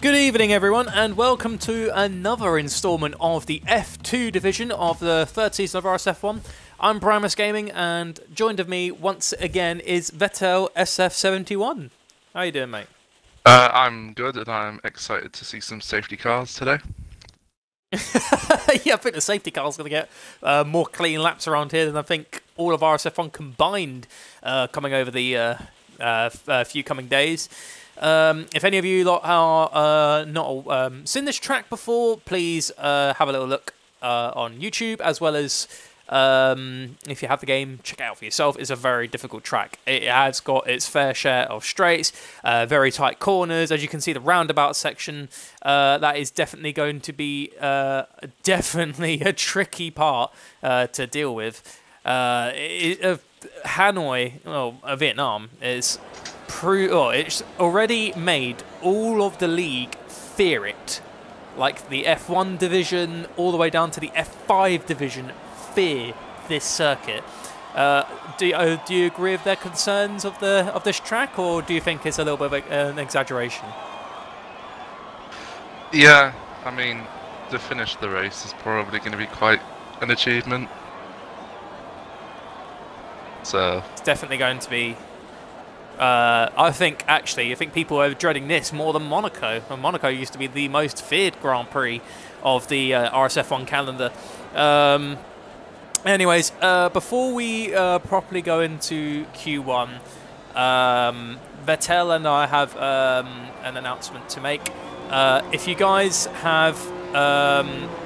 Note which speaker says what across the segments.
Speaker 1: Good evening everyone and welcome to another instalment of the F2 division of the third season of RSF1. I'm Primus Gaming and joined of me once again is Vettel SF1. How you doing, mate?
Speaker 2: I'm good and I'm excited to see some safety cars today.
Speaker 1: Yeah, I think the safety car's going to get more clean laps around here than I think all of RSF1 combined coming over the few coming days. If any of you lot are not seen this track before, please have a little look on YouTube, as well as if you have the game, check it out for yourself. It's a very difficult track. It has got its fair share of straights, very tight corners. As you can see, the roundabout section, that is definitely going to be definitely a tricky part to deal with. Hanoi, well, Vietnam, is it's already made all of the league fear it. Like the F1 division all the way down to the F5 division fear this circuit. Do you agree with their concerns of this track, or do you think it's a little bit of an exaggeration?
Speaker 2: Yeah, I mean, to finish the race is probably going to be quite an achievement. So
Speaker 1: it's definitely going to be. I think people are dreading this more than Monaco. And Monaco used to be the most feared Grand Prix of the RSF1 calendar. Anyways, before we properly go into Q1, Vettel and I have an announcement to make. If you guys have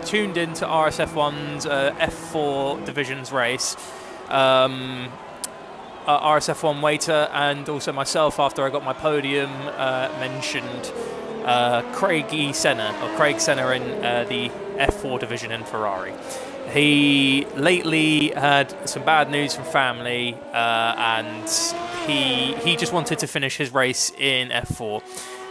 Speaker 1: tuned into RSF1's F4 divisions race, RSF1 waiter and also myself, after I got my podium, mentioned Craig Senna in the F4 division in Ferrari. He lately had some bad news from family, and he just wanted to finish his race in F4,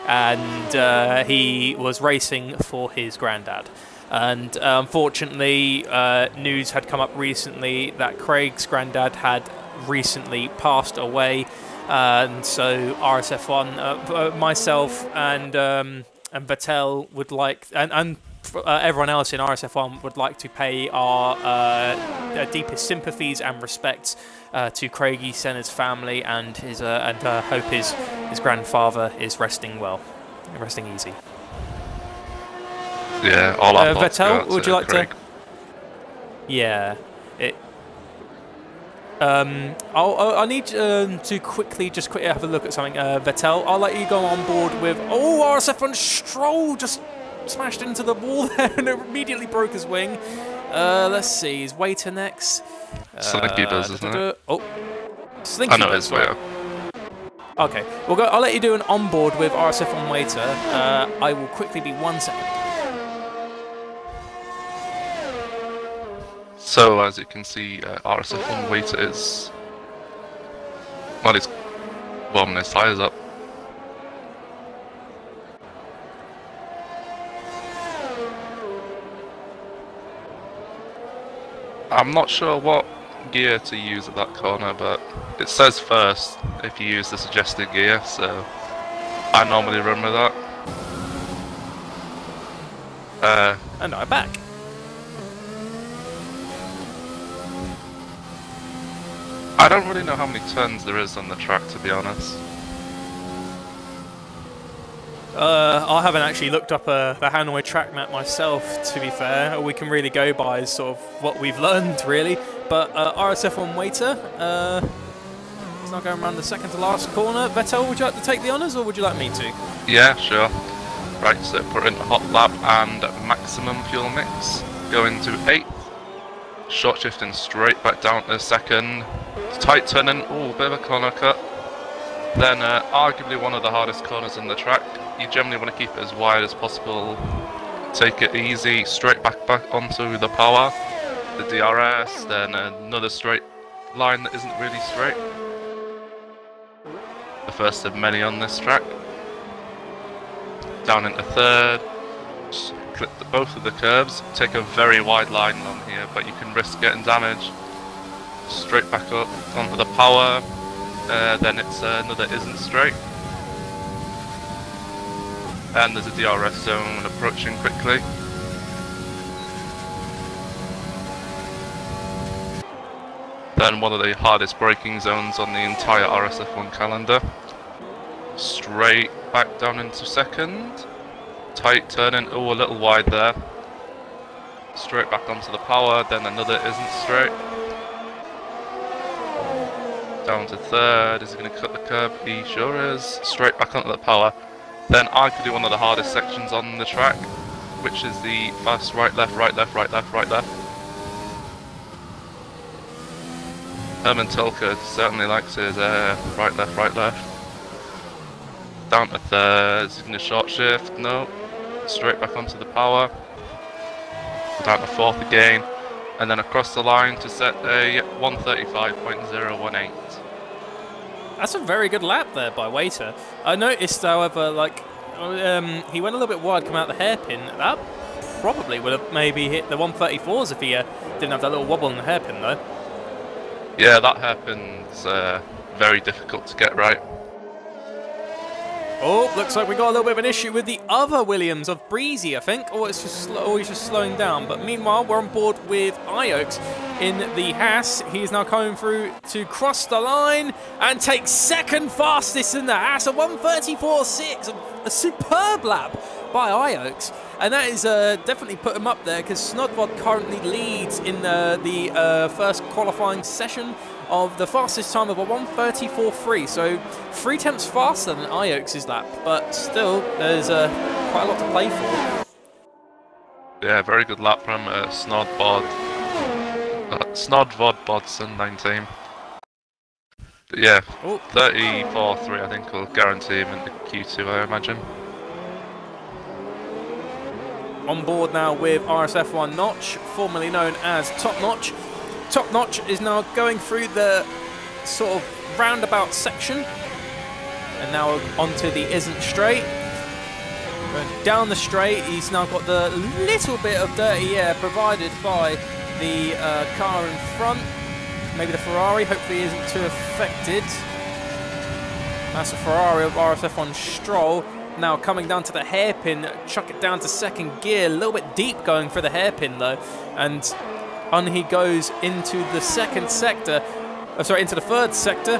Speaker 1: and he was racing for his granddad. And unfortunately, news had come up recently that Craig's granddad had recently passed away, and so RSF1, myself and Vettel would like, and everyone else in RSF1 would like to pay our deepest sympathies and respects to Craigie Senna's family, and hope his grandfather is resting well, resting easy.
Speaker 2: Yeah, all our
Speaker 1: Vettel, would you like
Speaker 2: Craig.
Speaker 1: to? Yeah, I need to quickly have a look at something. Vettel, I'll let you go on board with. Oh, RSF1 Stroll just smashed into the wall there and immediately broke his wing. Let's see, is Waiter next?
Speaker 2: Slinky does, isn't it?
Speaker 1: Oh, Slinky.
Speaker 2: I know it's Waiter.
Speaker 1: Okay, I'll let you do an onboard with RSF1 Waiter. I will quickly be 1 second.
Speaker 2: So, as you can see, RSF1 waiter is... well, he's warming his tyres up. I'm not sure what gear to use at that corner, but it says first if you use the suggested gear, so I normally run with that.
Speaker 1: And I'm back.
Speaker 2: I don't really know how many turns there is on the track, to be honest.
Speaker 1: I haven't actually looked up the Hanoi track map myself, to be fair. All we can really go by is sort of what we've learned, really. But RSF1 waiter is now going around the second to last corner. Vettel, would you like to take the honours, or would you like me to?
Speaker 2: Yeah, sure. Right, so put in a hot lap and maximum fuel mix. Going to 8th. Short shifting straight back down to 2nd. Tight turning, oh, bit of a corner cut. Then arguably one of the hardest corners in the track. You generally want to keep it as wide as possible. Take it easy, straight back onto the power, the DRS, then another straight line that isn't really straight. The first of many on this track. Down into 3rd. Just clip both of the curves. Take a very wide line on here, but you can risk getting damage. Straight back up onto the power, then it's another isn't straight. and there's a DRS zone approaching quickly. Then one of the hardest braking zones on the entire RSF1 calendar. Straight back down into second. Tight turning, oh, a little wide there. Straight back onto the power, then another isn't straight. Down to third, is he going to cut the curb? He sure is. Straight back onto the power. Then arguably one of the hardest sections on the track, which is the fast right, left, right, left, right, left, right, left. Herman Tilke certainly likes his right, left, right, left. Down to third, is he going to short shift? No. Straight back onto the power. Down to fourth again. And then across the line to set a 135.018.
Speaker 1: That's a very good lap there by Waiter. I noticed, however, like he went a little bit wide coming out the hairpin. That probably would have maybe hit the 134s if he didn't have that little wobble in the hairpin, though.
Speaker 2: Yeah, that happens. Very difficult to get right.
Speaker 1: Oh, looks like we got a little bit of an issue with the other Williams of Breezy, I think. Oh, it's just he's just slowing down. But meanwhile, we're on board with Iox in the Haas. He's now coming through to cross the line and take second fastest in the Haas, a 134.6, a superb lap by Iox. And that is definitely put him up there because Snodvod currently leads in the first qualifying session of the fastest time of a 134.3, so 3 tenths faster than Iox's lap, but still there's quite a lot to play for.
Speaker 2: Yeah, very good lap from Snodvod Bodson 19. But yeah, 34.3 I think will guarantee him into Q2, I imagine.
Speaker 1: On board now with RSF1 Notch, formerly known as Top Notch. Top Notch is now going through the sort of roundabout section and now onto the isn't straight. Going down the straight, he's now got the little bit of dirty air provided by the car in front. Maybe the Ferrari, hopefully isn't too affected. That's a Ferrari of RSF1 Stroll. Now coming down to the hairpin, chuck it down to second gear, a little bit deep going for the hairpin though, and on he goes into the second sector, into the third sector.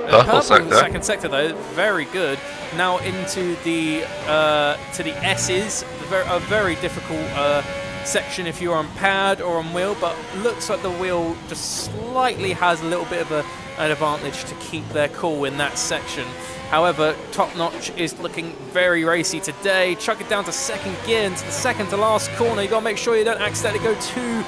Speaker 2: Purple sector.
Speaker 1: Second sector though, very good. Now into the to the S's, a very difficult section if you're on pad or on wheel, but looks like the wheel just slightly has a little bit of an advantage to keep their cool in that section. However, Top Notch is looking very racy today. Chuck it down to second gear into the second to last corner. You got to make sure you don't accidentally go too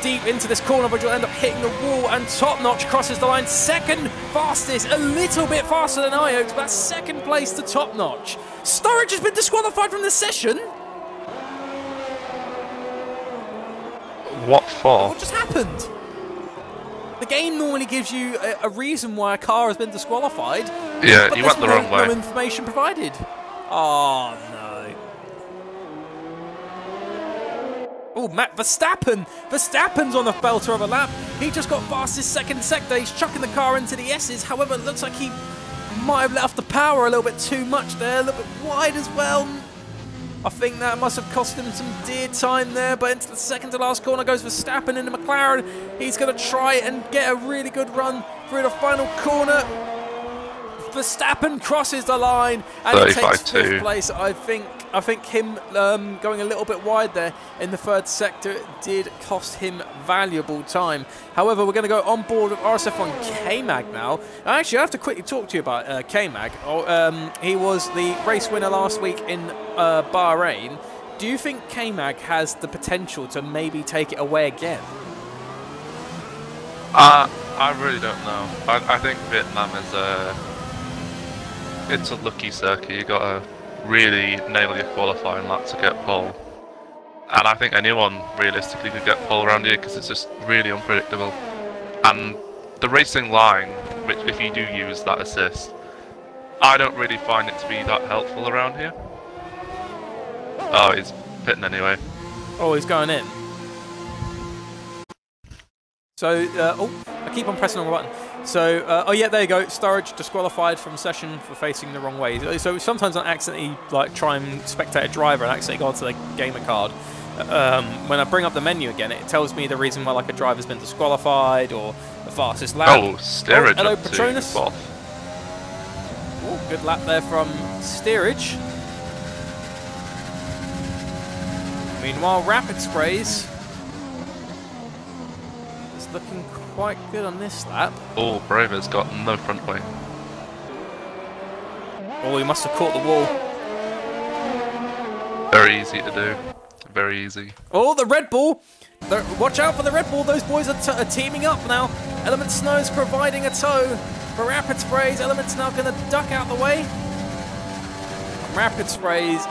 Speaker 1: deep into this corner, but you'll end up hitting the wall. And Top Notch crosses the line, second fastest, a little bit faster than Iox, but that's second place to Top Notch. Sturridge has been disqualified from the session.
Speaker 2: What for?
Speaker 1: What just happened? The game normally gives you a reason why a car has been disqualified.
Speaker 2: Yeah, you went the wrong way.
Speaker 1: No information provided. Oh no. Oh, Matt Verstappen. Verstappen's on the belter of a lap. He just got fastest second sector. He's chucking the car into the S's. However, it looks like he might have let off the power a little bit too much there. A little bit wide as well. I think that must have cost him some dear time there, but into the second to last corner goes Verstappen in the McLaren. He's going to try and get a really good run through the final corner. Verstappen crosses the line and he takes fifth place. I think him going a little bit wide there in the third sector did cost him valuable time. However, we're going to go on board with RSF1 K-Mag now. Actually, I have to quickly talk to you about K-Mag. He was the race winner last week in Bahrain. Do you think K-Mag has the potential to maybe take it away again?
Speaker 2: I really don't know. I think Vietnam is it's a lucky circuit. You got to really nail your qualifying lap to get pole, and I think anyone realistically could get pole around here because it's just really unpredictable. And the racing line, which if you do use that assist, I don't really find it to be that helpful around here. Oh, he's pitting anyway.
Speaker 1: Oh, he's going in. So, oh, I keep on pressing on the button. So, oh yeah, there you go. Sturridge disqualified from session for facing the wrong way. So sometimes I accidentally like try and spectate a driver and accidentally go onto the gamer card. When I bring up the menu again, it tells me the reason why like a driver's been disqualified or the fastest lap.
Speaker 2: Oh, Steerage.
Speaker 1: Hello, Patronus. Oh, good lap there from Steerage. Meanwhile, Rapid Sprays is looking quite good on this lap.
Speaker 2: Oh, Braver's got no front wing.
Speaker 1: Oh, he must have caught the wall.
Speaker 2: Very easy to do. Very easy.
Speaker 1: Oh, the Red Bull! Watch out for the Red Bull. Those boys are teaming up now. Element Snow's providing a tow for Rapid Sprays. Element's now going to duck out the way. Rapid Sprays,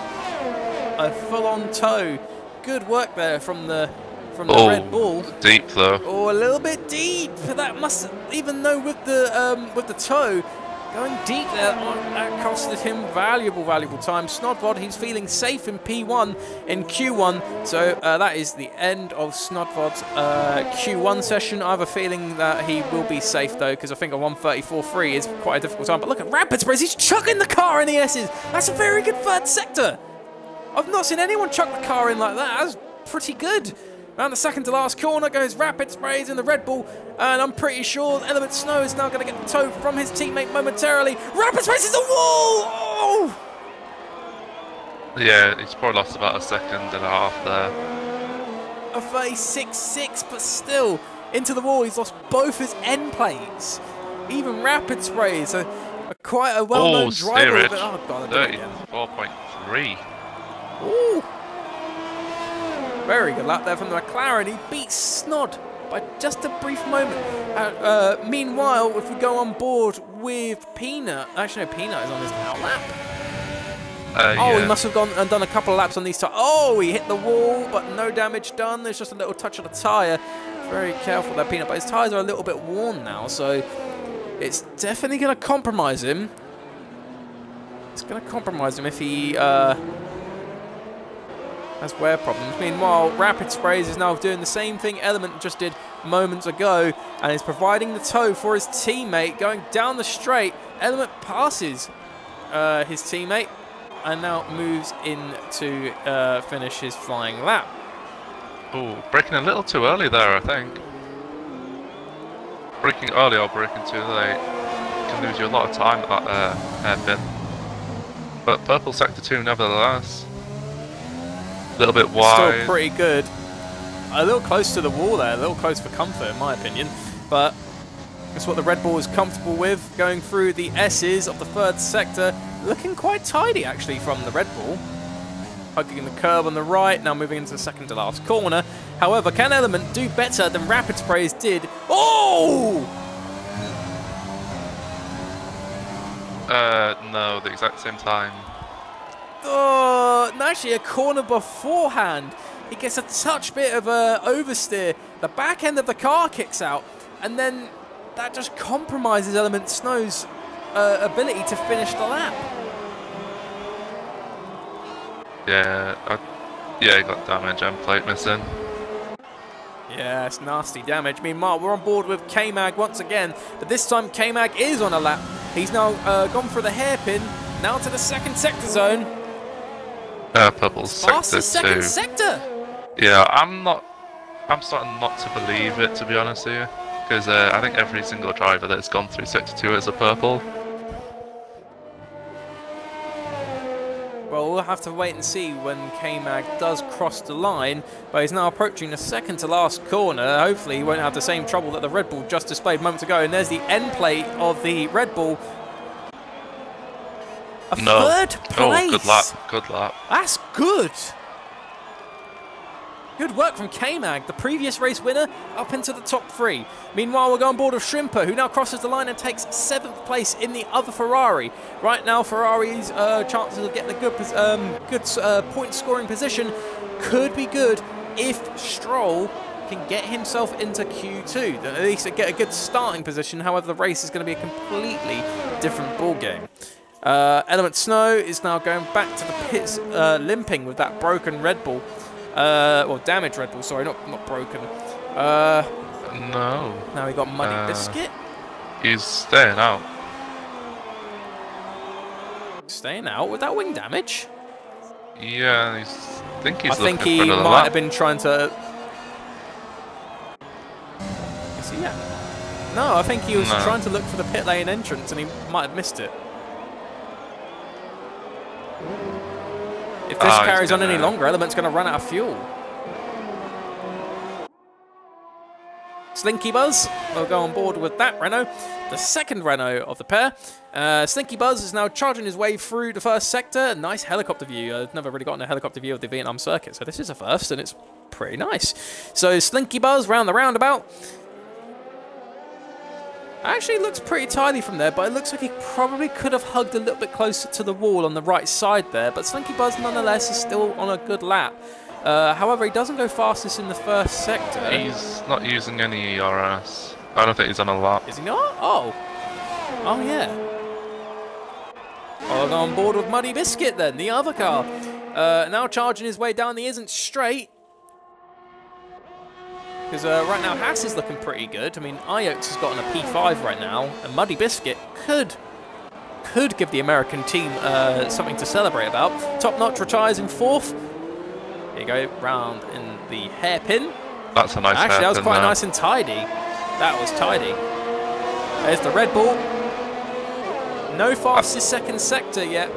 Speaker 1: a full-on tow. Good work there from the Red Bull.
Speaker 2: Deep though.
Speaker 1: Oh, a little bit deep. That must, even though with the tow going deep there, that costed him valuable time. Snodvod, he's feeling safe in P1 in Q1. So that is the end of Snodvod's Q1 session. I have a feeling that he will be safe though, because I think a 134.3 is quite a difficult time. But look at Rapid Sprays, he's chucking the car in the S's. That's a very good third sector. I've not seen anyone chuck the car in like that. That's pretty good. Around the second to last corner goes Rapid Sprays in the Red Bull, and I'm pretty sure Element Snow is now going to get the tow from his teammate momentarily. Rapid Sprays is the wall! Oh!
Speaker 2: Yeah, he's probably lost about a second and a half there.
Speaker 1: A 36.6, but still into the wall. He's lost both his end plates. Even Rapid Sprays, quite a well-known driver. Oh, God,
Speaker 2: 34.3.
Speaker 1: Ooh. Very good lap there from the McLaren. He beats Snod by just a brief moment. Meanwhile, if we go on board with Peanut, actually no, Peanut is on his out lap.
Speaker 2: Yeah.
Speaker 1: He must have gone and done a couple of laps on these tires. Oh, he hit the wall, but no damage done. There's just a little touch of the tyre. Very careful there, Peanut, but his tyres are a little bit worn now, so it's definitely going to compromise him. It's going to compromise him if he has wear problems. Meanwhile, Rapid Sprays is now doing the same thing Element just did moments ago, and is providing the tow for his teammate going down the straight. Element passes his teammate and now moves in to finish his flying lap.
Speaker 2: Oh, braking a little too early there, I think. Braking early or braking too late can lose you a lot of time at that hairpin. But purple sector 2 nevertheless. A little bit wide.
Speaker 1: Still pretty good. A little close to the wall there, a little close for comfort in my opinion. But that's what the Red Bull is comfortable with, going through the S's of the third sector. Looking quite tidy actually from the Red Bull. Hugging the curb on the right, now moving into the second to last corner. However, can Element do better than Rapid Sprays did? Oh!
Speaker 2: No, the exact same time.
Speaker 1: Oh, and actually a corner beforehand. He gets a touch bit of a oversteer. The back end of the car kicks out, and then that just compromises Element Snow's ability to finish the lap.
Speaker 2: Yeah, he got damage and plate missing.
Speaker 1: Yeah, it's nasty damage. Meanwhile, we're on board with K-Mag once again, but this time K-Mag is on a lap. He's now gone for the hairpin, now to the second sector zone.
Speaker 2: Purple's sector 2.
Speaker 1: Second sector.
Speaker 2: Yeah, I'm starting not to believe it, to be honest with you, because I think every single driver that's gone through sector 2 is a purple.
Speaker 1: Well, we'll have to wait and see when K-Mag does cross the line, but he's now approaching the second to last corner. Hopefully he won't have the same trouble that the Red Bull just displayed moments ago, and there's the end plate of the Red Bull. Third place.
Speaker 2: Oh, good lap.
Speaker 1: That's good. Good work from K-Mag, the previous race winner, up into the top 3. Meanwhile, we're going board of Shrimper, who now crosses the line and takes 7th place in the other Ferrari. Right now, Ferrari's chances of getting a good point-scoring position could be good if Stroll can get himself into Q2. At least get a good starting position. However, the race is going to be a completely different ballgame. Element Snow is now going back to the pits, limping with that broken Red Bull. Well, damaged Red Bull, sorry, not broken.
Speaker 2: No.
Speaker 1: Now we got Muddy Biscuit.
Speaker 2: He's staying out.
Speaker 1: Staying out with that wing damage?
Speaker 2: Yeah, I think
Speaker 1: he might have been trying to... Is he? Yeah. No, I think he was trying to look for the pit lane entrance and he might have missed it. If this carries on any longer, Element's going to run out of fuel. Slinky Buzz will go on board with that Renault, the second Renault of the pair. Slinky Buzz is now charging his way through the first sector. Nice helicopter view. I've never really gotten a helicopter view of the Vietnam circuit, so this is a first, and it's pretty nice. So Slinky Buzz round the roundabout. Actually looks pretty tidy from there, but it looks like he probably could have hugged a little bit closer to the wall on the right side there. But Slinky Buzz, nonetheless, is still on a good lap. However, he doesn't go fastest in the first sector.
Speaker 2: He's not using any ERS. I don't think he's on a lap.
Speaker 1: Is he not? Oh. Oh, yeah. I'll go on board with Muddy Biscuit then, the other car. Now charging his way down the isn't straight. Because right now, Haas is looking pretty good. I mean, Iox has gotten a P5 right now, and Muddy Biscuit could give the American team something to celebrate about. Top Notch retires in fourth. Here you go, round in the hairpin.
Speaker 2: That's a nice hairpin.
Speaker 1: Actually, that was quite nice and tidy. That was tidy. There's the Red Bull. No fastest second sector yet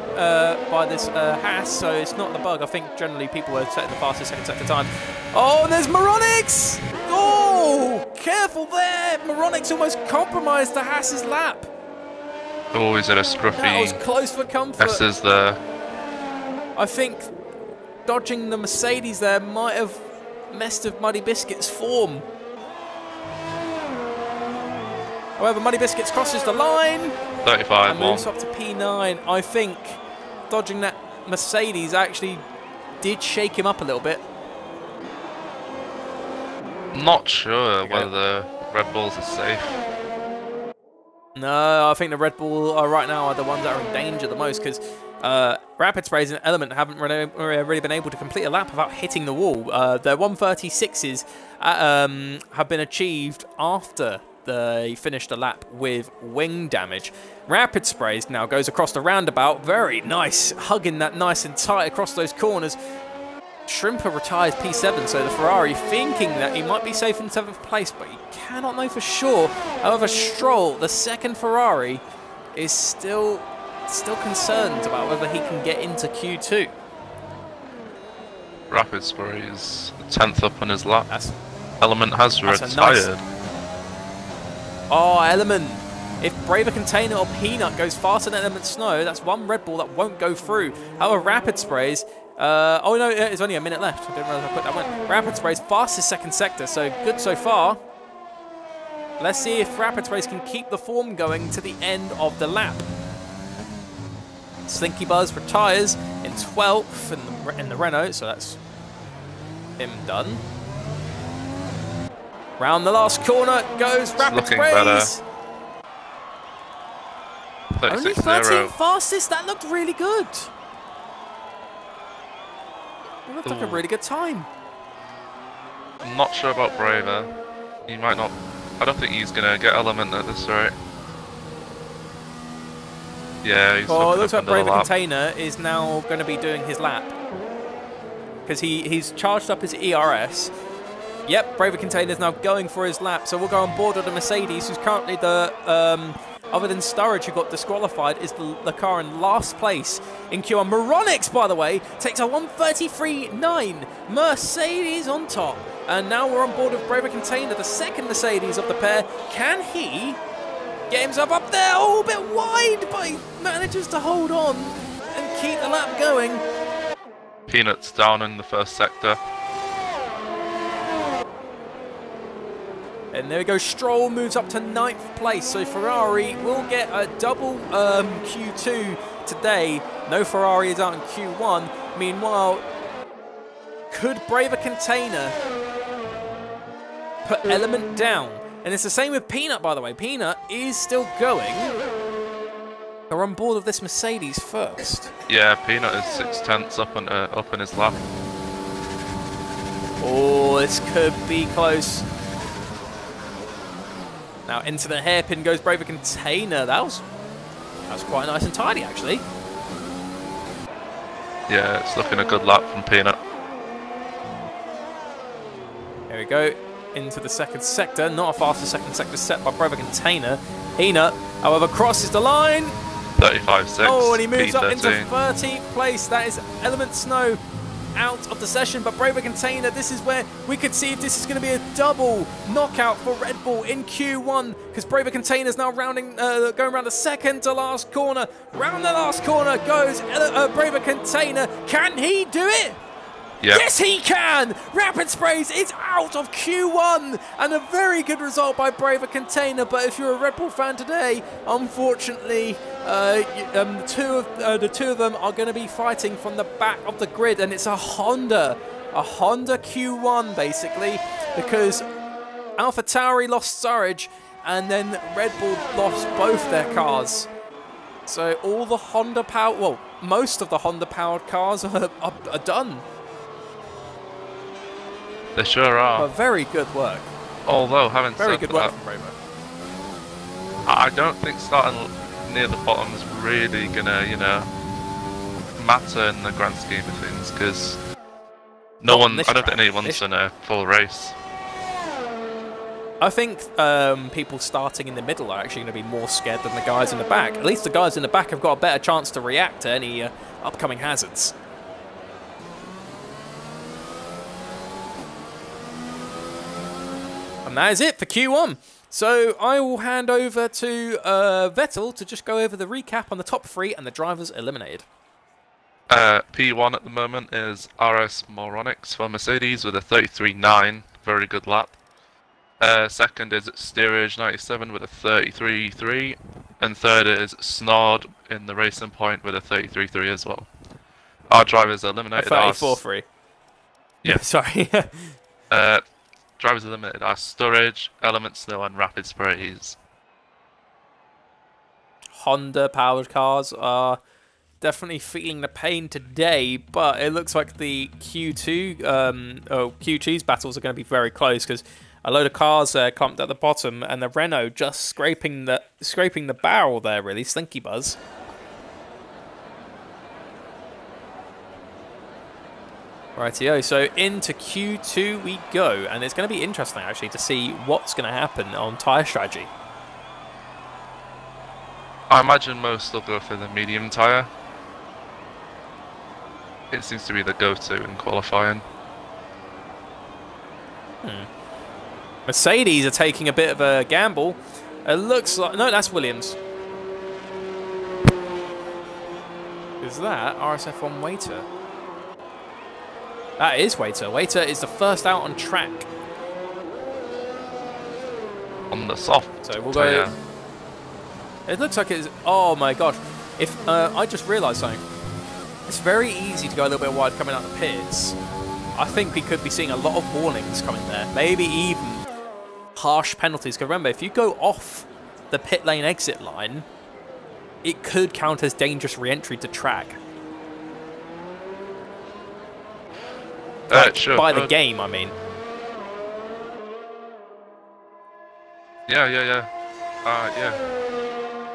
Speaker 1: by this Haas, so it's not the bug. I think generally people were setting the fastest second sector time. Oh, and there's Moronix! Oh, careful there! Moronix almost compromised the Haas's lap.
Speaker 2: Oh, he's at a scruffy.
Speaker 1: That was close for comfort.
Speaker 2: S's there.
Speaker 1: I think dodging the Mercedes there might have messed with Muddy Biscuit's form. However, Muddy Biscuits crosses the line
Speaker 2: 35
Speaker 1: and moves up to P9. I think dodging that Mercedes actually did shake him up a little bit.
Speaker 2: Not sure whether the Red Bulls are safe.
Speaker 1: No, I think the Red Bull right now are the ones that are in danger the most because Rapid Sprays and Element haven't really been able to complete a lap without hitting the wall. Their 136s have been achieved after they finished a lap with wing damage. Rapid Sprays now goes across the roundabout. Very nice, hugging that nice and tight across those corners. Shrimper retires P7, so the Ferrari thinking that he might be safe in 7th place, but he cannot know for sure. However, Stroll, the second Ferrari, is still concerned about whether he can get into Q2.
Speaker 2: Rapid Sprays 10th up on his lap. Element has retired.
Speaker 1: Nice... Oh, Element. If Braver Container or Peanut goes faster than Element Snow, that's one Red Bull that won't go through. However, Rapid Sprays... oh no, it's only a minute left. I didn't realize I put that one. Rapid Sprays fastest second sector, so good so far. Let's see if Rapid Sprays can keep the form going to the end of the lap. Slinky Buzz retires in 12th in the Renault, so that's him done. Round the last corner goes Rapid Sprays. Only 13th fastest. That looked really good. It looked like a really good time.
Speaker 2: I'm not sure about Braver. He might not. I don't think he's going to get Element at this rate. Yeah, he's
Speaker 1: it looks like Braver Container is now going to be doing his lap. Because he's charged up his ERS. Yep, Braver Container is now going for his lap. So we'll go on board with the Mercedes, who's currently the... other than Sturridge, who got disqualified, is the car in last place in Q1. Moronix, by the way, takes a 1:33.9. Mercedes on top. And now we're on board with Braver Container, the second Mercedes of the pair. Can he get himself up there? Oh, a bit wide, but he manages to hold on and keep the lap going.
Speaker 2: Peanuts down in the first sector.
Speaker 1: And there we go, Stroll moves up to 9th place, so Ferrari will get a double Q2 today. No Ferrari is out in Q1. Meanwhile, could Braver Container put Element down? And it's the same with Peanut, by the way. Peanut is still going. They're on board of this Mercedes first.
Speaker 2: Yeah, Peanut is 6/10 up in his lap.
Speaker 1: Oh, this could be close. Now into the hairpin goes Braver Container. That was quite nice and tidy, actually.
Speaker 2: Yeah, it's looking a good lap from Peanut.
Speaker 1: Here we go. Into the second sector. Not a faster second sector set by Braver Container. Peanut, however, crosses the line.
Speaker 2: 35.6.
Speaker 1: Oh, and he moves up
Speaker 2: P13.
Speaker 1: into 13th place. That is Element Snow out of the session, but Braver Container, this is where we could see if this is going to be a double knockout for Red Bull in Q1, because Braver Container is now going around the second to last corner. Round the last corner goes Braver Container. Can he do it?
Speaker 2: Yep.
Speaker 1: Yes, he can! Rapid Sprays is out of Q1, and a very good result by Braver Container. But if you're a Red Bull fan today, unfortunately, the two of them are going to be fighting from the back of the grid, and it's a Honda Q1 basically, because AlphaTauri lost Surridge, and then Red Bull lost both their cars. So all the Honda power, well, most of the Honda powered cars are done.
Speaker 2: They sure are.
Speaker 1: But very good work.
Speaker 2: Although, having
Speaker 1: Very
Speaker 2: said
Speaker 1: good
Speaker 2: that,
Speaker 1: work from Braver.
Speaker 2: I don't think starting near the bottom is really gonna, matter in the grand scheme of things, because I don't think anyone's in a full race.
Speaker 1: I think people starting in the middle are actually going to be more scared than the guys in the back. At least the guys in the back have got a better chance to react to any upcoming hazards. And that is it for Q1. So I will hand over to Vettel to just go over the recap on the top three and the drivers eliminated.
Speaker 2: P1 at the moment is RS Moronics for Mercedes with a 33.9, very good lap. Second is Steerage 97 with a 33.3, and third is Snod in the Racing Point with a 33.3 as well. Our drivers eliminated
Speaker 1: 34.3.
Speaker 2: Yeah.
Speaker 1: Sorry.
Speaker 2: Drivers eliminated are Sturridge, Element Snow, and Rapid Sprays. Honda
Speaker 1: powered cars are definitely feeling the pain today, but it looks like the Q2's battles are going to be very close, because a load of cars clumped at the bottom, and the Renault just scraping the barrel there, really. Slinky Buzz. Rightio, so into Q2 we go, and it's going to be interesting actually to see what's going to happen on tyre strategy.
Speaker 2: I imagine most will go for the medium tyre. It seems to be the go-to in qualifying.
Speaker 1: Mercedes are taking a bit of a gamble. It looks like... No, that's Williams. Is that RSF1 Waiter? That is Waiter. Waiter is the first out on track.
Speaker 2: On the soft.
Speaker 1: So we'll go... It looks like it's... Oh my gosh. If I just realised something. It's very easy to go a little bit wide coming out the pits. I think we could be seeing a lot of warnings coming there. Maybe even harsh penalties. Because remember, if you go off the pit lane exit line, it could count as dangerous re-entry to track.
Speaker 2: Sure.
Speaker 1: By the game, I mean.
Speaker 2: Yeah.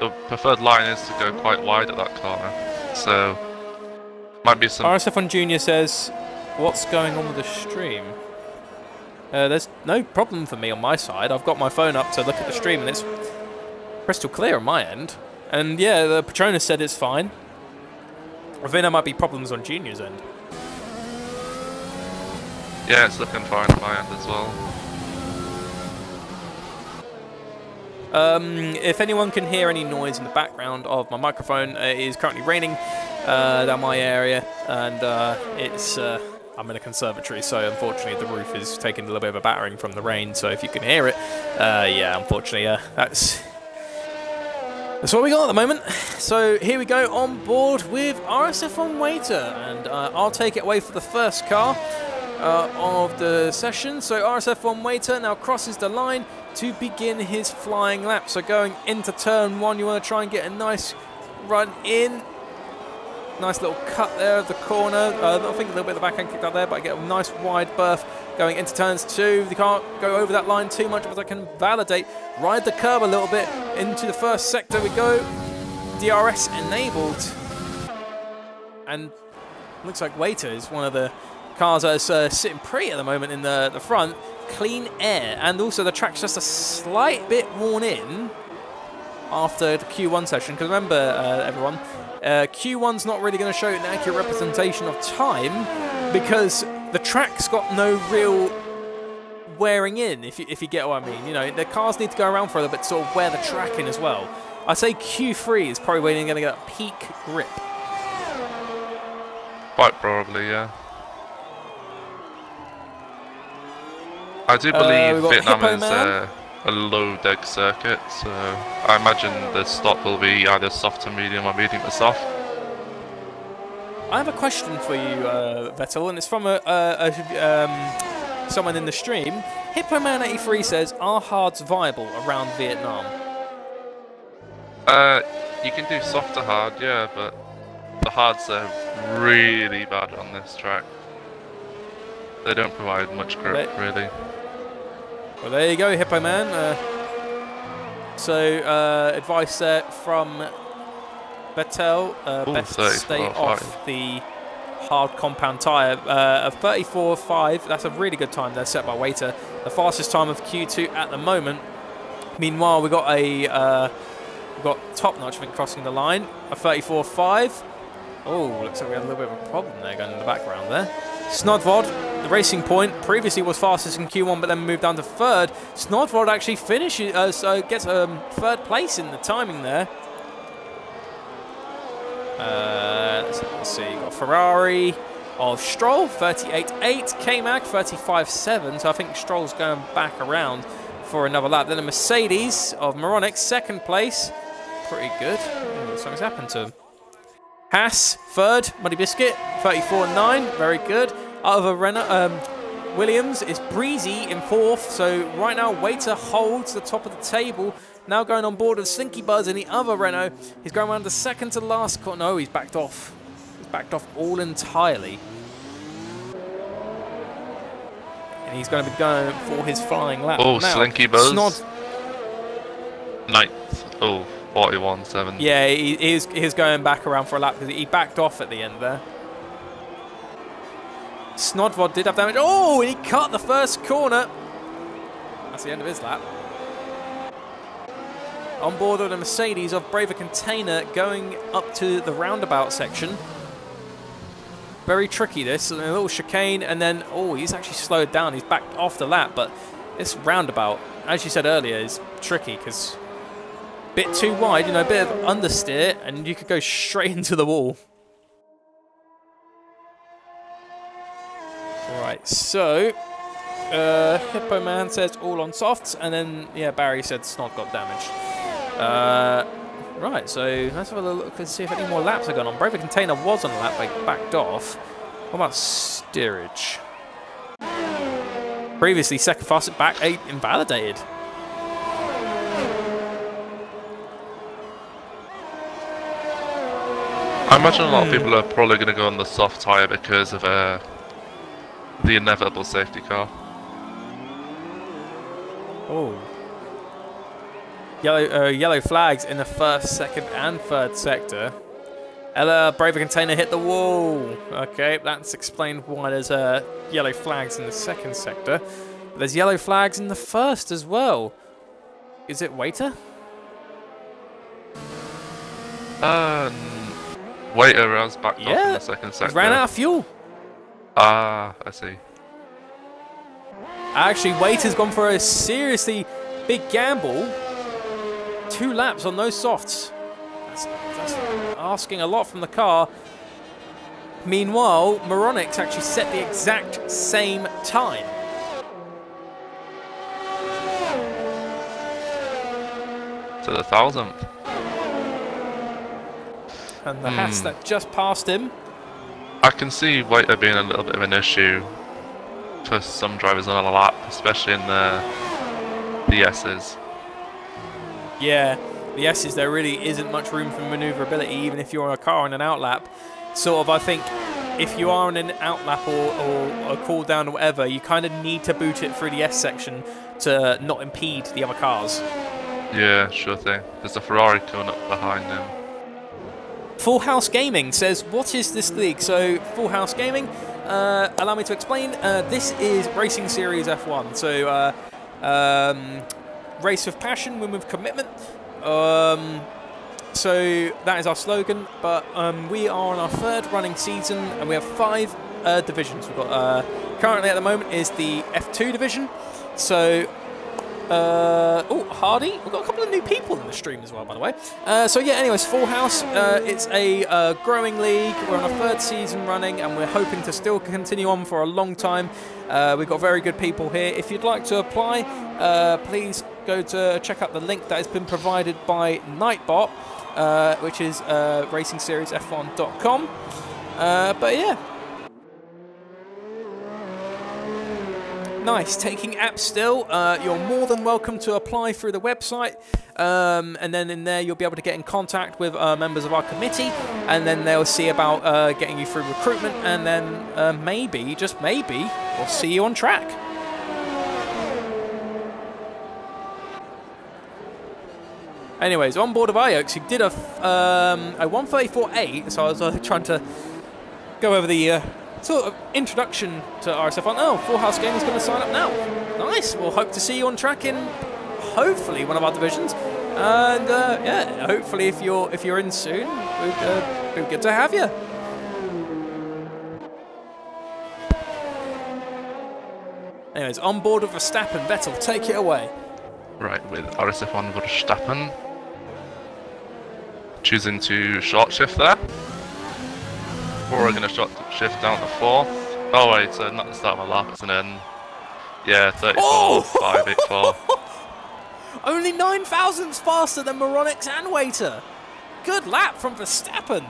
Speaker 2: The preferred line is to go quite wide at that corner, so might be some...
Speaker 1: RSF1 Junior says, what's going on with the stream? There's no problem for me on my side. I've got my phone up to look at the stream, and it's crystal clear on my end. And yeah, the Patronus said it's fine. I think there might be problems on Junior's end.
Speaker 2: Yeah, it's looking fine on my end as well.
Speaker 1: If anyone can hear any noise in the background of my microphone, it is currently raining down my area, and I'm in a conservatory, so unfortunately the roof is taking a little bit of a battering from the rain. So if you can hear it, yeah, unfortunately, that's what we got at the moment. So here we go on board with RSF1 Waiter, and I'll take it away for the first car of the session. So RSF1 Waiter now crosses the line to begin his flying lap. So going into turn one, you want to try and get a nice run in. Nice little cut there of the corner. I think a little bit of the back end kicked out there, but I get a nice wide berth going into turns 2. They can't go over that line too much, but I can validate. Ride the curb a little bit into the first sector we go. DRS enabled. And looks like Waiter is one of the cars that is sitting pretty at the moment in the front. Clean air, and also the track's just a slight bit worn in after the Q1 session, because remember, everyone, Q1's not really going to show an accurate representation of time because the track's got no real wearing in, if you get what I mean. You know, the cars need to go around for a little bit to sort of wear the track in as well. I'd say Q3 is probably where you're going to get a peak grip.
Speaker 2: Quite probably, yeah. I do believe Vietnam is a low deck circuit, so I imagine the stop will be either soft to medium or medium to soft.
Speaker 1: I have a question for you, Vettel, and it's from someone in the stream. Hippoman83 says, are hards viable around Vietnam?
Speaker 2: You can do soft to hard, yeah, but the hards are really bad on this track. They don't provide much grip, really.
Speaker 1: Well, there you go, Hippo Man. Advice there from Vettel. Best stay off the hard compound tyre. Of 34.5, that's a really good time there set by Waiter. The fastest time of Q2 at the moment. Meanwhile, we got Top Notch, I think, crossing the line. A 34.5. Oh, looks like we had a little bit of a problem there going in the background there. Snodvod, the Racing Point, previously was fastest in Q1, but then moved down to 3rd. Snodvod actually finishes, gets third place in the timing there. Let's see, got Ferrari of Stroll, 38.8, K-Mag, 35.7, so I think Stroll's going back around for another lap. Then a Mercedes of Moronic, 2nd place, pretty good. Something's happened to him. Haas, 3rd, Muddy Biscuit, 34.9, very good. Out of a Williams is Breezy in 4th, so right now Waiter holds the top of the table. Now going on board with Slinky Buzz in the other Renault. He's going around the second to last corner. No, he's backed off. He's backed off all entirely. And he's going to be going for his flying lap.
Speaker 2: Oh,
Speaker 1: now,
Speaker 2: Slinky Buzz.
Speaker 1: Snod.
Speaker 2: 9th. Oh. 41.7.
Speaker 1: Yeah, he's going back around for a lap because he backed off at the end there. Snodvod did have damage. Oh, he cut the first corner. That's the end of his lap. On board with a Mercedes of Braver Container going up to the roundabout section. Very tricky this. A little chicane and then, oh, he's actually slowed down. He's backed off the lap, but this roundabout, as you said earlier, is tricky because bit too wide, you know, a bit of understeer, and you could go straight into the wall. Right, so Hippo Man says all on softs, and then yeah, Barry said Snod got damaged. Right, so let's have a look and see if any more laps are going on. Braver Container was on a lap, but backed off. What about Steerage? Previously second fastest, back 8 invalidated.
Speaker 2: I imagine a lot of people are probably going to go on the soft tyre because of the inevitable safety car.
Speaker 1: Oh. Yellow flags in the 1st, 2nd and 3rd sector. Ella, Braver Container hit the wall. Okay, that's explained why there's yellow flags in the 2nd sector. But there's yellow flags in the 1st as well. Is it Waiter?
Speaker 2: Waiter was backed off in the 2nd sector.
Speaker 1: Ran out of fuel.
Speaker 2: Ah, I see.
Speaker 1: Actually, Waiter's gone for a seriously big gamble. 2 laps on those softs. That's asking a lot from the car. Meanwhile, Moronix actually set the exact same time.
Speaker 2: To the 1000th.
Speaker 1: And the Haas that just passed him.
Speaker 2: I can see Waiter being a little bit of an issue for some drivers on a lap, especially in the S's.
Speaker 1: Yeah, the S's, there really isn't much room for manoeuvrability, even if you're on a car on an outlap. Sort of, I think, if you are on an outlap or a cool down or whatever, you kind of need to boot it through the S section to not impede the other cars.
Speaker 2: Yeah, sure thing. There's a Ferrari coming up behind him.
Speaker 1: Full House Gaming says, what is this league? So, Full House Gaming, allow me to explain. This is Racing Series F1. So, race with passion, win with commitment. So, that is our slogan. But we are on our 3rd running season, and we have 5 divisions. We've got, currently at the moment is the F2 division. So, oh, Hardy. We've got a couple of new people in the stream as well, by the way. So yeah, anyways, Full House. It's a growing league. We're on our 3rd season running, and we're hoping to still continue on for a long time. We've got very good people here. If you'd like to apply, please go to check out the link that has been provided by Nightbot, which is RacingSeriesF1.com. But yeah. Nice, taking apps still. You're more than welcome to apply through the website, and then in there you'll be able to get in contact with members of our committee, and then they'll see about getting you through recruitment, and then maybe, just maybe, we'll see you on track. Anyways, on board of Iox, he did a 134.8, so I was trying to go over the sort of introduction to RSF1. Oh, Full House Gaming is going to sign up now. Nice. We'll hope to see you on track in hopefully one of our divisions. And yeah, hopefully if you're in soon, we'll be good to have you. Anyways, on board with Verstappen, Vettel, take it away.
Speaker 2: Right, with RSF1 Verstappen choosing to short shift there. We're going to short shift down to 4th. Oh wait, so not the start of my lap, it's an end. Yeah, 34, oh! 584.
Speaker 1: Only 9 thousandths faster than Moronix and Waiter. Good lap from Verstappen.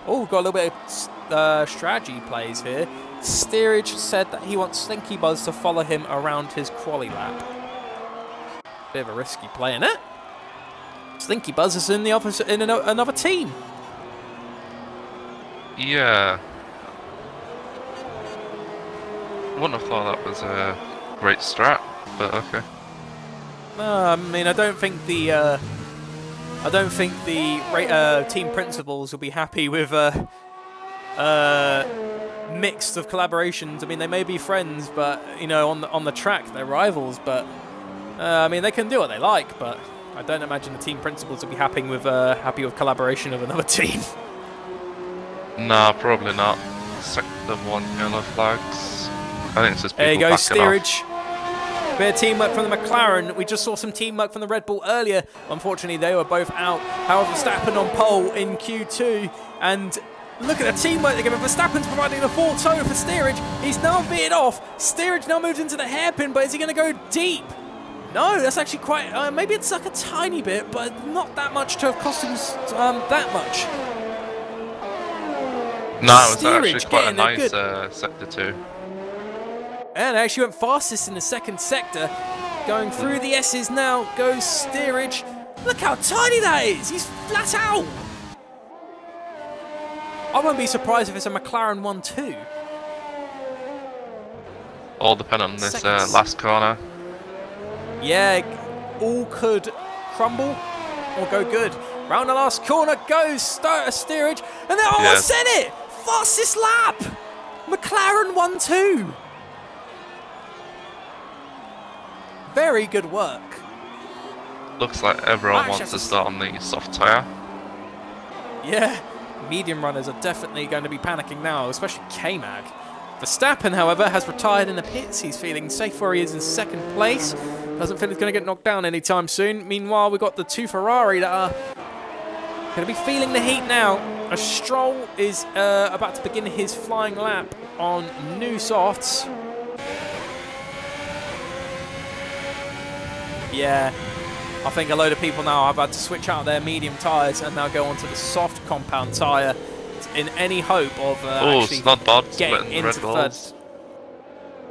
Speaker 1: Oh, got a little bit of strategy plays here. Steerage said that he wants Slinky Buzz to follow him around his quali lap. Bit of a risky play, isn't it? Slinky Buzz is in the opposite, in another team.
Speaker 2: Yeah. Wouldn't have thought that was a great strat, but okay.
Speaker 1: I mean, I don't think the team principals will be happy with mixed of collaborations. I mean, they may be friends, but you know, on the track they're rivals. But I mean, they can do what they like, but I don't imagine the team principals will be happy with collaboration of another team.
Speaker 2: Nah, probably not. Sector 1 yellow flags. I think it's just people.
Speaker 1: There you go, steerage.
Speaker 2: Off.
Speaker 1: Bit of teamwork from the McLaren. We just saw some teamwork from the Red Bull earlier. Unfortunately, they were both out. However, Verstappen on pole in Q2. And look at the teamwork they're giving. Verstappen's providing the full toe for steerage. He's now veered off. Steerage now moves into the hairpin, but is he going to go deep? No, that's actually quite... maybe it's like a tiny bit, but not that much to have cost him that much.
Speaker 2: No, it was actually quite a nice sector 2.
Speaker 1: And actually went fastest in the 2nd sector. Going through the S's now goes steerage. Look how tiny that is. He's flat out. I won't be surprised if it's a McLaren 1-2.
Speaker 2: All depend on this last corner.
Speaker 1: Yeah, all could crumble or go good. Round the last corner goes steerage. And then, oh, yes. I said it. Fastest lap. McLaren 1-2. Very good work.
Speaker 2: Looks like everyone wants to start on the soft tyre.
Speaker 1: Yeah, medium runners are definitely going to be panicking now, especially K-Mag. Verstappen, however, has retired in the pits. He's feeling safe where he is in 2nd place. Doesn't feel he's going to get knocked down anytime soon. Meanwhile, we've got the 2 Ferrari that are going to be feeling the heat now. A Stroll is about to begin his flying lap on new softs. Yeah, I think a load of people now have had to switch out their medium tyres and now go onto the soft compound tyre in any hope of actually getting into 3rd.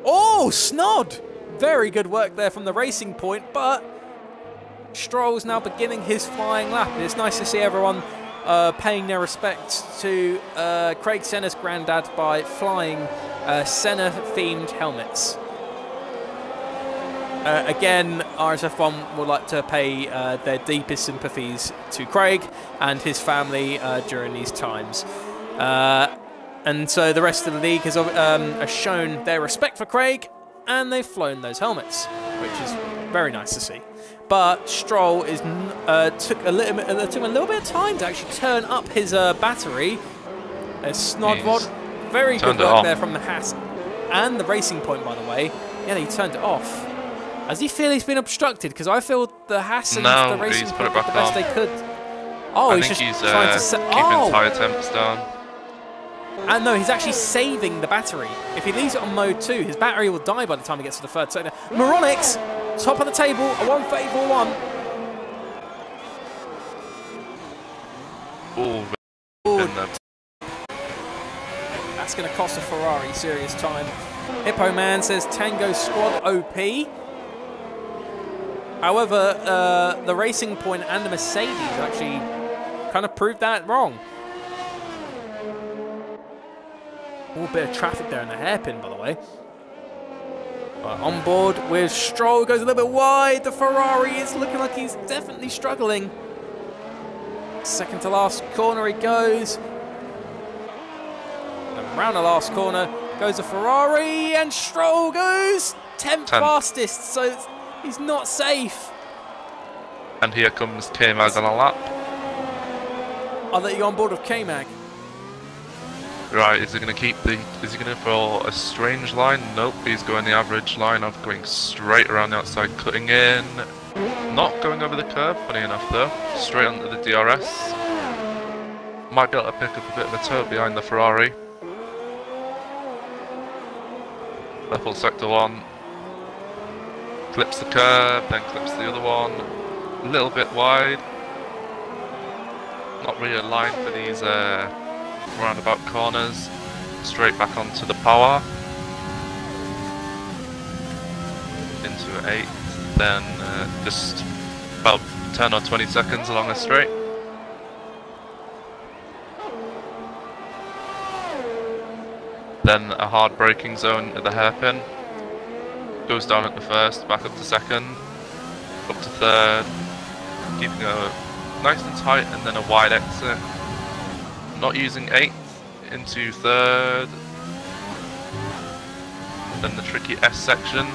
Speaker 1: Oh, Snod! Very good work there from the Racing Point, but Stroll's now beginning his flying lap. It's nice to see everyone paying their respects to Craig Senna's granddad by flying Senna-themed helmets. Again, RSF1 would like to pay their deepest sympathies to Craig and his family during these times. And so the rest of the league has shown their respect for Craig, and they've flown those helmets, which is very nice to see. But Stroll took a little bit of time to actually turn up his battery. Snodrod, very good work there from the Haas and the Racing Point, by the way. Yeah, he turned it off. Does he feel he's been obstructed? Because I feel the Haas and the Racing Point did the best they could. Oh,
Speaker 2: I think he's trying to keeping tyre temps down.
Speaker 1: And no, he's actually saving the battery. If he leaves it on mode 2, his battery will die by the time he gets to the third sector. Moronics, top of the table, a 1:34.1.
Speaker 2: Oh,
Speaker 1: that's going to cost a Ferrari serious time. Hippo Man says Tango Squad OP. However, the Racing Point and the Mercedes actually kind of proved that wrong. A bit of traffic there in the hairpin, by the way. On board with Stroll, goes a little bit wide. The Ferrari is looking like he's definitely struggling. Second to last corner he goes. And around the last corner goes the Ferrari, and Stroll goes 10th fastest, so he's not safe.
Speaker 2: And here comes K-Mag on a lap.
Speaker 1: I'll let you on board with K-Mag.
Speaker 2: Right, is he going to keep the... Is he going to throw a strange line? Nope, he's going the average line of going straight around the outside, cutting in. Not going over the curb, funny enough though. Straight onto the DRS. Might be able to pick up a bit of a toe behind the Ferrari. Level sector 1. Clips the curb, then clips the other one. A little bit wide. Not really a line for these roundabout corners. Straight back onto the power. Into 8. Then just about 10 or 20 seconds along a straight. Then a hard braking zone at the hairpin. Goes down at the first, back up to second, up to third, keeping a nice and tight, and then a wide exit. Not using 8th into third. Then the tricky S section.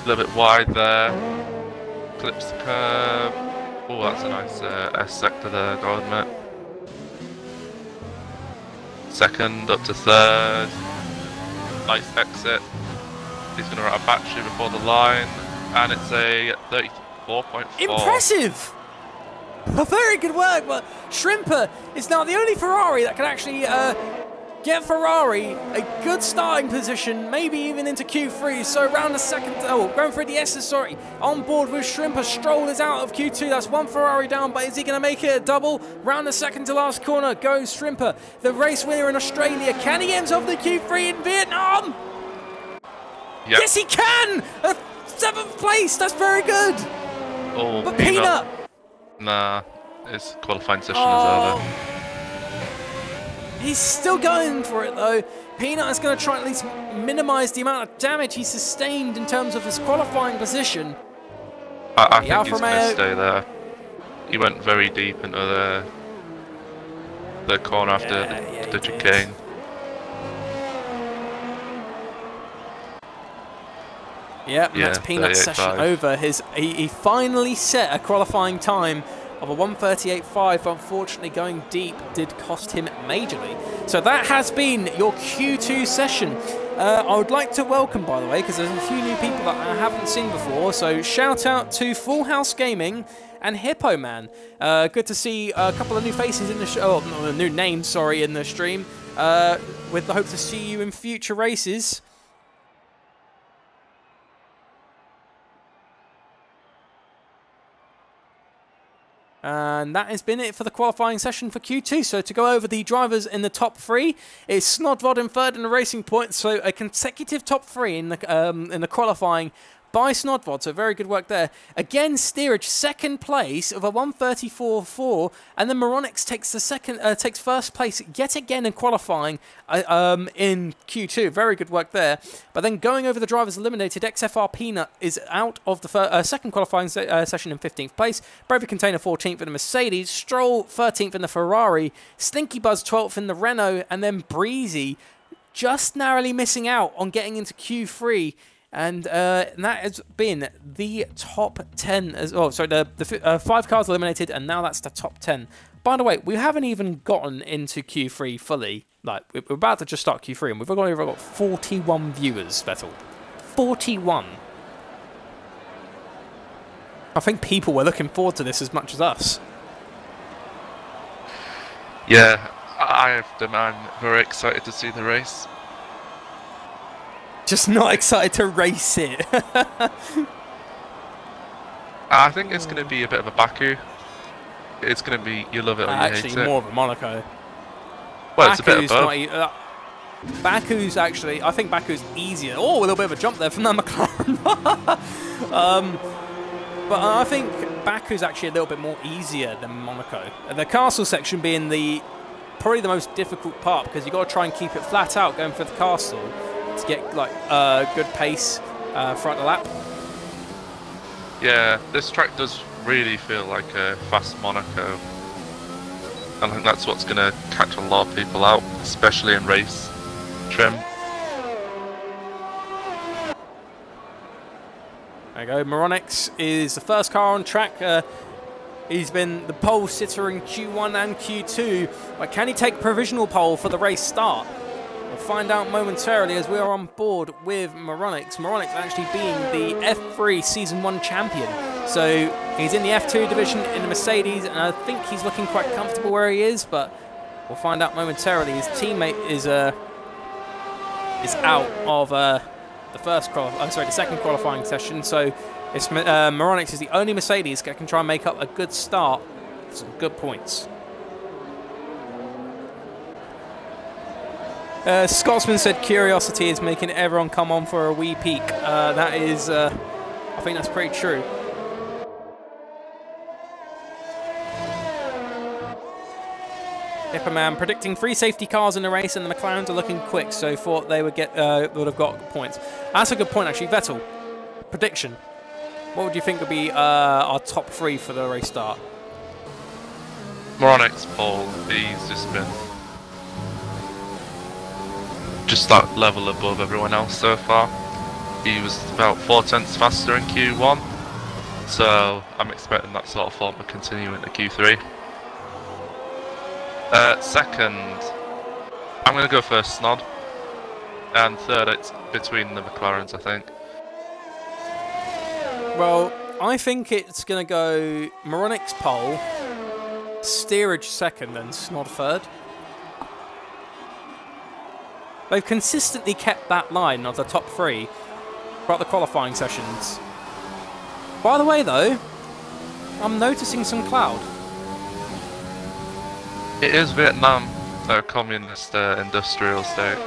Speaker 2: A little bit wide there. Clips the curb. Oh, that's a nice S sector there, gotta admit. Second up to third. Nice exit. He's going to run a battery before the line, and it's a 34.4.
Speaker 1: Impressive! Very good work, but Shrimper is now the only Ferrari that can actually get Ferrari a good starting position, maybe even into Q3. So around the second, going through the S03, on board with Shrimper. Stroll is out of Q2. That's one Ferrari down, but is he going to make it a double? Round the second to last corner goes Shrimper, the race winner in Australia. Can he get himself the Q3 in Vietnam? Yep. Yes, he can! 7th place, that's very good!
Speaker 2: Oh,
Speaker 1: but Peanut!
Speaker 2: Nah, his qualifying session is over.
Speaker 1: He's still going for it though. Peanut is going to try at least minimise the amount of damage he sustained in terms of his qualifying position.
Speaker 2: I think he's going to stay there. He went very deep into the corner after the chicane.
Speaker 1: Yep, and that's Peanut's session over. He finally set a qualifying time of a 1:38.5. Unfortunately, going deep did cost him majorly. So that has been your Q2 session. I would like to welcome, by the way, because there's a few new people that I haven't seen before. So shout out to Full House Gaming and Hippo Man. Good to see a couple of new faces in the show. Oh, new names, sorry, in the stream. With the hope to see you in future races. And that has been it for the qualifying session for Q2. So to go over the drivers in the top 3, it's Snodrod in third in the Racing Point. So a consecutive top 3 in the qualifying. by Snodvod, so very good work there. Again, Steerage, second place of a 1:34.4, and then Moronix takes first place yet again in qualifying in Q2. Very good work there. But then going over the drivers eliminated, XFR Peanut is out of the second qualifying session in 15th place. Braver Container 14th in the Mercedes, Stroll 13th in the Ferrari, Stinky Buzz 12th in the Renault, and then Breezy just narrowly missing out on getting into Q3. And that has been the top 10 as well. So the 5 cars eliminated, and now that's the top 10. By the way, we haven't even gotten into Q3 fully. Like, we're about to just start Q3, and we've only got 41 viewers, Vettel. 41. I think people were looking forward to this as much as us.
Speaker 2: Yeah, I have to. I'm very excited to see the race.
Speaker 1: Just not excited to race it.
Speaker 2: I think it's going to be a bit of a Baku. It's going to be, you love it or you hate it.
Speaker 1: Actually, more of a Monaco.
Speaker 2: Well, it's a bit of both.
Speaker 1: Baku's actually, I think Baku's easier. Oh, a little bit of a jump there from that McLaren. But I think Baku's actually a little bit more easier than Monaco. The castle section being probably the most difficult part, because you've got to try and keep it flat out going for the castle to get like good pace throughout the lap.
Speaker 2: Yeah, this track does really feel like a fast Monaco. I think that's what's going to catch a lot of people out, especially in race trim.
Speaker 1: There you go, Moronix is the first car on track. He's been the pole sitter in Q1 and Q2. But can he take provisional pole for the race start? We'll find out momentarily as we are on board with Moronix. Moronix actually being the F3 Season 1 champion. So he's in the F2 division in the Mercedes, and I think he's looking quite comfortable where he is, but we'll find out momentarily. His teammate is out of the second qualifying session, so it's Moronix is the only Mercedes that can try and make up a good start, some good points. Scotsman said curiosity is making everyone come on for a wee peek. That is, I think that's pretty true. Hipperman predicting 3 safety cars in the race, and the McLarens are looking quick, so thought they would have got points. That's a good point, actually. Vettel, prediction. What would you think would be our top 3 for the race start?
Speaker 2: Moronix pole, he's just that level above everyone else so far. He was about 4 tenths faster in Q1, so I'm expecting that sort of form to continue into Q3. Second, I'm going to go for Snod, and third, it's between the McLarens, I think.
Speaker 1: Well, I think it's going to go Moronix pole, Steerage second, and Snod third. They've consistently kept that line of the top 3 throughout the qualifying sessions. By the way, though, I'm noticing some cloud.
Speaker 2: It is Vietnam, a communist industrial state.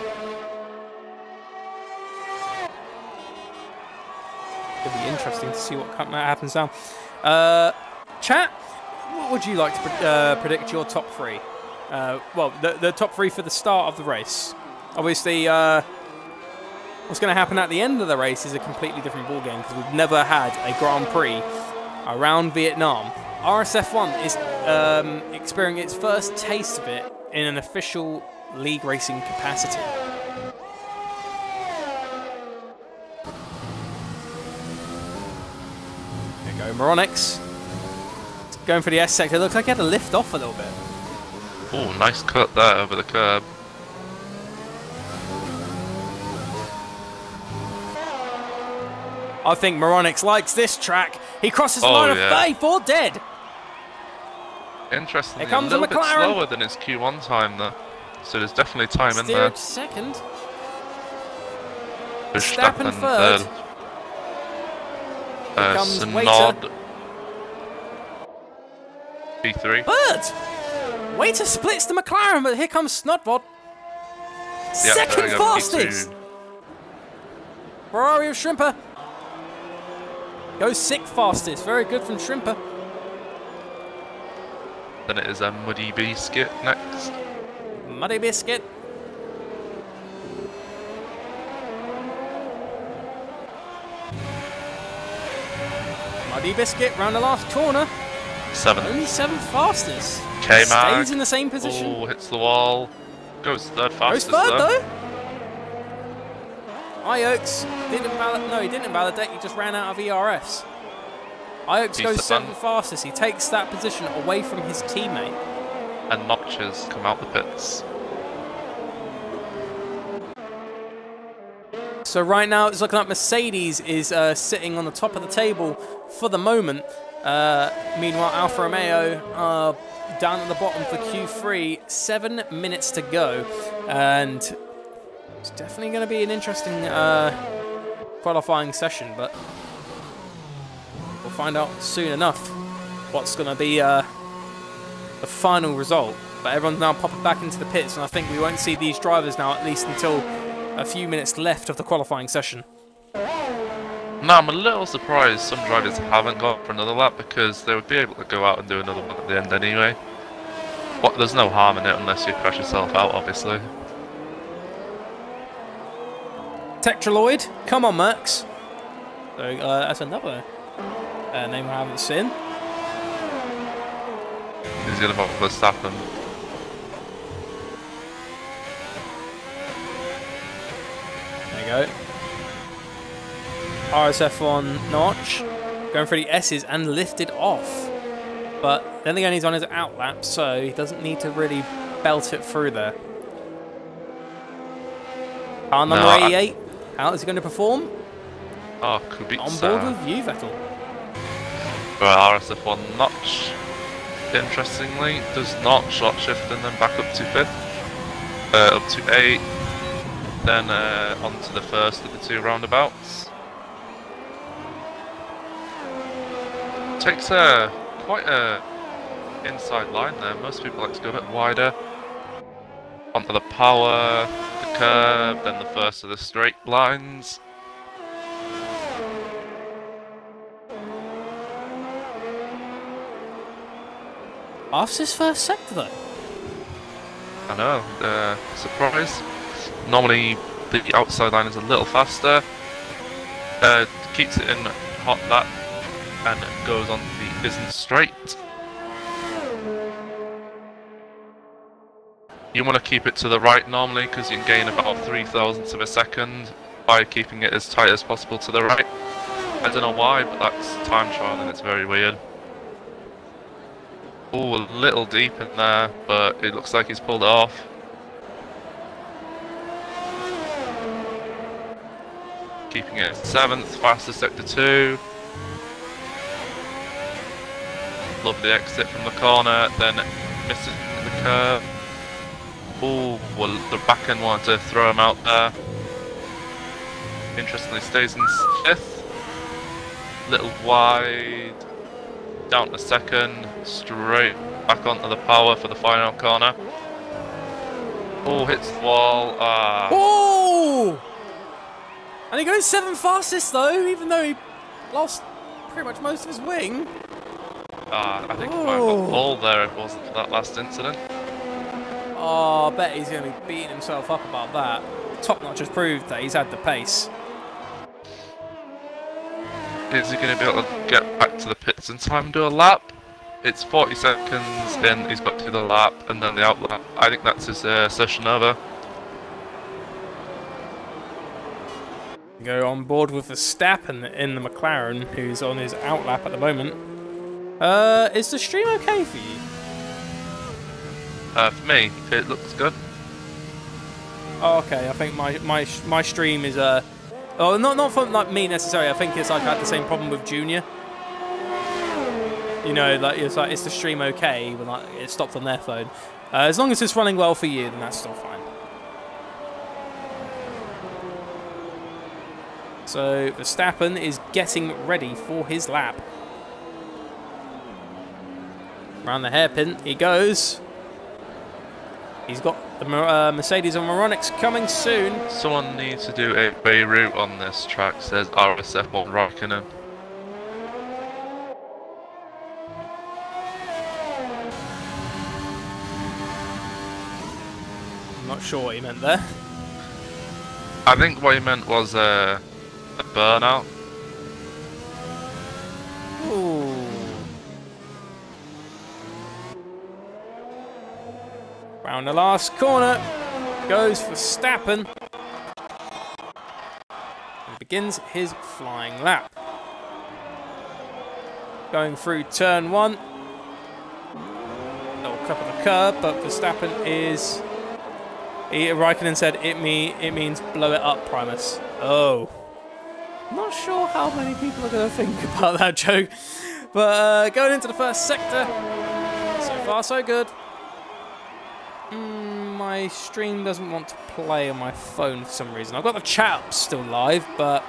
Speaker 1: It'll be interesting to see what happens now. Chat, what would you like to predict your top 3? Well, the top 3 for the start of the race. Obviously, what's going to happen at the end of the race is a completely different ballgame, because we've never had a Grand Prix around Vietnam. RSF1 is experiencing its first taste of it in an official league racing capacity. There you go, Moronix. Going for the S sector. Looks like he had to lift off a little bit.
Speaker 2: Oh, nice cut there over the curb.
Speaker 1: I think Moronix likes this track. He crosses the line of faith or dead.
Speaker 2: Interestingly, a little bit slower than his Q1 time though. So there's definitely time in there.
Speaker 1: Second.
Speaker 2: Verstappen
Speaker 1: third.
Speaker 2: Snod. P3.
Speaker 1: Third! Waiter splits the McLaren, but here comes Snodvod.
Speaker 2: Yep,
Speaker 1: second fastest! Ferrari of Shrimper. Goes 6th fastest. Very good from Shrimper.
Speaker 2: Then it is a Muddy Biscuit next.
Speaker 1: Muddy Biscuit. Muddy Biscuit round the last corner.
Speaker 2: 7th.
Speaker 1: Only 7th fastest.
Speaker 2: K-Mag.
Speaker 1: Stays in the same position.
Speaker 2: Oh, hits the wall. Goes 3rd fastest.
Speaker 1: Goes 3rd though. Ioaks didn't validate. No, he didn't invalidate. He just ran out of ERFs. Ioaks goes 7th fastest. He takes that position away from his teammate.
Speaker 2: And Notches come out the pits.
Speaker 1: So right now it's looking like Mercedes is sitting on the top of the table for the moment. Meanwhile, Alfa Romeo down at the bottom for Q3. 7 minutes to go, and it's definitely going to be an interesting qualifying session. But we'll find out soon enough what's going to be the final result. But everyone's now popping back into the pits, and I think we won't see these drivers now at least until a few minutes left of the qualifying session.
Speaker 2: Now, I'm a little surprised some drivers haven't gone for another lap because they would be able to go out and do another one at the end anyway. But there's no harm in it unless you crash yourself out, obviously.
Speaker 1: Tetraloid, come on, Mercs. So that's another name I haven't seen.
Speaker 2: He's going to vote for Verstappen.
Speaker 1: There you go. RSF1 notch, going for the S's and lifted off. But then again, he's on his outlap, so he doesn't need to really belt it through there. Car number 88, how is he going to perform?
Speaker 2: Oh, Kubica.
Speaker 1: On board with you, Vettel.
Speaker 2: Well, RSF1 notch, interestingly, does not short shift and then back up to 5th, up to 8th, then onto the first of the 2 roundabouts. Takes quite a inside line there. Most people like to go a bit wider. Onto the power, the curb, then the first of the straight lines.
Speaker 1: After his first sector though.
Speaker 2: I know, surprise. Normally the outside line is a little faster. Keeps it in hot lap and goes on the isn't straight. You want to keep it to the right normally because you can gain about 3 thousandths of a second by keeping it as tight as possible to the right. I don't know why, but that's time trial and it's very weird. Oh, a little deep in there, but it looks like he's pulled it off. Keeping it 7th, fastest sector 2. Lovely exit from the corner, then misses the curve. Oh, well, the back end wanted to throw him out there. Interestingly, stays in 5th. Little wide. Down to 2nd. Straight back onto the power for the final corner. Oh, hits the wall.
Speaker 1: Oh! And he goes 7th fastest though, even though he lost pretty much most of his wing.
Speaker 2: I think he might have got pulled there if it wasn't for that last incident.
Speaker 1: Oh, I bet he's going to be beating himself up about that. Top Notch has proved that he's had the pace.
Speaker 2: Is he going to be able to get back to the pits in time and do a lap? It's 40 seconds in, he's got to do the lap and then the out lap. I think that's his session over.
Speaker 1: Go on board with Verstappen in the McLaren, who's on his out lap at the moment. Is the stream okay for you?
Speaker 2: For me, it looks good.
Speaker 1: Oh, okay. I think my stream is oh, not from like me necessarily. I think it's like I had the same problem with Junior. You know, like it's the stream okay when like it stopped on their phone. As long as it's running well for you, then that's still fine. So Verstappen is getting ready for his lap. Around the hairpin he goes. He's got the Mercedes and Moronics coming soon.
Speaker 2: Someone needs to do a Beirut on this track, says RSF1 Raikkonen.
Speaker 1: not sure what he meant there.
Speaker 2: I think what he meant was a burnout.
Speaker 1: Ooh. Round the last corner goes for Verstappen. And begins his flying lap. Going through turn 1. Little cup of the curb, but Verstappen is... Raikkonen said it means blow it up, Primus. Oh. Not sure how many people are going to think about that joke. But going into the first sector. So far, so good. My stream doesn't want to play on my phone for some reason. I've got the chat up still live, but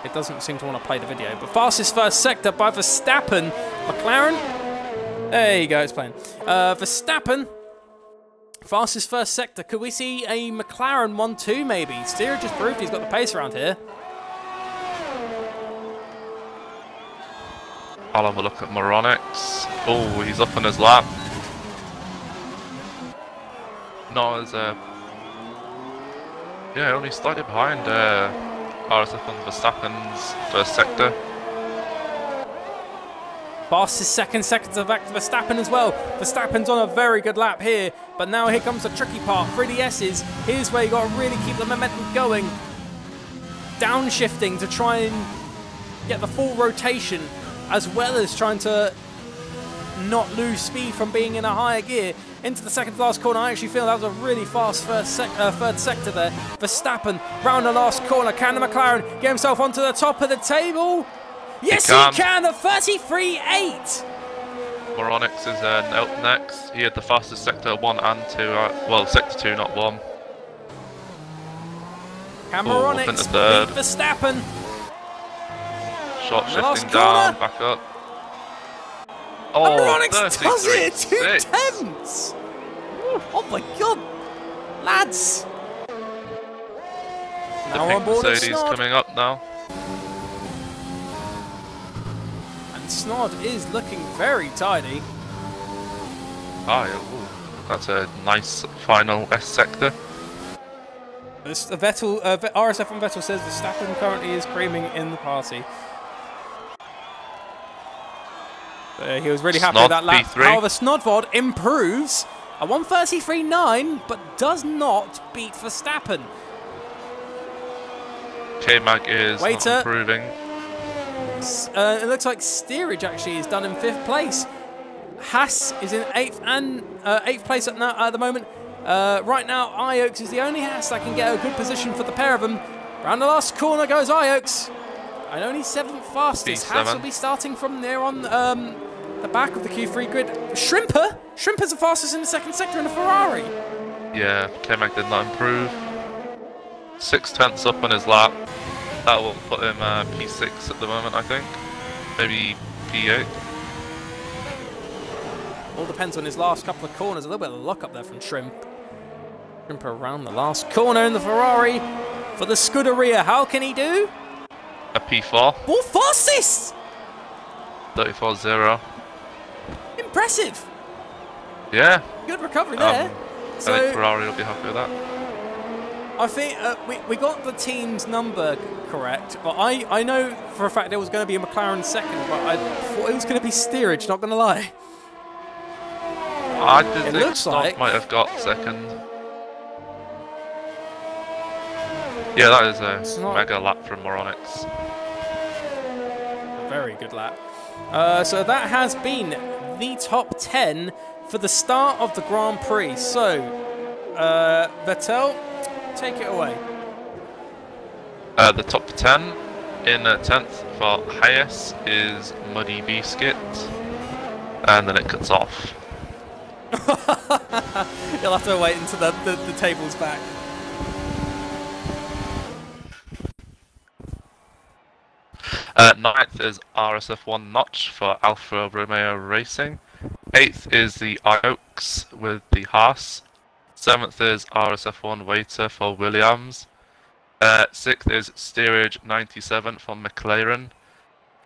Speaker 1: it doesn't seem to want to play the video. But fastest first sector by Verstappen. McLaren. There you go, it's playing. Verstappen. Fastest first sector. Could we see a McLaren 1-2 maybe? Steer just proved he's got the pace around here.
Speaker 2: I'll have a look at Moronix. Oh, he's up on his lap. Not as yeah, only slightly behind RSF1 Verstappen's first sector.
Speaker 1: Fastest second sector back to Verstappen as well. Verstappen's on a very good lap here, but now here comes the tricky part. 3DS's, here's where you got to really keep the momentum going. Downshifting to try and get the full rotation, as well as trying to not lose speed from being in a higher gear. Into the second to last corner, I actually feel that was a really fast third sector there. Verstappen round the last corner. Can the McLaren get himself onto the top of the table? Yes, he can. The 33.8.
Speaker 2: Moronix is out next. He had the fastest sector 1 and 2. Well, sector 2, not 1.
Speaker 1: Can Moronix beat Verstappen?
Speaker 2: Short shifting down, back up. Oh,
Speaker 1: Moronix does it! 2 tenths! Oh my god! Lads! Now on board
Speaker 2: Mercedes coming up now.
Speaker 1: And Snod is looking very tidy.
Speaker 2: Ah, yeah, ooh, that's a nice final S sector.
Speaker 1: RSF1 Vettel says Verstappen currently is creaming in the party. He was really happy with that lap.
Speaker 2: P3.
Speaker 1: However, Snodvod improves a 1:33.9, but does not beat Verstappen.
Speaker 2: K-Mag is not improving.
Speaker 1: It looks like Steerage actually is done in 5th place. Haas is in 8th place at the moment. Right now, Iox is the only Haas that can get a good position for the pair of them. Round the last corner goes Iox. And only 7th fastest. Haas will be starting from there on the back of the Q3 grid. Shrimper's the fastest in the second sector in a Ferrari.
Speaker 2: Yeah, K-Mag did not improve. 6 tenths up on his lap. That will put him P6 at the moment, I think. Maybe P8.
Speaker 1: All depends on his last couple of corners. A little bit of luck up there from Shrimp. Shrimp around the last corner in the Ferrari for the Scuderia. How can he do?
Speaker 2: A P4.
Speaker 1: Ball fastest!
Speaker 2: 34.0.
Speaker 1: Impressive!
Speaker 2: Yeah.
Speaker 1: Good recovery there.
Speaker 2: I think Ferrari will be happy with that.
Speaker 1: I think we got the team's number correct, but I know for a fact there was going to be a McLaren second, but I thought it was going to be Steerage, not going to lie.
Speaker 2: I did think Snod might have got second. Yeah, that is a mega lap from Moronix.
Speaker 1: Very good lap. So that has been the top 10 for the start of the Grand Prix. So, Vettel, take it away.
Speaker 2: The top 10 in 10th for Hayes is Muddy Biscuit, and then it cuts off.
Speaker 1: You'll have to wait until the table's back.
Speaker 2: Ninth is RSF1 Notch for Alfa Romeo Racing. 8th is the Iox with the Haas. 7th is RSF1 Waiter for Williams. 6th is Steerage 97 for McLaren.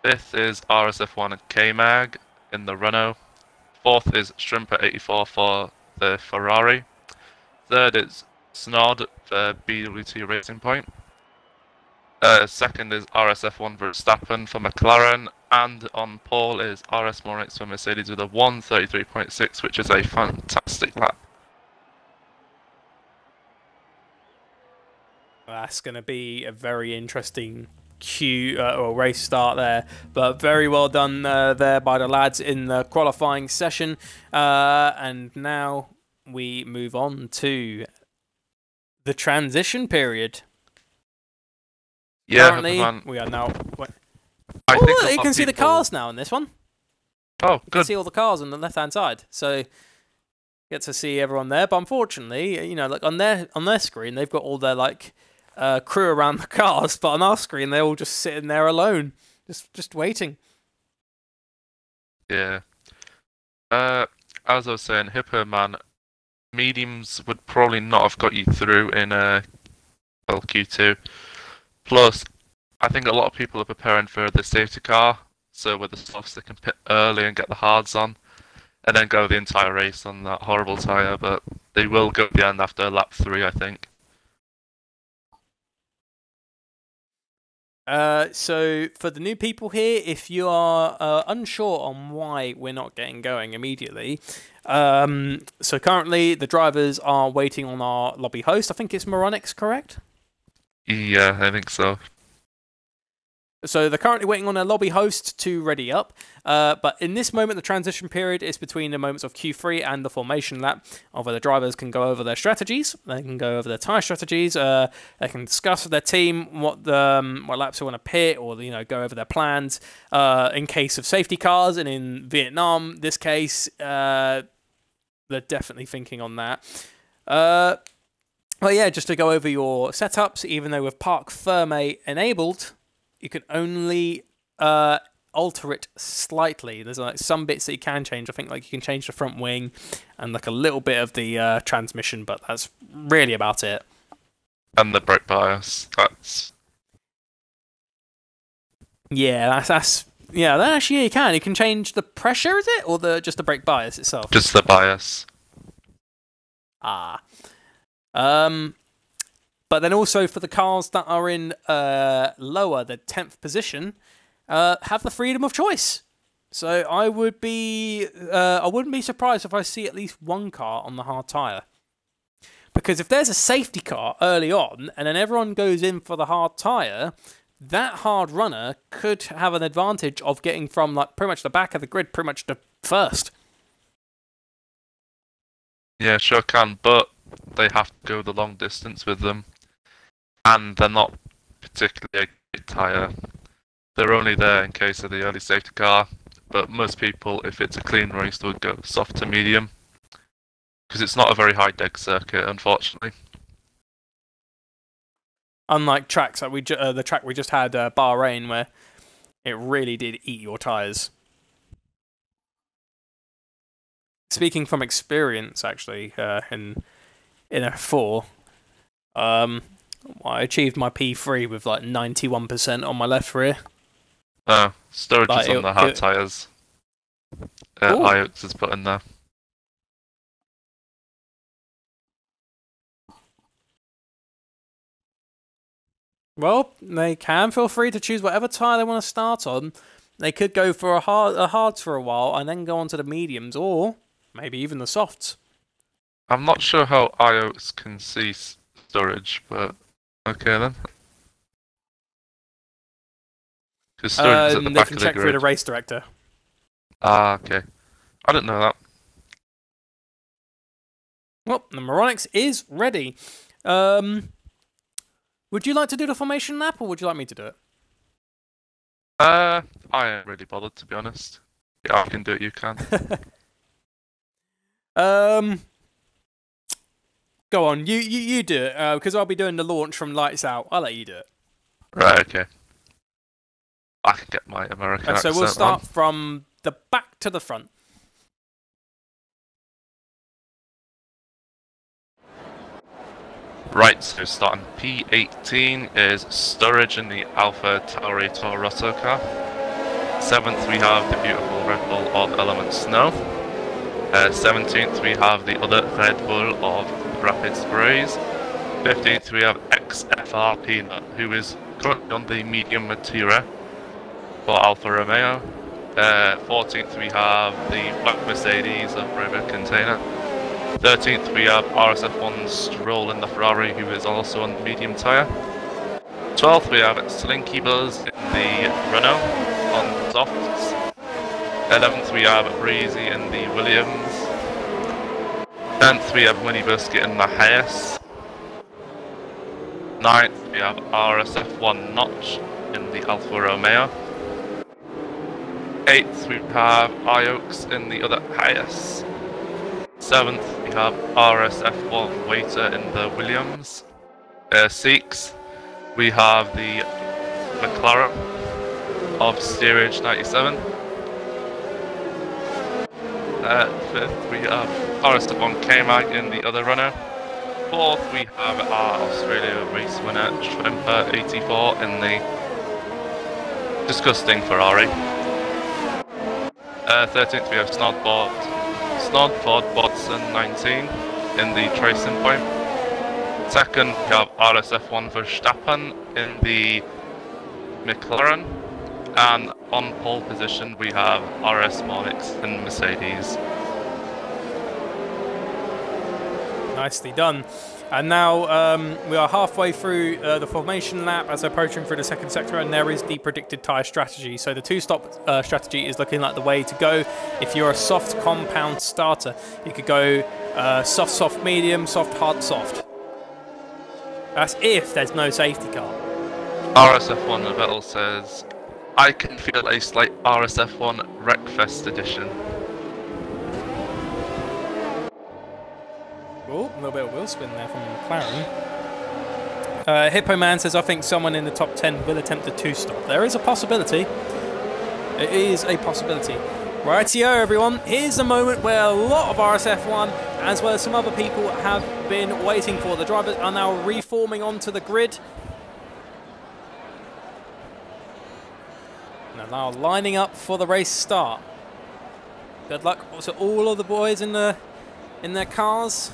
Speaker 2: 5th is RSF1 K-Mag in the Renault. 4th is Shrimper 84 for the Ferrari. Third is Snod for BWT Racing Point. Second is RSF1 Verstappen for McLaren, and on pole is RS Monix for Mercedes with a 1:33.6, which is a fantastic lap.
Speaker 1: That's going to be a very interesting or race start there, but very well done there by the lads in the qualifying session. And now we move on to the transition period.
Speaker 2: Yeah,
Speaker 1: currently we are now.
Speaker 2: I think
Speaker 1: look, you can see the cars now in this one.
Speaker 2: Oh,
Speaker 1: you
Speaker 2: good.
Speaker 1: can see all the cars on the left-hand side, so get to see everyone there. But unfortunately, you know, like on their screen, they've got all their like crew around the cars, but on our screen, they're all just sitting there alone, just waiting.
Speaker 2: Yeah. As I was saying, Hippo Man, mediums would probably not have got you through in Q2. Plus, I think a lot of people are preparing for the safety car, so with the softs they can pit early and get the hards on, and then go the entire race on that horrible tyre, but they will go at the end after lap 3, I think.
Speaker 1: So for the new people here, if you are unsure on why we're not getting going immediately, so currently the drivers are waiting on our lobby host. I think it's Moronix, correct?
Speaker 2: Yeah, I think so.
Speaker 1: So they're currently waiting on a lobby host to ready up. But in this moment, the transition period is between the moments of Q3 and the formation lap, where the drivers can go over their strategies. They can go over their tyre strategies. They can discuss with their team what laps they want to pit, or go over their plans in case of safety cars. And in Vietnam, this case, they're definitely thinking on that. Well, yeah, just to go over your setups, even though with Park Ferme enabled, you can only alter it slightly. There's like some bits that you can change. I think like you can change the front wing and like a little bit of the transmission, but that's really about it.
Speaker 2: And the brake bias. That's
Speaker 1: that actually you can. You can change the pressure, is it, or just the brake bias itself?
Speaker 2: Just the bias.
Speaker 1: But then also for the cars that are in lower, the 10th position, have the freedom of choice. So I wouldn't be surprised if I see at least one car on the hard tyre. Because if there's a safety car early on, and then everyone goes in for the hard tyre, that hard runner could have an advantage of getting from like pretty much the back of the grid, pretty much to first.
Speaker 2: Yeah, sure can, but they have to go the long distance with them. And they're not particularly a great tyre. They're only there in case of the early safety car, but most people, if it's a clean race, would go soft to medium. Because it's not a very high deck circuit, unfortunately.
Speaker 1: Unlike tracks like the track we just had, Bahrain, where it really did eat your tyres. Speaking from experience, actually, in F4, I achieved my P3 with like 91% on my left rear.
Speaker 2: Oh, storage is on the hard tyres. IOX is put in there.
Speaker 1: Well, they can feel free to choose whatever tyre they want to start on. They could go for a hards for a while and then go on to the mediums, or maybe even the softs.
Speaker 2: I'm not sure how IOX can see storage, but okay then. Because storage is at the back of the grid. They can check
Speaker 1: through the race director.
Speaker 2: Ah, okay. I didn't know that.
Speaker 1: Well, the Moronix is ready. Would you like to do the formation lap, or would you like me to do it?
Speaker 2: I ain't really bothered, to be honest. Yeah, I can do it, you can.
Speaker 1: Go on, you do it, because I'll be doing the launch from lights out. I'll let you do it.
Speaker 2: Right, okay. I can get my American accent
Speaker 1: so we'll start from the back to the front.
Speaker 2: Right, so starting P18 is Sturridge in the Alpha Tauri Toro-Rosso car. 7th we have the beautiful Red Bull of Element Snow. 17th we have the other Red Bull of Rapid Sprays. 15th we have XFR Peanut, who is currently on the medium Matera for Alfa Romeo. 14th we have the Black Mercedes of River Container. 13th we have RSF1 Stroll in the Ferrari, who is also on the medium tyre. 12th we have Slinky Buzz in the Renault on softs. 11th we have Breezy in the Williams. 10th we have Winnie Biscuit in the Hayes. 9th we have RSF1 Notch in the Alfa Romeo. 8th we have Iox in the other Hayes. 7th we have RSF1 Waiter in the Williams. 6th we have the McLaren of Steerage 97. 5th we have RSF1 K-Mag in the other runner. 4th we have our Australia race winner Shrimper 84 in the disgusting Ferrari. 13th we have Snodford Bodson 19 in the Tracing Point. 2nd we have RSF1 Verstappen in the McLaren. And on pole position we have RS Monix in Mercedes.
Speaker 1: Nicely done. And now we are halfway through the formation lap as approaching through the second sector, and there is the predicted tyre strategy. So the two-stop strategy is looking like the way to go. If you're a soft compound starter, you could go soft, soft, medium, soft, hard, soft. That's if there's no safety car.
Speaker 2: RSF1 Vettel says, I can feel a slight RSF1 Wreckfest edition.
Speaker 1: Oh, a little bit of wheel spin there from McLaren. Hippo Man says, I think someone in the top 10 will attempt a two-stop. There is a possibility. It is a possibility. Rightio, everyone. Here's the moment where a lot of RSF1, as well as some other people, have been waiting for. The drivers are now reforming onto the grid. And now lining up for the race start. Good luck to all of the boys in their cars.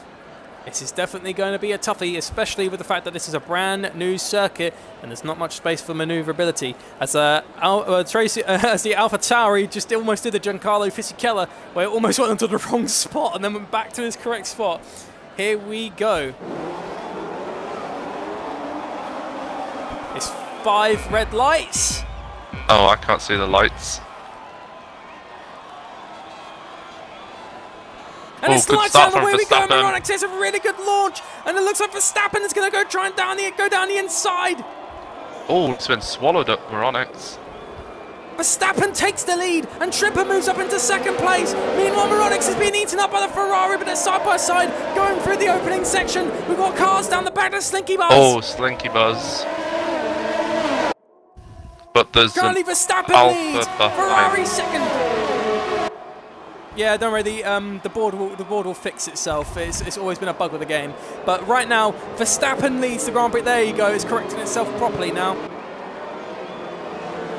Speaker 1: This is definitely going to be a toughie, especially with the fact that this is a brand new circuit and there's not much space for manoeuvrability. As the AlphaTauri just almost did the Giancarlo Fisichella, where it almost went onto the wrong spot and then went back to his correct spot. Here we go. It's 5 red lights.
Speaker 2: Oh, I can't see the lights.
Speaker 1: And it's the lights out of the way we go. Moronix has a really good launch, and it looks like Verstappen is going to go try and go down the inside.
Speaker 2: Oh, it's been swallowed up, Moronix.
Speaker 1: Verstappen takes the lead, and Tripper moves up into second place. Meanwhile, Moronix has been eaten up by the Ferrari, but they're side by side going through the opening section. We've got cars down the back of Slinky Buzz.
Speaker 2: Oh, Slinky Buzz. But there's
Speaker 1: currently Verstappen leads, Ferrari second. Yeah, don't worry. The board will fix itself. It's always been a bug with the game. But right now, Verstappen leads the Grand Prix. There you go. It's correcting itself properly now.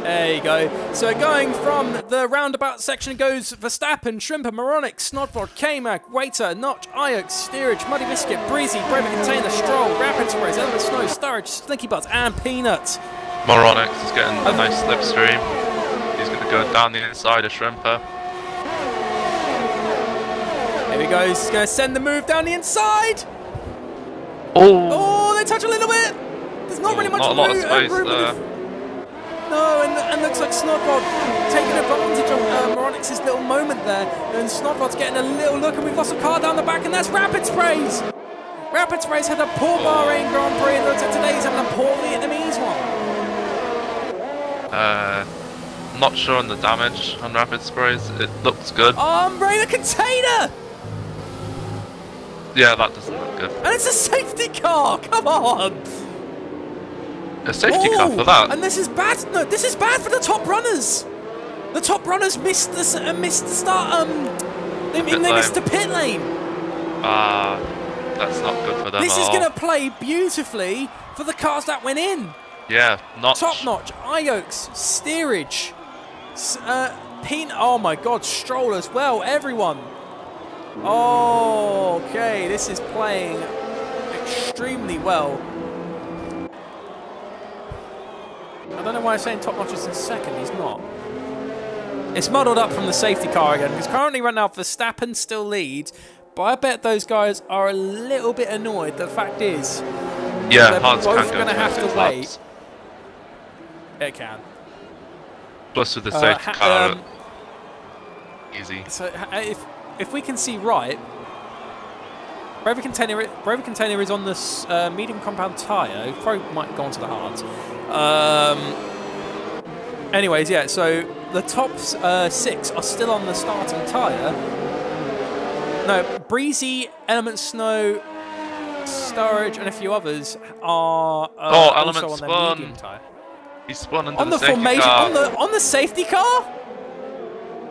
Speaker 1: There you go. So going from the roundabout section goes Verstappen, Shrimper, Moronix, Snodford, K-Mag, Waiter, Notch, Iox, Steerage, Muddy Biscuit, Breezy, Bremer Container, Stroll, Rapid Sprays, Element Snow, Storage, Slinky Buzz, and Peanut.
Speaker 2: Moronix is getting a nice slipstream. He's going to go down the inside of Shrimper.
Speaker 1: Here he goes. He's going to send the move down the inside.
Speaker 2: Oh,
Speaker 1: they touch a little bit. There's not really much
Speaker 2: not a lot of space
Speaker 1: room
Speaker 2: there.
Speaker 1: No, and looks like Snodford taking advantage of Moronix's little moment there. And Snodford's getting a little look, and we've lost a car down the back, and that's Rapid Sprays. Rapid Sprays had a poor Bahrain Grand Prix, and looks like today's having a poor Vietnamese one.
Speaker 2: Not sure on the damage on Rapid Sprays. It looks good.
Speaker 1: Raider Container!
Speaker 2: Yeah, that doesn't look good.
Speaker 1: And it's a safety car! Come on!
Speaker 2: A safety car for that?
Speaker 1: And this is bad. No, this is bad for the top runners. The top runners missed the start. They missed the pit lane.
Speaker 2: That's not good for them.
Speaker 1: This is going to play beautifully for the cars that went in.
Speaker 2: Yeah, Notch.
Speaker 1: Top Notch, Iox, Steerage, Peanut. Oh my God, Stroll as well. Everyone. Oh, okay, this is playing extremely well. I don't know why I'm saying Top Notch is in second. He's not. It's muddled up from the safety car again, because currently right now Verstappen still leads, but I bet those guys are a little bit annoyed. The fact is,
Speaker 2: yeah,
Speaker 1: they're
Speaker 2: Hans
Speaker 1: both
Speaker 2: can
Speaker 1: going to
Speaker 2: go
Speaker 1: have to
Speaker 2: 26
Speaker 1: wait.
Speaker 2: laps.
Speaker 1: It can.
Speaker 2: Plus with the safety car, easy.
Speaker 1: So if we can see right, Brevi Container is on this medium compound tyre. Probably might go onto the hards. Anyways, yeah. So the top 6 are still on the starting tyre. No, Breezy, Element Snow, Sturridge, and a few others are also on their medium tyre.
Speaker 2: He spun under
Speaker 1: On the
Speaker 2: safety
Speaker 1: formation,
Speaker 2: car.
Speaker 1: on the safety car.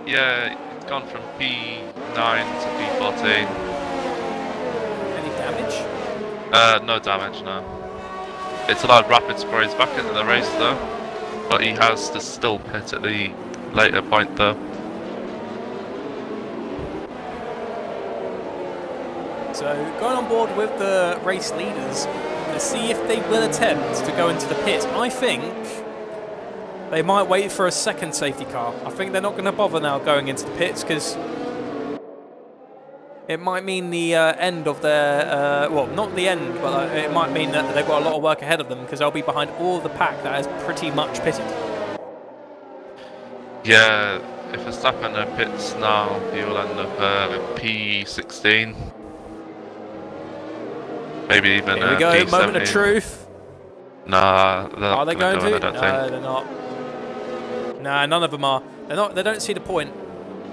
Speaker 2: Yeah, it's gone from P9 to P14.
Speaker 1: Any damage?
Speaker 2: No damage, no. It's allowed rapid sprays back into the race though, but he has to still pit at the later point though.
Speaker 1: So going on board with the race leaders to see if they will attempt to go into the pits. I think they might wait for a second safety car. I think they're not going to bother now going into the pits because it might mean the end of their... well, not the end, but it might mean that they've got a lot of work ahead of them because they'll be behind all the pack that has pretty much pitted.
Speaker 2: Yeah, if Verstappen pits now, he will end up P16. Maybe even
Speaker 1: Here we go,
Speaker 2: P17.
Speaker 1: moment of truth.
Speaker 2: Nah,
Speaker 1: Are they going to?
Speaker 2: I don't
Speaker 1: No,
Speaker 2: think.
Speaker 1: they're not. Nah, none of them are. They're not. They don't see the point.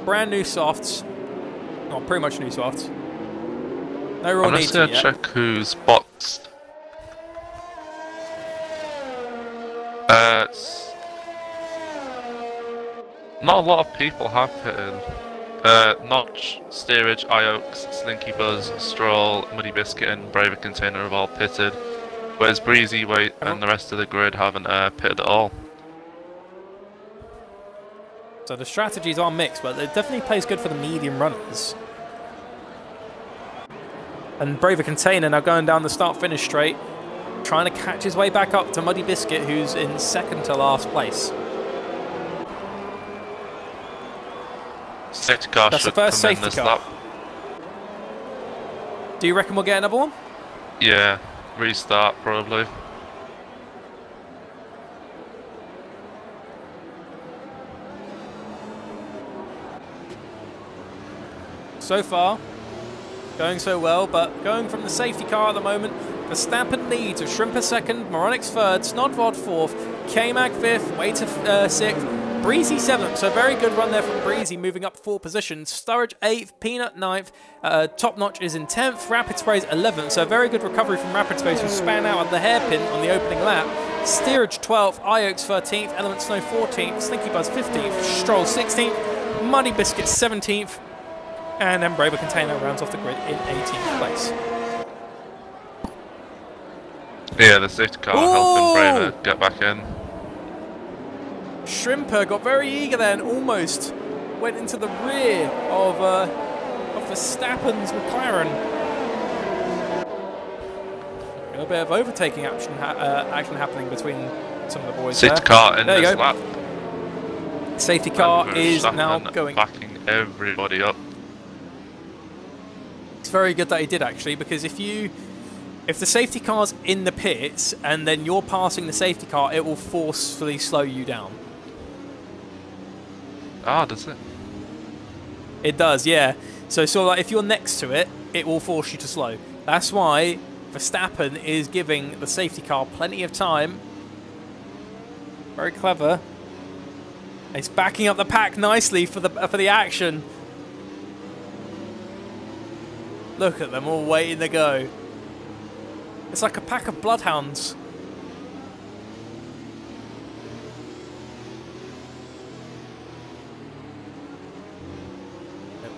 Speaker 1: Brand new softs. Well, pretty much new softs. No real
Speaker 2: I'm
Speaker 1: need
Speaker 2: just
Speaker 1: to
Speaker 2: gonna
Speaker 1: yet.
Speaker 2: check who's boxed. Not a lot of people have pitted. Notch, Steerage, Iox, Slinky Buzz, Stroll, Muddy Biscuit and Braver Container have all pitted, whereas Breezy, Wait and the rest of the grid haven't pitted at all.
Speaker 1: So the strategies are mixed, but it definitely plays good for the medium runners. And Braver Container now going down the start-finish straight, trying to catch his way back up to Muddy Biscuit, who's in second to last place.
Speaker 2: Safety car
Speaker 1: That's the
Speaker 2: should
Speaker 1: first
Speaker 2: come in
Speaker 1: safety
Speaker 2: this
Speaker 1: car.
Speaker 2: lap.
Speaker 1: Do you reckon we'll get another one?
Speaker 2: Yeah, restart probably.
Speaker 1: So far, going so well, but going from the safety car at the moment, Verstappen leads with Shrimper second, Moronix third, Snodvod fourth, K-Mag fifth, Waiter sixth, Breezy 7th, so very good run there from Breezy, moving up 4 positions. Sturridge 8th, Peanut 9th, Top Notch is in 10th, Rapid Spray's 11th, so very good recovery from Rapid Sprays, who span out at the hairpin on the opening lap. Steerage 12th, Iox 13th, Element Snow 14th, Slinky Buzz 15th, Stroll 16th, Muddy Biscuit 17th, and then Braver Container rounds off the grid in 18th place.
Speaker 2: Yeah, the safety car helping Braver get back in.
Speaker 1: Shrimper got very eager then, almost went into the rear of Verstappen's McLaren. A bit of overtaking action happening between some of the boys
Speaker 2: Safety
Speaker 1: there.
Speaker 2: car in
Speaker 1: There
Speaker 2: this
Speaker 1: you go.
Speaker 2: lap.
Speaker 1: Safety car
Speaker 2: And
Speaker 1: is
Speaker 2: Verstappen
Speaker 1: now going.
Speaker 2: backing everybody up.
Speaker 1: It's very good that he did actually, because if the safety car's in the pits and then you're passing the safety car, it will forcefully slow you down.
Speaker 2: Ah, does it?
Speaker 1: It does, yeah. So like if you're next to it, it will force you to slow. That's why Verstappen is giving the safety car plenty of time. Very clever. He's backing up the pack nicely for the action. Look at them all waiting to go. It's like a pack of bloodhounds.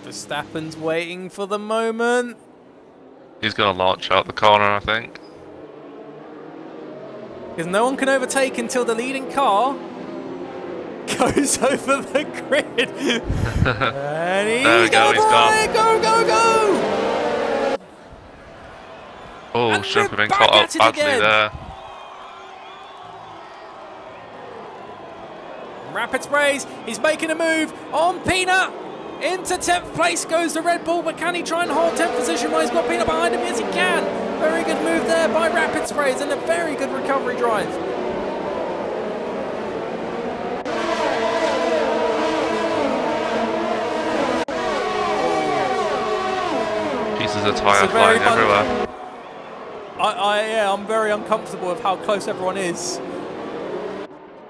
Speaker 1: Verstappen's waiting for the moment.
Speaker 2: He's going to launch out the corner, I think.
Speaker 1: Because no one can overtake until the leading car. goes over the grid. And
Speaker 2: there we go, he's gone.
Speaker 1: Go, go, go!
Speaker 2: Oh, Shrimp have been caught up badly there.
Speaker 1: Rapid Sprays, he's making a move on Peanut. Into 10th place goes the Red Bull, but can he try and hold 10th position while he's got Peanut behind him? Yes, he can. Very good move there by Rapid Sprays and a very good recovery drive.
Speaker 2: Pieces of tyre flying everywhere.
Speaker 1: Yeah, I'm very uncomfortable with how close everyone is.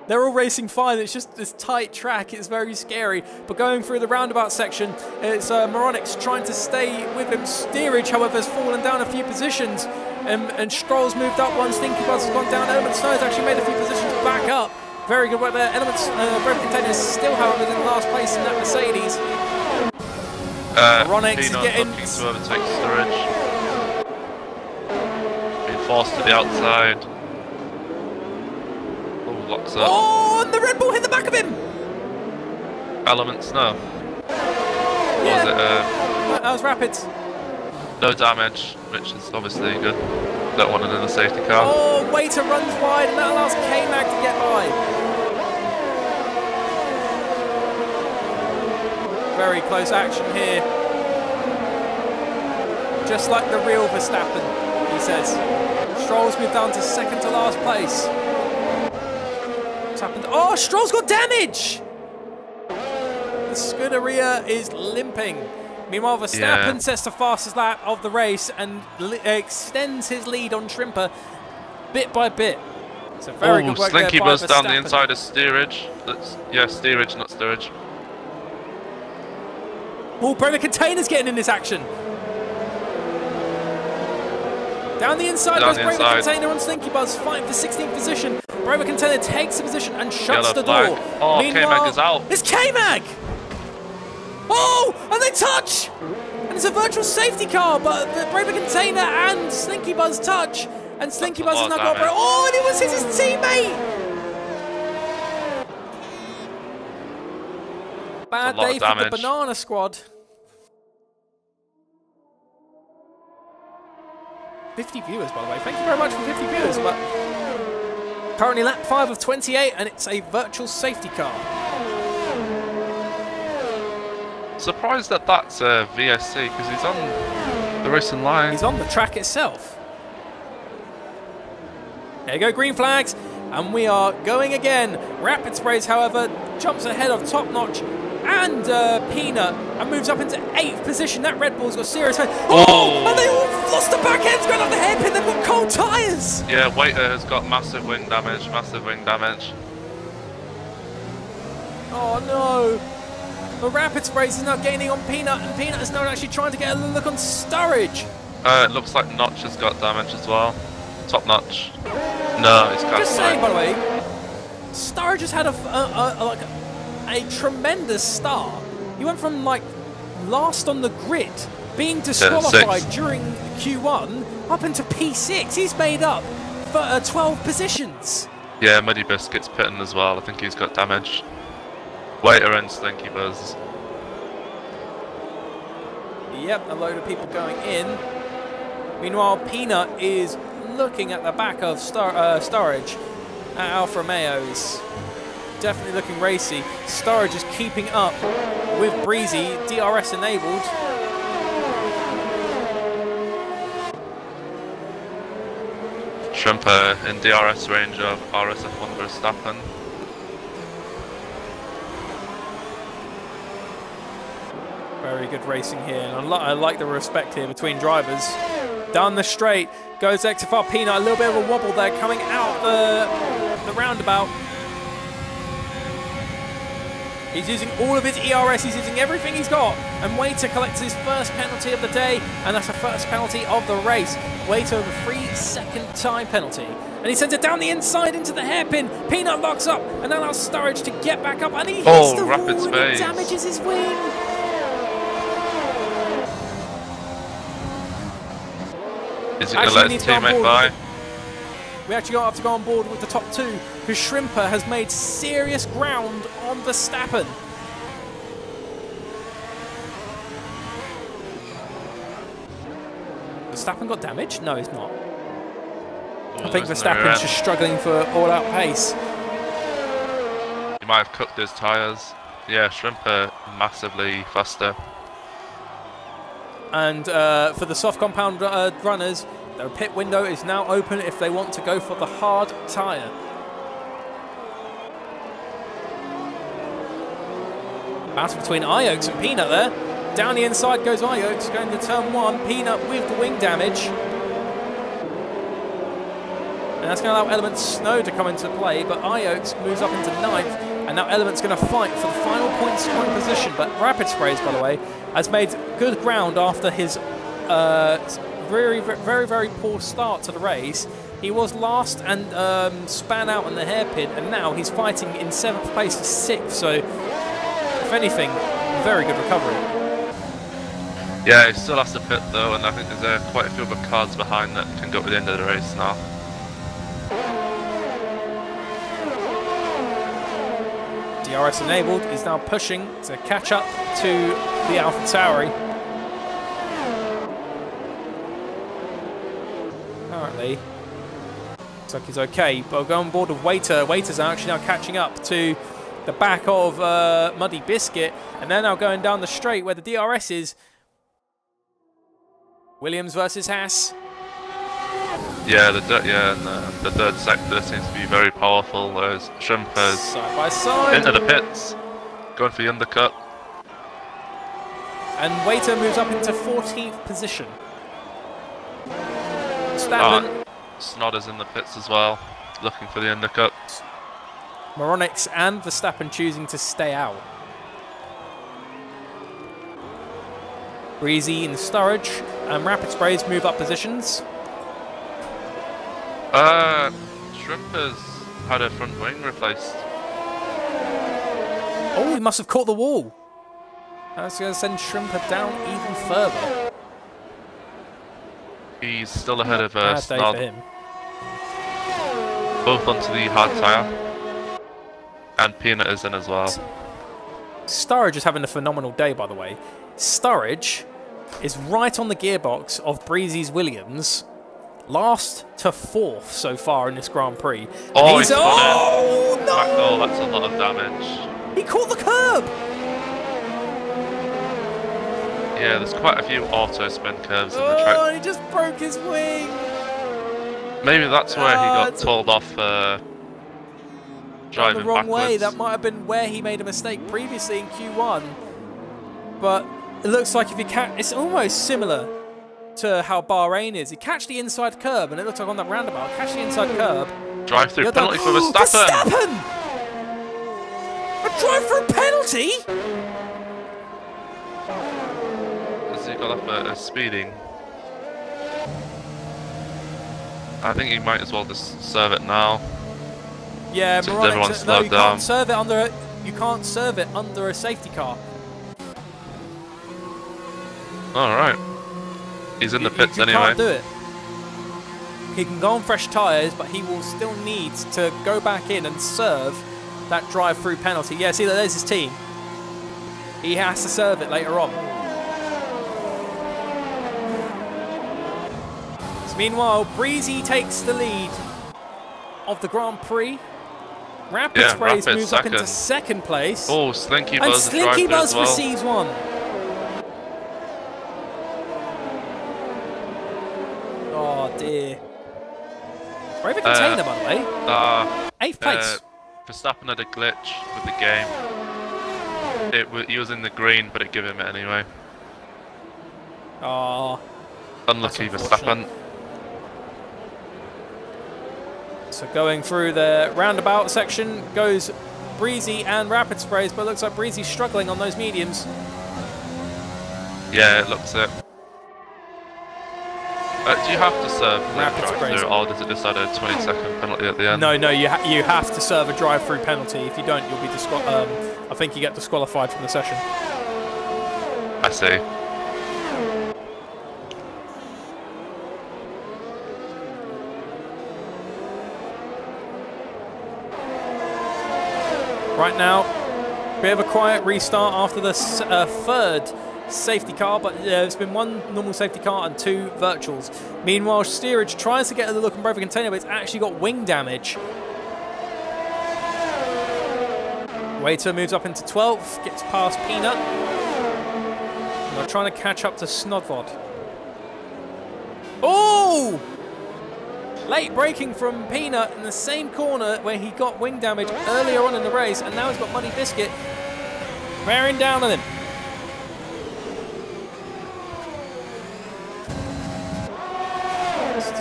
Speaker 1: They're all racing fine, it's just this tight track, it's very scary. But going through the roundabout section, it's Moronics trying to stay with him. Steerage, however, has fallen down a few positions. And Stroll's moved up one, Stinky Buzz has gone down. Element Snow's actually made a few positions back up. Very good work there. Elements, Broken Containers still, however, in last place in that Mercedes. Moronics is getting...
Speaker 2: looking to overtake Sturridge. Forced to the outside. Oh, locks up.
Speaker 1: Oh, and the Red Bull hit the back of him!
Speaker 2: Elements, no.
Speaker 1: Yeah.
Speaker 2: Was it,
Speaker 1: that was Rapids.
Speaker 2: No damage, which is obviously good. Don't want it in a safety car.
Speaker 1: Oh, Waiter runs wide, and that allows K-Mag to get by. Very close action here. Just like the real Verstappen, he says. Stroll's moved down to second to last place. What's happened? Oh, Stroll's got damage! The Scuderia is limping. Meanwhile, Verstappen sets the fastest lap of the race and extends his lead on Shrimper bit by bit. So very good work
Speaker 2: Slinky
Speaker 1: there by
Speaker 2: Buzz down
Speaker 1: Verstappen.
Speaker 2: the inside of Steerage. Steerage, not Sturridge.
Speaker 1: Oh, Bremer Container's getting in this action. Down the inside goes Bremer Container on Slinky Buzz, fighting for 16th position. Bremer Container takes the position and shuts the door.
Speaker 2: Oh, K-Mag is out.
Speaker 1: It's K-Mag! Oh, and they touch! And it's a virtual safety car, but the Bremer Container and Slinky Buzz touch. And Slinky Buzz has now got... Oh, and it was his teammate! Bad day for the Banana Squad. 50 viewers, by the way. Thank you very much for 50 viewers. But currently lap 5 of 28, and it's a virtual safety car.
Speaker 2: Surprised that that's VSC, because he's on the racing line.
Speaker 1: He's on the track itself. There you go, green flags, and we are going again. Rapid Sprays, however, jumps ahead of Top Notch and Peanut and moves up into 8th position. That Red Bull's got serious... Oh! And they all lost the back ends going off the hairpin. They've got cold tyres.
Speaker 2: Yeah, Waiter has got massive wing damage,
Speaker 1: Oh no. But Rapid Sprays is now gaining on Peanut, and Peanut is now actually trying to get a look on Sturridge.
Speaker 2: It looks like Notch has got damage as well. Top Notch. No, it's cast.
Speaker 1: Just saying, by the way, Sturridge has had a tremendous start. He went from like last on the grid, being disqualified during Q1, up into P6. He's made up for 12 positions.
Speaker 2: Yeah, Muddy Biscuit's pitting as well. I think he's got damage. Waiter and Slinky Buzz.
Speaker 1: Yep, a load of people going in. Meanwhile, Peanut is looking at the back of Sturridge at Alfa Romeo's. Definitely looking racy. Sturridge is keeping up with Breezy, DRS enabled.
Speaker 2: Shrimper in DRS range of RSF1 Verstappen.
Speaker 1: Very good racing here, and I like the respect here between drivers. Down the straight goes XFR Peanut, a little bit of a wobble there coming out the roundabout. He's using all of his ERS, he's using everything he's got, and Waiter collects his first penalty of the day, and that's the first penalty of the race. Waiter with a 3-second time penalty. And he sends it down the inside into the hairpin. Peanut locks up, and that allows Sturridge to get back up, and he hits the wall, and it damages his wing.
Speaker 2: Is he going to let his teammate by?
Speaker 1: We actually have to go on board with the top 2 because Shrimper has made serious ground on Verstappen. Verstappen got damaged? No, he's not. I think Verstappen's just struggling for all-out pace.
Speaker 2: He might have cooked his tyres. Yeah, Shrimper massively faster.
Speaker 1: And for the soft compound runners, their pit window is now open if they want to go for the hard tyre. Battle between Ioaks and Peanut there. Down the inside goes Ioaks, going to turn 1. Peanut with the wing damage. And that's going to allow Element Snow to come into play, but Ioaks moves up into 9th. And now Element's going to fight for the final point scoring position. But Rapid Sprays, by the way, has made good ground after his very, very poor start to the race. He was last and span out in the hairpin, and now he's fighting in 7th place for 6th. So, if anything, very good recovery.
Speaker 2: Yeah, he still has to pit though, and I think there's quite a few other cars behind that can go to the end of the race now.
Speaker 1: DRS enabled is now pushing to catch up to the AlphaTauri. Apparently, looks like he's okay, but we'll go on board with Waiter. Waiter's actually now catching up to the back of Muddy Biscuit, and they're now going down the straight where the DRS is. Williams versus Haas.
Speaker 2: Yeah, the third sector seems to be very powerful. Whereas Shrimper's
Speaker 1: side by side
Speaker 2: into the pits, going for the undercut.
Speaker 1: And Waiter moves up into 14th position. Verstappen.
Speaker 2: Snodder's in the pits as well, looking for the undercut.
Speaker 1: Moronics and Verstappen choosing to stay out. Breezy in Sturridge and Rapid Sprays move up positions.
Speaker 2: Shrimper's had her front wing replaced.
Speaker 1: Oh, he must have caught the wall. That's going to send Shrimper down even further.
Speaker 2: He's still ahead of
Speaker 1: Snod.
Speaker 2: Both onto the hard tyre. And Peanut is in as well.
Speaker 1: Sturridge is having a phenomenal day, by the way. Sturridge is right on the gearbox of Breezy's Williams. Last to 4th so far in this Grand Prix.
Speaker 2: Oh,
Speaker 1: he's no!
Speaker 2: Oh, that's a lot of damage.
Speaker 1: He caught the curb!
Speaker 2: Yeah, there's quite a few auto spin curves in the track.
Speaker 1: Oh, he just broke his wing!
Speaker 2: Maybe that's where he got told off driving
Speaker 1: the wrong
Speaker 2: backwards.
Speaker 1: way. That might have been where he made a mistake previously in Q1. But it looks like if you catch, it's almost similar to how Bahrain is. You catch the inside curb, and it looks like on that roundabout, catch the inside curb.
Speaker 2: Drive-through penalty for Verstappen.
Speaker 1: Verstappen! A drive-through penalty?
Speaker 2: Has he got off a speeding? I think he might as well just serve it now.
Speaker 1: Yeah,
Speaker 2: Since
Speaker 1: Moronic,
Speaker 2: everyone's
Speaker 1: no,
Speaker 2: slowed
Speaker 1: you
Speaker 2: down.
Speaker 1: can't serve it under. You can't serve it under a safety car.
Speaker 2: All right. He's in the pits
Speaker 1: you
Speaker 2: anyway.
Speaker 1: Can't do it. He can go on fresh tyres, but he will still need to go back in and serve that drive-through penalty. Yeah, see, there's his team. He has to serve it later on. So meanwhile, Breezy takes the lead of the Grand Prix. Rapid Sprays moves up into 2nd place.
Speaker 2: Oh, Slinky Buzz,
Speaker 1: and Slinky Buzz
Speaker 2: as well.
Speaker 1: receives one. Oh dear. Brave container, by the way. 8th place.
Speaker 2: Verstappen had a glitch with the game. He was in the green, but it gave him it anyway.
Speaker 1: Oh.
Speaker 2: Unlucky Verstappen.
Speaker 1: So going through the roundabout section goes Breezy and Rapid Sprays, but it looks like Breezy's struggling on those mediums.
Speaker 2: Yeah, it looks it. Do you have to serve
Speaker 1: Rapid Sprays,
Speaker 2: or does it decide a 20-second penalty at the end?
Speaker 1: No, you have to serve a drive-through penalty. If you don't, you'll be I think you get disqualified from the session.
Speaker 2: I see.
Speaker 1: Right now, bit of a quiet restart after the third safety car, but there's been one normal safety car and 2 virtuals. Meanwhile, Steerage tries to get at the look and brake container, but it's actually got wing damage. Waiter moves up into 12th, gets past Peanut. And they're trying to catch up to Snodvod. Oh! Late braking from Peanut in the same corner where he got wing damage earlier on in the race, and now he's got Muddy Biscuit bearing down on him.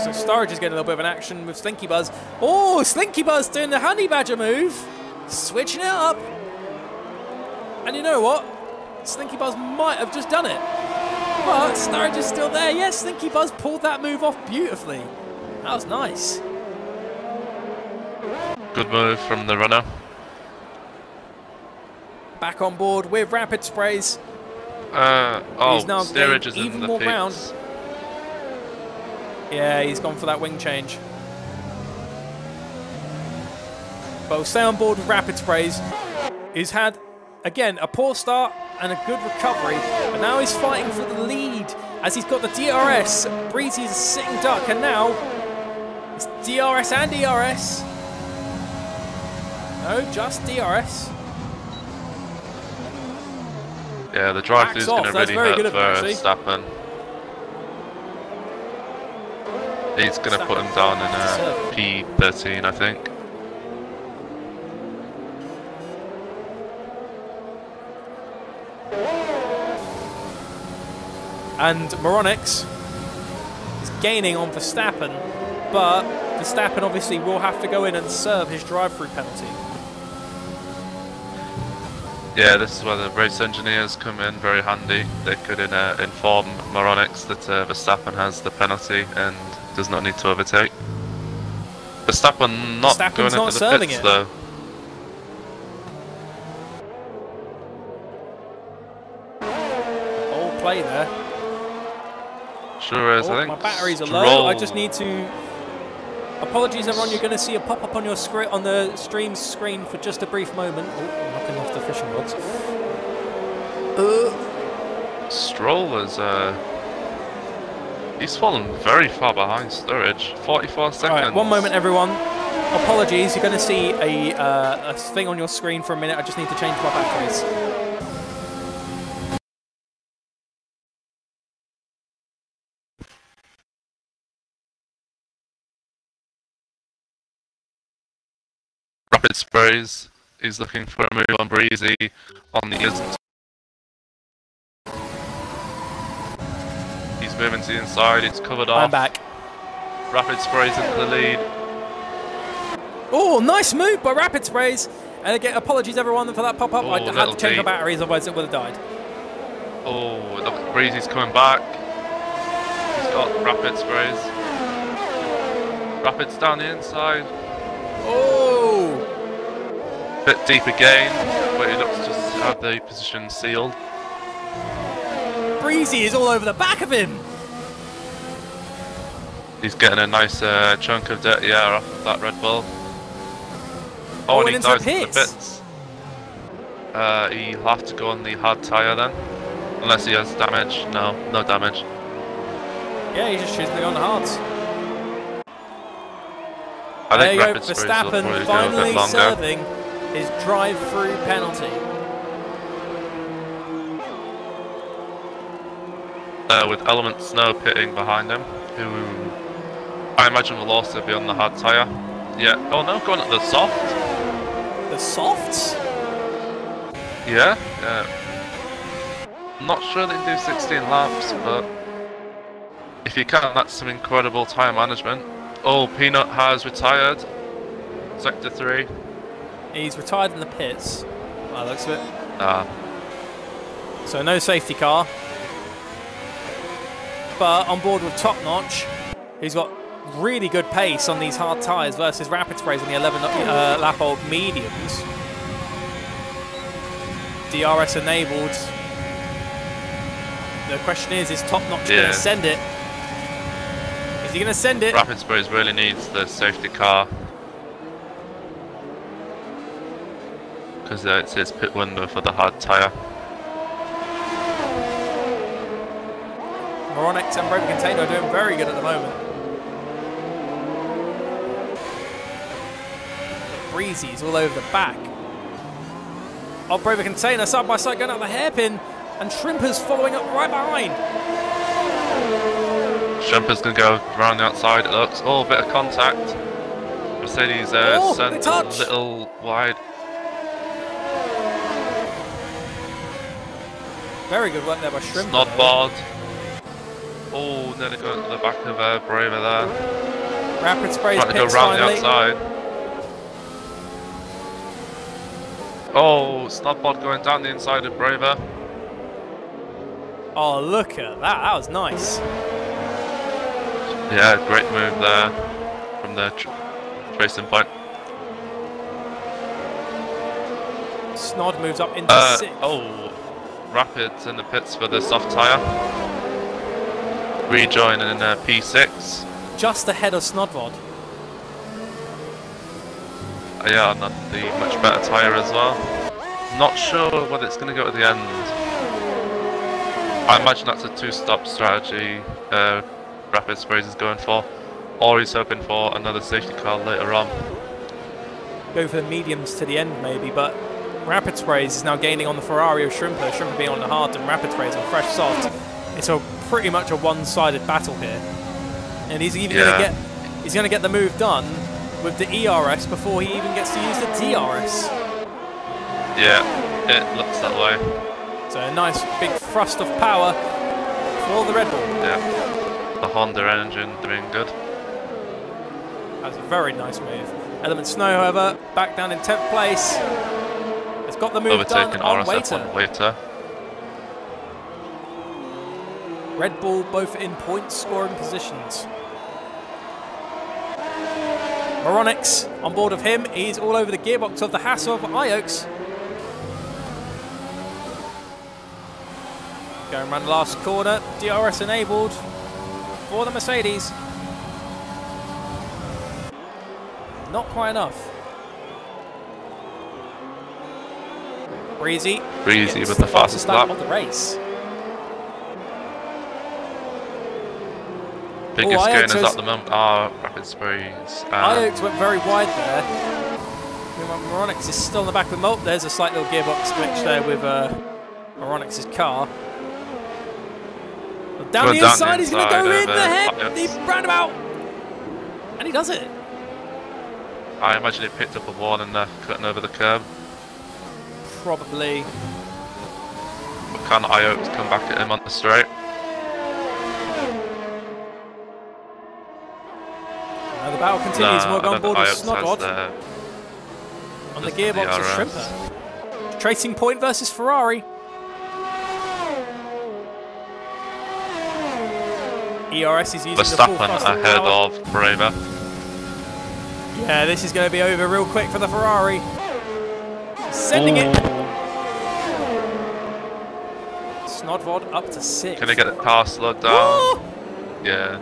Speaker 1: So Sturridge is getting a little bit of an action with Slinky Buzz. Oh, Slinky Buzz doing the Honey Badger move. Switching it up. And you know what? Slinky Buzz might have just done it. But Sturridge is still there. Yes, Slinky Buzz pulled that move off beautifully. That was nice.
Speaker 2: Good move from the runner.
Speaker 1: Back on board with Rapid Sprays.
Speaker 2: He's now Steerage is
Speaker 1: even
Speaker 2: in the
Speaker 1: more
Speaker 2: pits.
Speaker 1: ground. Yeah, he's gone for that wing change. But we'll stay on board with Rapid Sprays. He's had, again, a poor start and a good recovery. But now he's fighting for the lead as he's got the DRS. Breezy's a sitting duck, and now it's DRS and ERS. No, just DRS.
Speaker 2: Yeah, the drive-through is going to really hurt for Verstappen. He's going to put him down in a P13, I think.
Speaker 1: And Moronix is gaining on Verstappen, but Verstappen obviously will have to go in and serve his drive-through penalty.
Speaker 2: Yeah, this is where the race engineers come in very handy. They could inform Moronix that Verstappen has the penalty and does not need to overtake. Verstappen not going into the pits though.
Speaker 1: All play there.
Speaker 2: Sure is, I think.
Speaker 1: My batteries are low. I just need to. Apologies, everyone. You're going to see a pop-up on your screen, on the stream screen, for just a brief moment. Oh, I'm knocking off the fishing rods.
Speaker 2: Stroll is he's fallen very far behind Sturridge. 44 seconds.
Speaker 1: All right, one moment, everyone. Apologies. You're going to see a thing on your screen for a minute. I just need to change my batteries.
Speaker 2: Rapid Sprays. He's looking for a move on Breezy on the isn't. He's moving to the inside, it's covered off.
Speaker 1: I'm back.
Speaker 2: Rapid Sprays into the lead.
Speaker 1: Oh, nice move by Rapid Sprays. And again, apologies everyone for that pop-up. I had to change my batteries, otherwise it would have died.
Speaker 2: Oh, look, Breezy's coming back. He's got Rapid Sprays. Rapids down the inside.
Speaker 1: Oh!
Speaker 2: Bit deep again, but he looks to have the position sealed.
Speaker 1: Breezy is all over the back of him.
Speaker 2: He's getting a nice chunk of dirty air off of that Red Bull. Oh, and he dives into the pits. He'll have to go on the hard tyre then. Unless he has damage. No, no damage.
Speaker 1: Yeah, he's just choosing to go on the hards.
Speaker 2: I think
Speaker 1: there you go,
Speaker 2: Rapid Sprays will
Speaker 1: Verstappen
Speaker 2: probably
Speaker 1: finally
Speaker 2: go a bit longer.
Speaker 1: serving his drive-through penalty.
Speaker 2: With Element Snow pitting behind him, who I imagine will also be on the hard tyre. Yeah, oh no, going at the soft.
Speaker 1: The softs?
Speaker 2: Yeah, I'm not sure they can do 16 laps, but if you can, that's some incredible tyre management. Oh, Peanut has retired. Sector 3.
Speaker 1: He's retired in the pits, by the looks of it. So no safety car. But on board with Top Notch, who's got really good pace on these hard tyres versus Rapid Sprays on the 11 lap old mediums. DRS enabled. The question is Top Notch going to send it? Is he going to send it?
Speaker 2: Rapid Sprays really needs the safety car. because it's his pit window for the hard tyre.
Speaker 1: Moronix and Broken Container are doing very good at the moment. Breezy's all over the back. Oh, Broken Container side by side going out the hairpin, and Shrimper's following up right behind.
Speaker 2: Shrimper's going to go around the outside, it looks. Oh, a bit of contact. Mercedes sent a little wide.
Speaker 1: Very good work there by Shrimper.
Speaker 2: Snodboard. Oh, nearly going to the back of Braver there.
Speaker 1: Rapid Spray's
Speaker 2: trying to go round the outside. Oh, Snodboard going down the inside of Braver.
Speaker 1: Oh, look at that. That was nice.
Speaker 2: Yeah, great move there from the racing point.
Speaker 1: Snod moves up into 6th.
Speaker 2: Oh, Rapids in the pits for the soft tyre. Rejoin in P6.
Speaker 1: Just ahead of Snodvod.
Speaker 2: Yeah, on the much better tyre as well. Not sure whether it's going to go at the end. I imagine that's a 2-stop strategy Rapid Sprays is going for. Or he's hoping for another safety car later on.
Speaker 1: Go for the mediums to the end maybe, but Rapid Sprays is now gaining on the Ferrari of Shrimper. Shrimper being on the hard and Rapid Sprays on fresh soft. It's pretty much a one-sided battle here. And he's even going to get the move done with the ERS before he even gets to use the DRS.
Speaker 2: Yeah, it looks that way.
Speaker 1: So a nice big thrust of power for the Red Bull.
Speaker 2: Yeah, the Honda engine doing good.
Speaker 1: That's a very nice move. Element Snow, however, back down in 10th place. Has got the move done on
Speaker 2: RSF1 Waiter.
Speaker 1: Red Bull both in point scoring positions. Moronix on board of him. He's all over the gearbox of the Hassel of Ioaks. Going around the last corner. DRS enabled for the Mercedes. Not quite enough. Breezy
Speaker 2: with the fastest lap
Speaker 1: of the race.
Speaker 2: Biggest gainers at the moment are Rapid Sprays.
Speaker 1: Ioaks went very wide there. Moronix is still in the back with Molt. There's a slight little gearbox glitch there with Moronix's car. But down the inside, he's going to go in the head. The roundabout. And he does it.
Speaker 2: I imagine he picked up a wall and cutting over the curb.
Speaker 1: Probably.
Speaker 2: But can Ioaks come back at him on the straight?
Speaker 1: Now the battle continues. We're on board with Snodrod. On the gearbox of Shrimper. Tracing Point versus Ferrari. ERS is using the full thrust of
Speaker 2: ahead of Braver.
Speaker 1: Yeah, this is going to be over real quick for the Ferrari. Sending it. Snodvod up to 6th.
Speaker 2: Can they get the car slowed down?
Speaker 1: Oh!
Speaker 2: Yeah.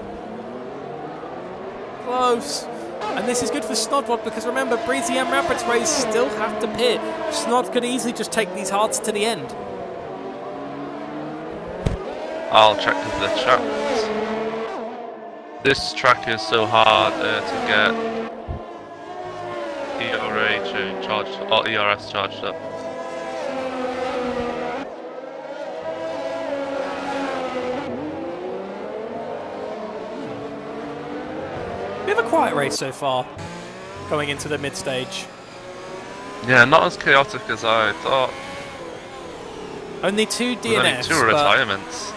Speaker 1: Close. And this is good for Snodvod because remember, Breezy and Rapid Sprays still have to pit. Snod could easily just take these hards to the end.
Speaker 2: I'll check the chat. This track is so hard to get ERS charged up.
Speaker 1: Bit of a quiet race so far, going into the mid stage.
Speaker 2: Yeah, not as chaotic as I thought.
Speaker 1: Only 2 DNFs.
Speaker 2: Only 2 retirements.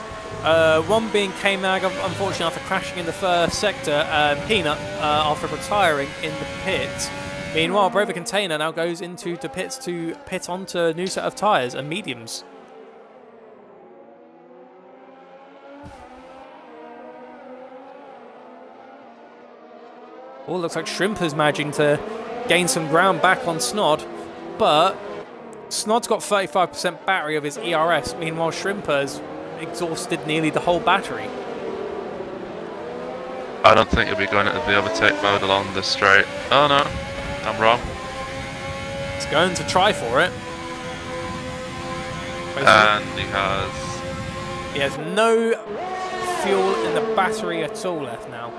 Speaker 1: One being K-Mag, unfortunately, after crashing in the first sector, Peanut after retiring in the pit. Meanwhile, Braver Container now goes into the pits to pit onto a new set of tyres and mediums. Oh, looks like Shrimper's managing to gain some ground back on Snod, but Snod's got 35% battery of his ERS, meanwhile Shrimper's exhausted nearly the whole battery.
Speaker 2: I don't think he'll be going into the overtake mode along the straight. Oh no, I'm wrong.
Speaker 1: He's going to try for it.
Speaker 2: And
Speaker 1: he has no fuel in the battery at all left now.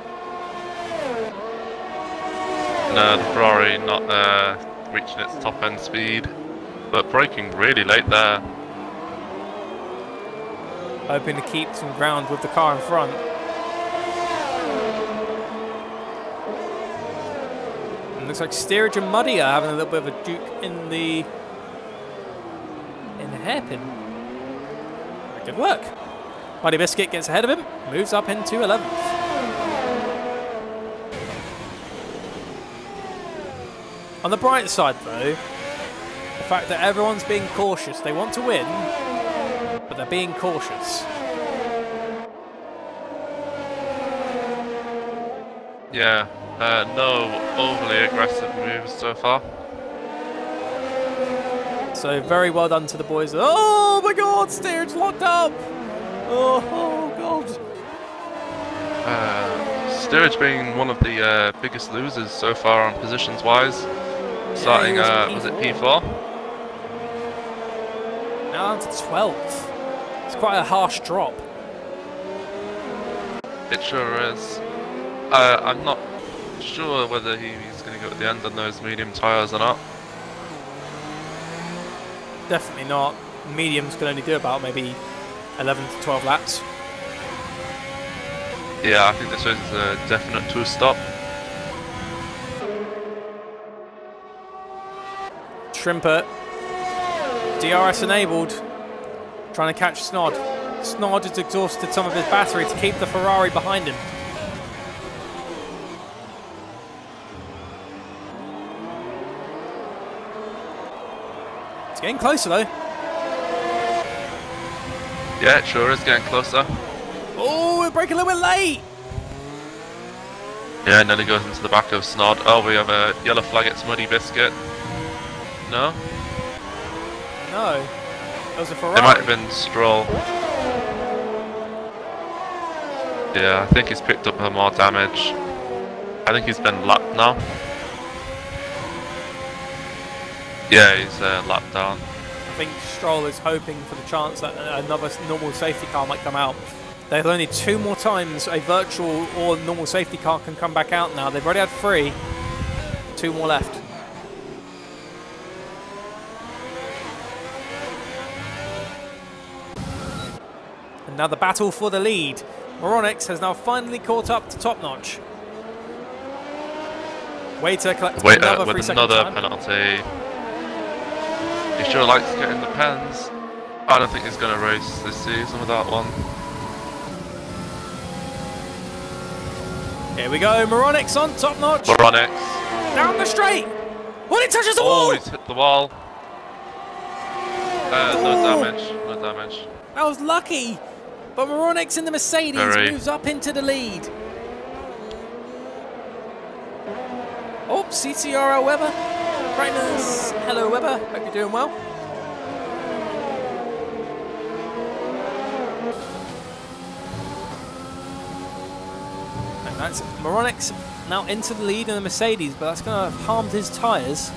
Speaker 2: No, the Ferrari not reaching its top end speed, but braking really late there.
Speaker 1: Hoping to keep some ground with the car in front. And looks like Steerage and Muddy are having a little bit of a duke in the hairpin. Very good work. Muddy Biscuit gets ahead of him, moves up into 11th. On the bright side though, the fact that everyone's being cautious. They want to win, but they're being cautious.
Speaker 2: Yeah, no overly aggressive moves so far.
Speaker 1: So very well done to the boys. Oh my god, Steerage locked up! Oh god.
Speaker 2: Steerage being one of the biggest losers so far on positions wise. Starting, was it P4?
Speaker 1: Now down to 12th. It's quite a harsh drop.
Speaker 2: It sure is. I'm not sure whether he's going to go at the end on those medium tyres or not.
Speaker 1: Definitely not. Mediums can only do about maybe 11 to 12 laps.
Speaker 2: Yeah, I think this is a definite two-stop.
Speaker 1: Shrimper, DRS enabled, trying to catch Snod. Snod has exhausted some of his battery to keep the Ferrari behind him. It's getting closer though.
Speaker 2: Yeah, it sure is getting closer.
Speaker 1: Oh, we're braking a little bit late.
Speaker 2: Yeah, nearly goes into the back of Snod. Oh, we have a yellow flag, it's Muddy Biscuit. No?
Speaker 1: No. That was a Ferrari.
Speaker 2: It might have been Stroll. Yeah, I think he's picked up more damage. I think he's been lapped now. Yeah, he's lapped down.
Speaker 1: I think Stroll is hoping for the chance that another normal safety car might come out. There's only 2 more times a virtual or normal safety car can come back out now. They've already had 3. 2 more left. And now the battle for the lead. Moronix has now finally caught up to Top Notch. Waiter collects another
Speaker 2: with
Speaker 1: 3-second
Speaker 2: another
Speaker 1: time.
Speaker 2: penalty. He sure likes getting the pens. I don't think he's going to race this season with that one.
Speaker 1: Here we go, Moronix on Top Notch.
Speaker 2: Moronix.
Speaker 1: Down the straight. Well, it touches the wall.
Speaker 2: Oh, he's hit the wall. No damage, no damage.
Speaker 1: That was lucky. But Moronix in the Mercedes moves up into the lead. Oh, CTRL Weber. Brightness. Hello, Weber. Hope you're doing well. And that's Moronix now into the lead in the Mercedes, but that's going to have harmed his tyres.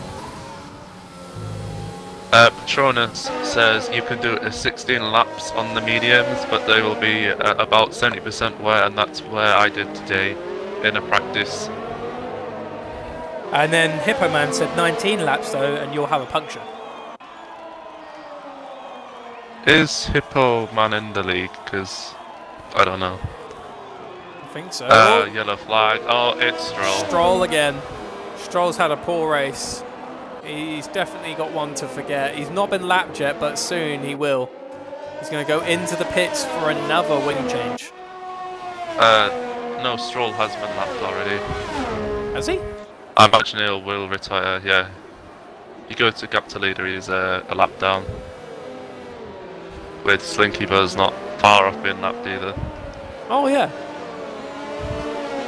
Speaker 2: Patronus says you can do 16 laps on the mediums, but they will be about 70% wear, and that's where I did today in a practice.
Speaker 1: And then Hippo Man said 19 laps though, and you'll have a puncture.
Speaker 2: Is Hippo Man in the league? Because I don't know.
Speaker 1: I think so.
Speaker 2: Yellow flag. Oh, it's Stroll.
Speaker 1: Stroll again. Stroll's had a poor race. He's definitely got one to forget. He's not been lapped yet, but soon he will. He's going to go into the pits for another wing change.
Speaker 2: No, Stroll has been lapped already.
Speaker 1: Has he?
Speaker 2: I imagine he will retire, yeah. You go to gap to leader, he's a lap down. With Slinky Buzz not far off being lapped either.
Speaker 1: Oh, yeah.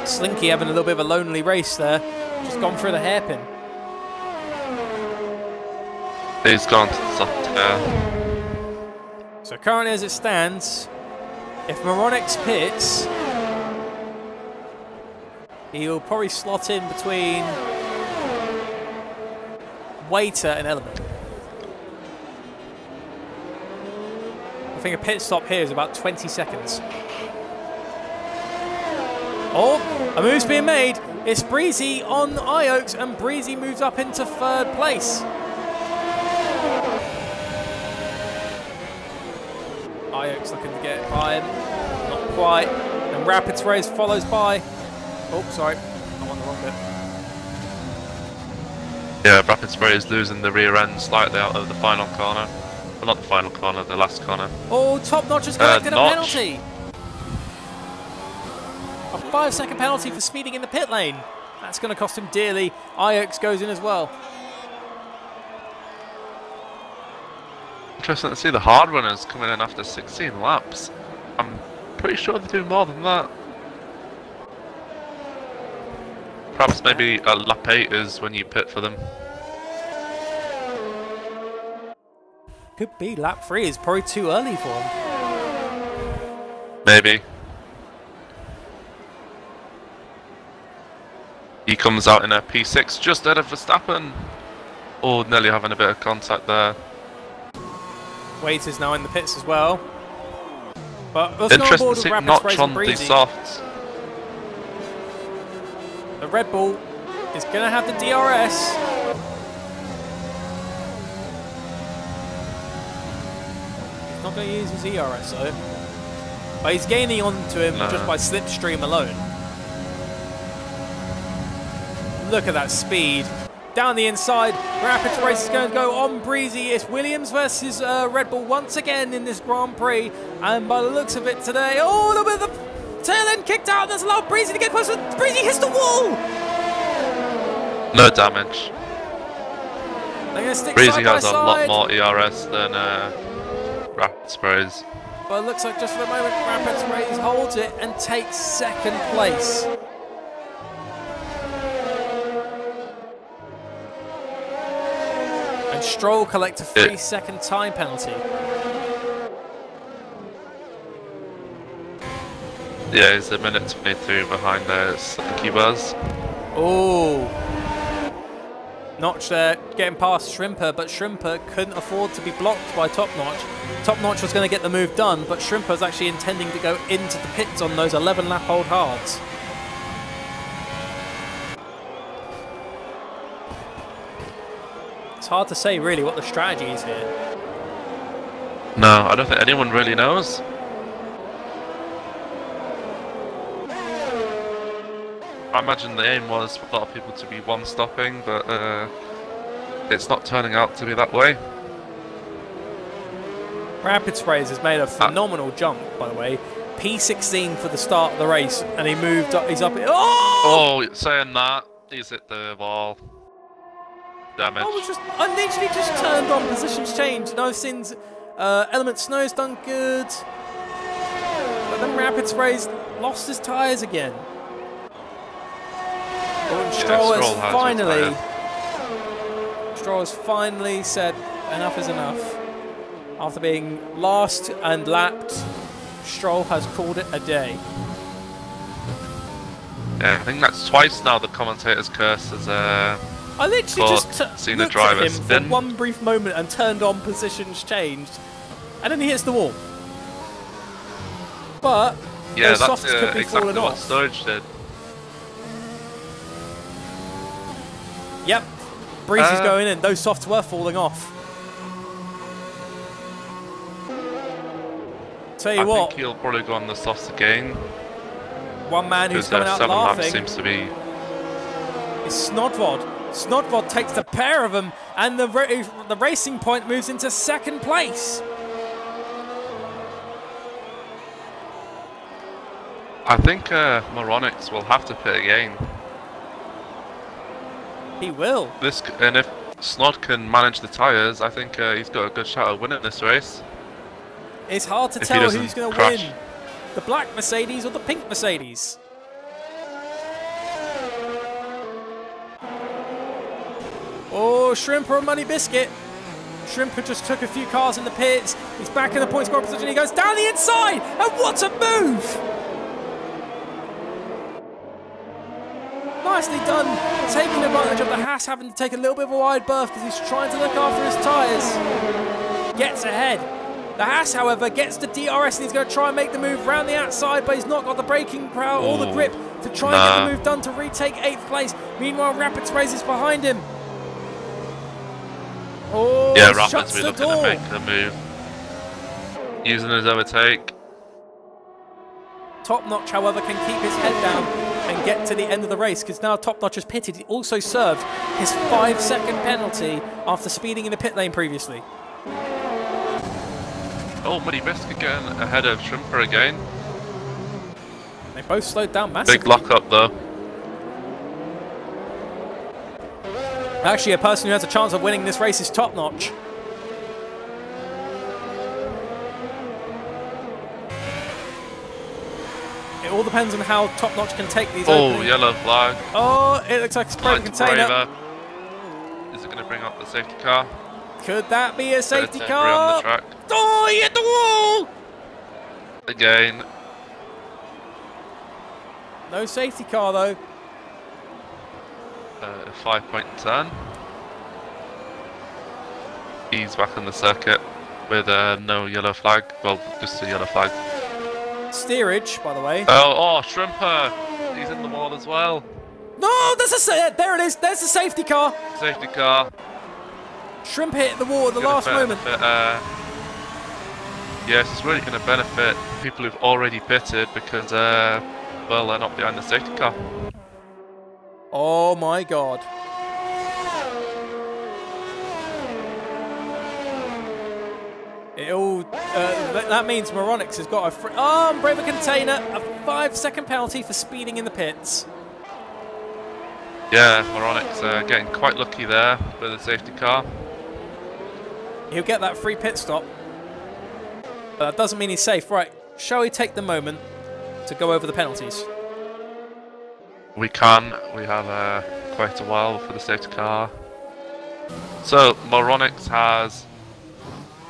Speaker 1: Slinky having a little bit of a lonely race there. Just gone through the hairpin.
Speaker 2: He's gone to the soft air.
Speaker 1: So currently as it stands, if Moronix pits, he'll probably slot in between Waiter and Element. I think a pit stop here is about 20 seconds. Oh, a move's being made. It's Breezy on Ioaks, and Breezy moves up into 3rd place. Ioaks looking to get by him. Not quite. And Rapids Race follows by. Oh, sorry. I'm on the wrong bit.
Speaker 2: Yeah, Rapid Spray is losing the rear end slightly out of the final corner. Well, not the final corner, the last corner.
Speaker 1: Oh, Top Notch has collected a penalty. A 5-second penalty for speeding in the pit lane. That's going to cost him dearly. Ioaks goes in as well.
Speaker 2: Interesting to see the hard runners coming in after 16 laps. I'm pretty sure they do more than that. Perhaps maybe a lap 8 is when you pit for them.
Speaker 1: Could be. Lap 3 is probably too early for him.
Speaker 2: Maybe. He comes out in a P6 just ahead of Verstappen. Oh, nearly having a bit of contact there.
Speaker 1: Waiter's now in the pits as well. But
Speaker 2: interesting to see Notch on the softs.
Speaker 1: The Red Bull is going to have the DRS. He's not going to use his ERS though. But he's gaining onto him just by slipstream alone. Look at that speed. Down the inside, Rapids Race is going to go on Breezy. It's Williams versus Red Bull once again in this Grand Prix. And by the looks of it today, oh, a little bit of the tail end kicked out. That's allowed Breezy to get closer. Breezy hits the wall.
Speaker 2: No damage.
Speaker 1: They're going to stick
Speaker 2: Breezy
Speaker 1: side by
Speaker 2: has a
Speaker 1: side.
Speaker 2: lot more ERS than Rapid Sprays.
Speaker 1: But it looks like just for the moment, Rapids Race holds it and takes 2nd place. And Stroll collects a 3-second time penalty.
Speaker 2: Yeah, he's a minute 22 behind there. I think he was.
Speaker 1: Oh. Notch there getting past Shrimper, but Shrimper couldn't afford to be blocked by Top Notch. Top Notch was going to get the move done, but Shrimper was actually intending to go into the pits on those 11-lap old hards. It's hard to say really what the strategy is here.
Speaker 2: No, I don't think anyone really knows. I imagine the aim was for a lot of people to be one-stopping, but it's not turning out to be that way.
Speaker 1: Rapid Sprays has made a phenomenal jump, by the way. P16 for the start of the race, and he moved up. He's up. Oh!
Speaker 2: Oh, saying that, he's hit the wall. Damage.
Speaker 1: I literally just turned on positions change. No sins. Element Snow's done good, but then Rapid Sprays lost his tyres again. And Stroll has finally said enough is enough. After being last and lapped, Stroll has called it a day.
Speaker 2: Yeah, I think that's twice now the commentator's curse has
Speaker 1: I literally just
Speaker 2: seen
Speaker 1: looked
Speaker 2: the driver
Speaker 1: at him for one brief moment and turned on positions changed, and then he hits the wall. But
Speaker 2: yeah,
Speaker 1: those
Speaker 2: that's
Speaker 1: softs could be
Speaker 2: exactly
Speaker 1: falling
Speaker 2: what
Speaker 1: off.
Speaker 2: Sturridge did.
Speaker 1: Yep, Breezy's going in. Those softs were falling off. Tell you what,
Speaker 2: I think he'll probably go on the softs again.
Speaker 1: One man who's coming out
Speaker 2: 7 laps
Speaker 1: laughing
Speaker 2: seems to be
Speaker 1: is Snodvod. Snodvod takes the pair of them, and the Racing Point moves into 2nd place.
Speaker 2: I think Moronics will have to pit again.
Speaker 1: He will.
Speaker 2: And if Snod can manage the tyres, I think he's got a good shot at winning this race.
Speaker 1: It's hard to tell who's going to win. The black Mercedes or the pink Mercedes. Oh, Shrimper and Money Biscuit. Shrimper just took a few cars in the pits. He's back in the point score position. He goes down the inside. And what a move! nicely done, taking advantage of the Haas having to take a little bit of a wide berth because he's trying to look after his tyres. Gets ahead. The Haas, however, gets the DRS and he's going to try and make the move round the outside, but he's not got the braking power or the grip to try and get the move done to retake 8th place. Meanwhile, Rapids Race is behind him. Oh,
Speaker 2: yeah, Rapids will be looking to make the move. Using his overtake.
Speaker 1: Top Notch, however, can keep his head down and get to the end of the race because now Top Notch has pitted. He also served his 5-second penalty after speeding in the pit lane previously.
Speaker 2: Oh, Muddy Biscuit getting ahead of Shrimper again.
Speaker 1: They both slowed down massively.
Speaker 2: Big lock up though.
Speaker 1: Actually, a person who has a chance of winning this race is Top Notch. It all depends on how Top Notch can take these.
Speaker 2: Oh, yellow flag.
Speaker 1: Oh, it looks like a spray container.
Speaker 2: Is it going to bring up the safety car?
Speaker 1: Could that be a safety car?
Speaker 2: On the track.
Speaker 1: Oh, he hit the wall!
Speaker 2: Again.
Speaker 1: No safety car though.
Speaker 2: 5-point turn. He's back on the circuit with no yellow flag. Well, just a yellow flag.
Speaker 1: Steerage, by the way.
Speaker 2: Oh, Shrimper! He's in the wall as well.
Speaker 1: No, there it is. There's the safety car.
Speaker 2: Safety car.
Speaker 1: Shrimp hit the wall at the last moment.
Speaker 2: Yes, it's really going to benefit people who've already pitted because, well, they're not behind the safety car.
Speaker 1: Oh my god. That means Moronix has got a Unbraver container, a 5-second penalty for speeding in the pits.
Speaker 2: Yeah, Moronix getting quite lucky there with the safety car.
Speaker 1: He'll get that free pit stop. But that doesn't mean he's safe. Right, shall we take the moment to go over the penalties?
Speaker 2: We can. We have quite a while for the safety car. So, Moronix has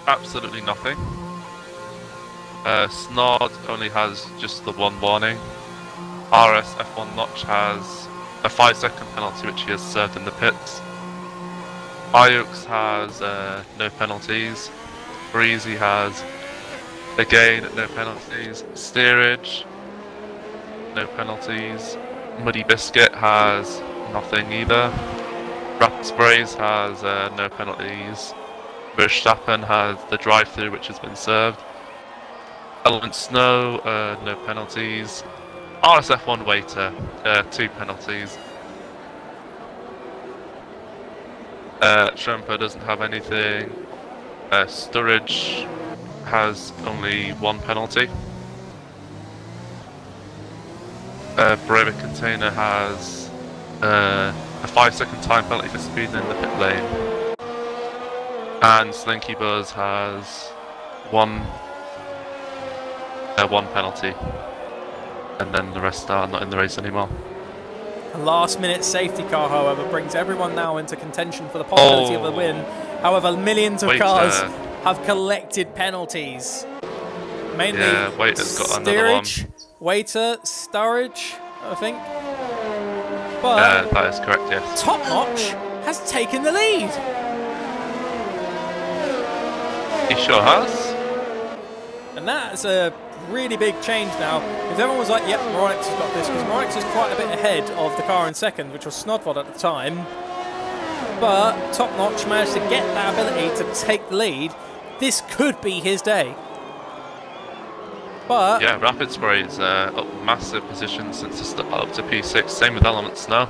Speaker 2: absolutely nothing. Snod only has just the one warning. RSF1 Notch has a 5-second penalty which he has served in the pits. Iox has no penalties. Breezy has, again, no penalties. Steerage, no penalties. Muddy Biscuit has nothing either. Rapid Sprays has no penalties. Verstappen has the drive-through which has been served. Element Snow, no penalties. RSF1 Waiter, 2 penalties. Shrimper doesn't have anything. Sturridge has only 1 penalty. Brave Container has a 5-second time penalty for speeding in the pit lane. And Slinky Buzz has one penalty. And then the rest are not in the race anymore.
Speaker 1: A last-minute safety car, however, brings everyone now into contention for the possibility of a win. However, millions of cars have collected penalties. Mainly
Speaker 2: Waiter's got
Speaker 1: Steerage,
Speaker 2: another one.
Speaker 1: Waiter, Sturridge, I think. But
Speaker 2: that is correct, yes.
Speaker 1: Top Notch has taken the lead.
Speaker 2: He sure has.
Speaker 1: And that's a really big change now. Because everyone was like, yep, Moronix has got this. Because Moronix was quite a bit ahead of the car in second, which was Snodvod at the time. But Top Notch managed to get that ability to take the lead. This could be his day. But
Speaker 2: yeah, Rapid Spray's up massive position since the start up to P6. Same with Element Snow.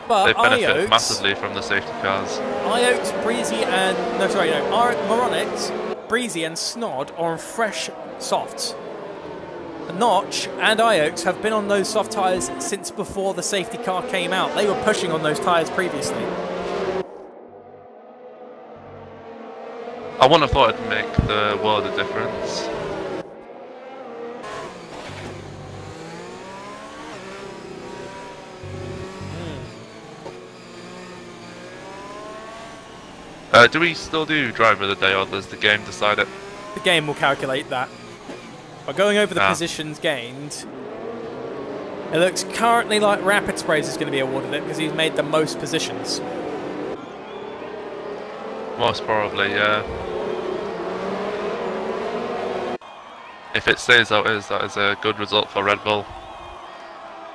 Speaker 1: But
Speaker 2: they benefit massively from the safety cars.
Speaker 1: Iox, Breezy, and Moronix, Breezy, and Snod are on fresh softs. Notch and Iox have been on those soft tyres since before the safety car came out. They were pushing on those tyres previously.
Speaker 2: I wouldn't have thought it'd make the world a difference. Do we still do driver of the day, or does the game decide it?
Speaker 1: The game will calculate that. By going over the positions gained, It looks currently like Rapid Sprays is going to be awarded it because he's made the most positions.
Speaker 2: Most probably, yeah. If it stays how it is, that is a good result for Red Bull.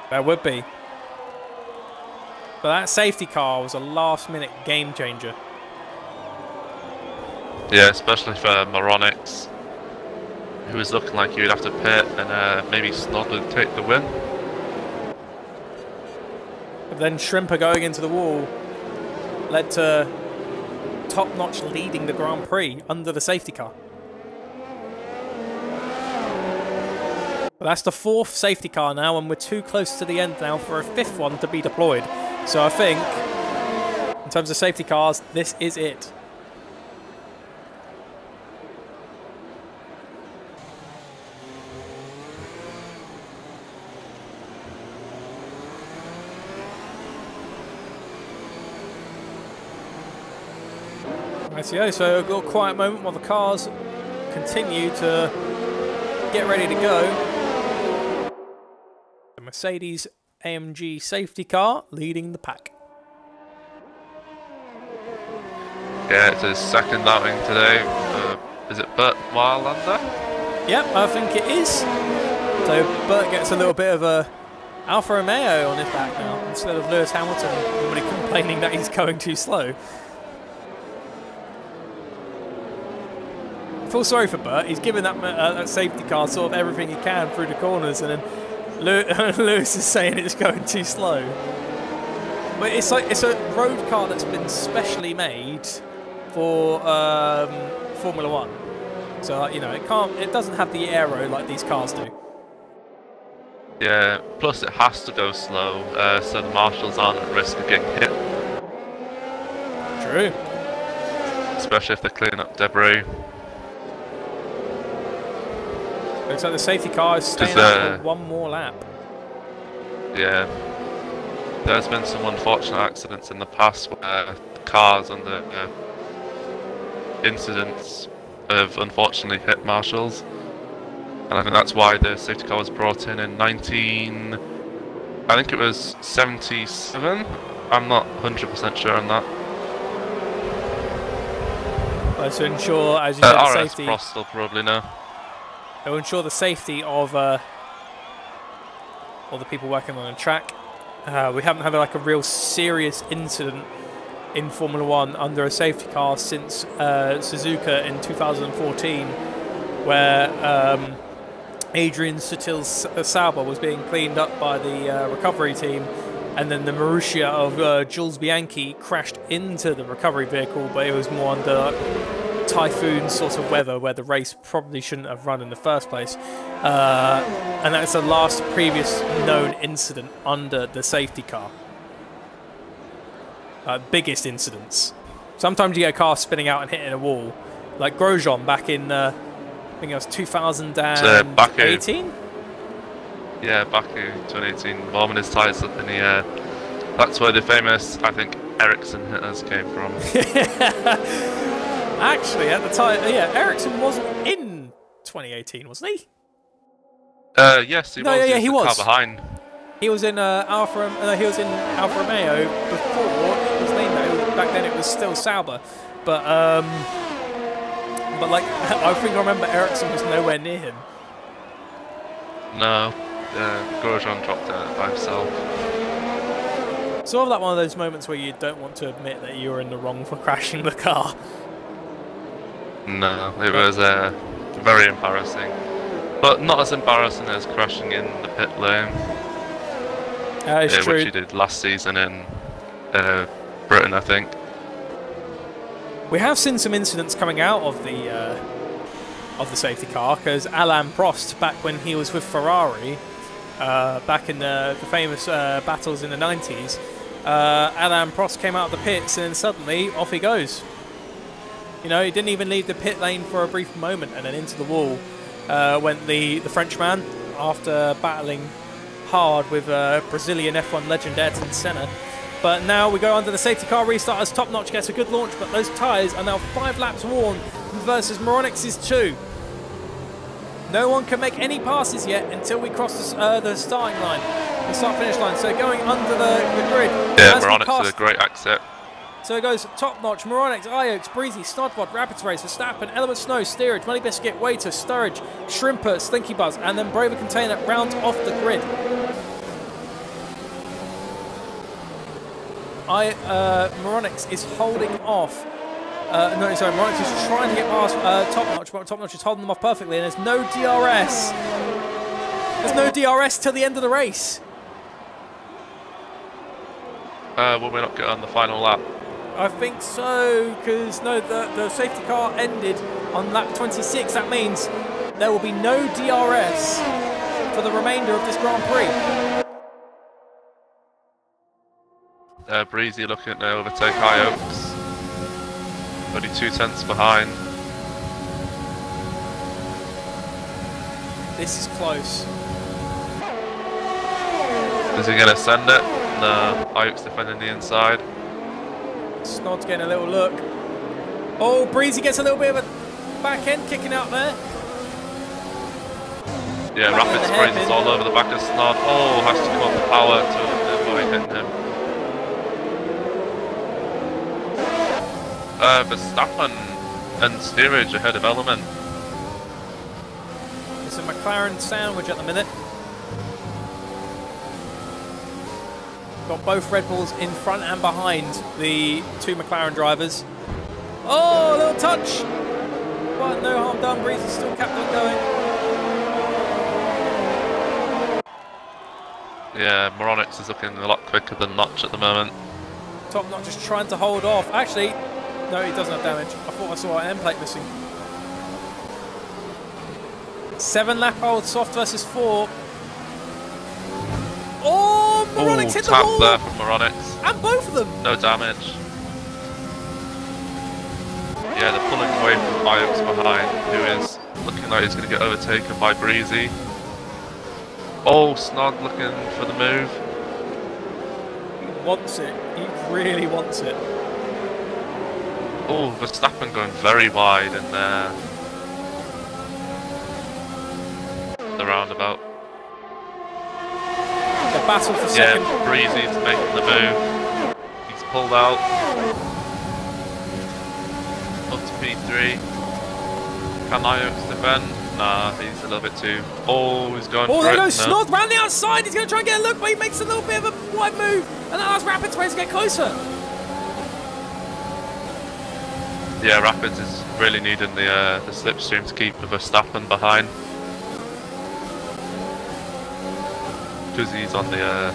Speaker 1: That would be. But that safety car was a last-minute game changer.
Speaker 2: Yeah, especially for Moronix, who was looking like he would have to pit and maybe Snod would take the win.
Speaker 1: But then Shrimper going into the wall led to Top Notch leading the Grand Prix under the safety car. But that's the 4th safety car now, and we're too close to the end now for a 5th one to be deployed. So I think, in terms of safety cars, this is it. So a little quiet moment while the cars continue to get ready to go. The Mercedes AMG safety car leading the pack.
Speaker 2: Yeah, it's his second outing today. Is it Burt Wildlander?
Speaker 1: Yep, I think it is. So Burt gets a little bit of a Alfa Romeo on his back now instead of Lewis Hamilton normally complaining that he's going too slow. I feel sorry for Burt. He's given that safety car sort of everything he can through the corners, and then Lewis is saying it's going too slow. But it's like it's a road car that's been specially made for Formula One. So you know it doesn't have the aero like these cars do.
Speaker 2: Yeah. Plus it has to go slow, so the marshals aren't at risk of getting hit.
Speaker 1: True.
Speaker 2: Especially if they're clearing up debris.
Speaker 1: Looks like the safety car is staying out for one more lap.
Speaker 2: Yeah. There's been some unfortunate accidents in the past where the cars and the incidents have unfortunately hit marshals. And I think that's why the safety car was brought in I think it was 77. I'm not 100% sure on that.
Speaker 1: Well, to ensure, as you said, the safety.
Speaker 2: Frost will probably know.
Speaker 1: It will ensure the safety of all the people working on the track. We haven't had like a real serious incident in Formula One under a safety car since Suzuka in 2014, where Adrian Sutil's Sauber was being cleaned up by the recovery team, and then the Marussia of Jules Bianchi crashed into the recovery vehicle, but it was more under typhoon sort of weather where the race probably shouldn't have run in the first place. And that's the last previous known incident under the safety car. Biggest incidents. Sometimes you get a car spinning out and hitting a wall, like Grosjean back in, I think it was 2018?
Speaker 2: Yeah, Baku 2018, warming his tyres up in the air. That's where the famous, I think, Ericsson hitters came from.
Speaker 1: Actually, at the time, yeah, Ericsson wasn't in 2018, wasn't he?
Speaker 2: Yes, he was.
Speaker 1: Yeah, he was.
Speaker 2: Car behind.
Speaker 1: He was in Alfa Romeo before it was named that. Back then, it was still Sauber, but like I think I remember Ericsson was nowhere near him.
Speaker 2: No, Grosjean dropped it by himself.
Speaker 1: Sort of like one of those moments where you don't want to admit that you were in the wrong for crashing the car.
Speaker 2: No, it was very embarrassing. But not as embarrassing as crashing in the pit lane.
Speaker 1: It's true.
Speaker 2: Which he did last season in Britain, I think.
Speaker 1: We have seen some incidents coming out of the safety car, because Alain Prost, back when he was with Ferrari, back in the famous battles in the 90s, Alain Prost came out of the pits and suddenly off he goes. You know, he didn't even leave the pit lane for a brief moment, and then into the wall went the Frenchman after battling hard with Brazilian F1 legend Ayrton Senna. But now we go under the safety car restart as Top Notch gets a good launch, but those tyres are now 5 laps worn versus Moronix's 2. No one can make any passes yet until we cross the starting line, the start-finish line. So going under the grid.
Speaker 2: Yeah, Moronics is a great exit.
Speaker 1: So it goes Top Notch, Moronics, Iox, Breezy, Snodbot, Rapids Race, Verstappen, Element Snow, Steerage, Money Biscuit, Waiter, Sturridge, Shrimper, Slinky Buzz, and then Braver Container rounds off the grid. Moronics is holding off. No, sorry, Moronics is trying to get past Top Notch, but Top Notch is holding them off perfectly, and there's no DRS. There's no DRS till the end of the race.
Speaker 2: Will we not get on the final lap?
Speaker 1: I think so, because no, the safety car ended on lap 26. That means there will be no DRS for the remainder of this Grand Prix.
Speaker 2: Breezy looking to overtake Iox. Only 2 tenths behind.
Speaker 1: This is close.
Speaker 2: Is he going to send it? No, Iox defending the inside.
Speaker 1: Snod's getting a little look. Oh, Breezy gets a little bit of a back end kicking out there.
Speaker 2: Yeah, Rapid Sprays is all over the back of Snod. Oh, has to come up the power to avoid hitting him. Verstappen and Steerage ahead of Element.
Speaker 1: It's a McLaren sandwich at the minute. Got both Red Bulls in front and behind the 2 McLaren drivers. Oh, a little touch. But no harm done. Breezy still kept on going.
Speaker 2: Yeah, Moronics is looking a lot quicker than Notch at the moment.
Speaker 1: Top Notch just trying to hold off. Actually, no, he doesn't have damage. I thought I saw an end plate missing. 7 lap old soft versus 4. Oh, Moronics hit the wall!
Speaker 2: Tap there from Moronics.
Speaker 1: And both of them!
Speaker 2: No damage. Yeah, they're pulling away from Iox behind, who is looking like he's going to get overtaken by Breezy. Oh, Snod looking for the move.
Speaker 1: He wants it. He really wants it.
Speaker 2: Oh, Verstappen going very wide in the roundabout.
Speaker 1: The battle for second.
Speaker 2: Yeah, Breezy's making the move. He's pulled out. Up to P3. Can Iox defend? Nah, he's a little bit too... Oh, he's going for it.
Speaker 1: Oh, there goes Snod round the outside. He's going to try and get a look, but he makes a little bit of a wide move. And that allows Rapids Race to get closer.
Speaker 2: Yeah, Rapids is really needing the slipstream to keep Verstappen behind. Because he's on the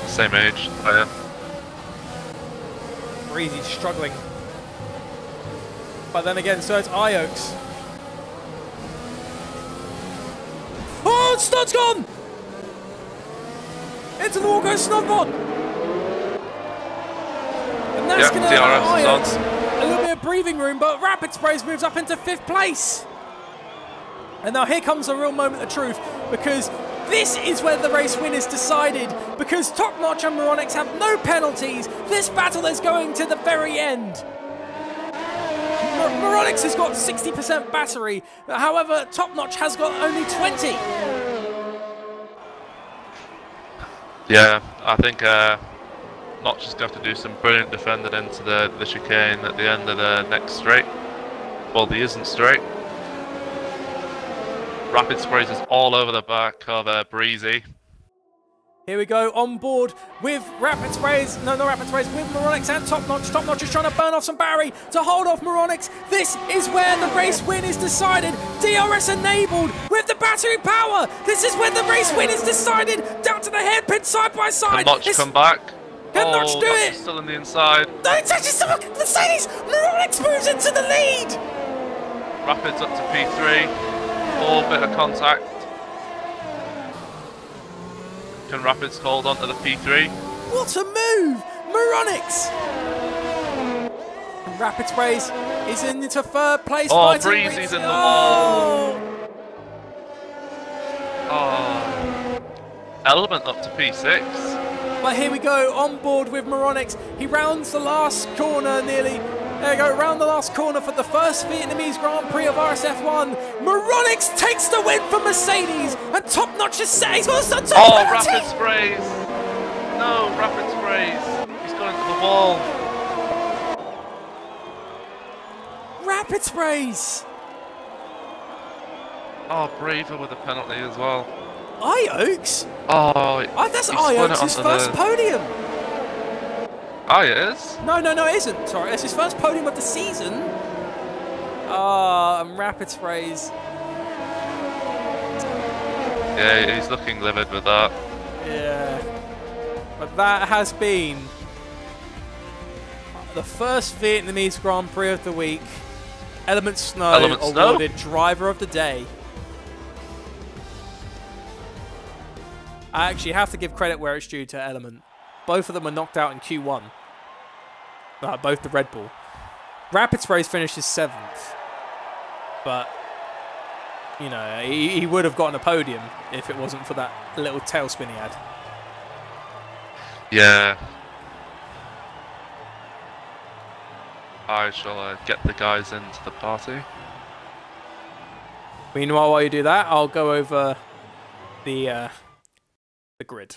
Speaker 2: same age player.
Speaker 1: Breezy's struggling. But then again, so it's Iox. Oh, Snod's gone! Into the wall goes Snodbot! And that's going to allow Iox a little bit of breathing room, but Rapid Sprays moves up into 5th place. And now here comes the real moment of truth, because this is where the race win is decided, because Top Notch and Moronics have no penalties. This battle is going to the very end. Moronics has got 60% battery, however, Top Notch has got only 20.
Speaker 2: Yeah, I think Notch is going to have to do some brilliant defending into the chicane at the end of the next straight. Well, the isn't straight. Rapid Sprays is all over the back of Breezy.
Speaker 1: Here we go, on board with Rapid Sprays, no, not Rapid Sprays, with Moronics and Top Notch. Top Notch is trying to burn off some battery to hold off Moronics. This is where the race win is decided. DRS enabled with the battery power. This is where the race win is decided. Down to the hairpin, side by side.
Speaker 2: Can Notch come back?
Speaker 1: Can Notch do
Speaker 2: Notch
Speaker 1: it?
Speaker 2: is still on the inside.
Speaker 1: No, it touches some Mercedes. Moronics moves into the lead.
Speaker 2: Rapids up to P3. Oh, bit of contact. Can Rapids hold on to the P3?
Speaker 1: What a move! Moronics! Rapid Sprays is into 3rd place.
Speaker 2: Oh, Breezy's in the wall. Oh. Element up to P6.
Speaker 1: But here we go, on board with Moronics. He rounds the last corner nearly. There we go, round the last corner for the first Vietnamese Grand Prix of RSF1. Moronix takes the win for Mercedes, and Top Notch is set. He's also top
Speaker 2: Oh, rapid sprays! No, rapid sprays. He's gone into the wall.
Speaker 1: Rapid sprays.
Speaker 2: Oh, Braver with a penalty as well.
Speaker 1: Ioaks?
Speaker 2: Oh,
Speaker 1: that's Ioaks' first podium.
Speaker 2: Oh, it is?
Speaker 1: No, it isn't. Sorry, it's his first podium of the season. Ah, and rapid sprays.
Speaker 2: Yeah, he's looking livid with that.
Speaker 1: Yeah. But that has been the first Vietnamese Grand Prix of the week. Element Snow awarded Driver of the Day. I actually have to give credit where it's due to Element. Both of them were knocked out in Q1. Both the Red Bull. Rapid Sprays finishes 7th. But, you know, he would have gotten a podium if it wasn't for that little tailspin he had.
Speaker 2: Yeah. I shall get the guys into the party.
Speaker 1: Meanwhile, while you do that, I'll go over the grid.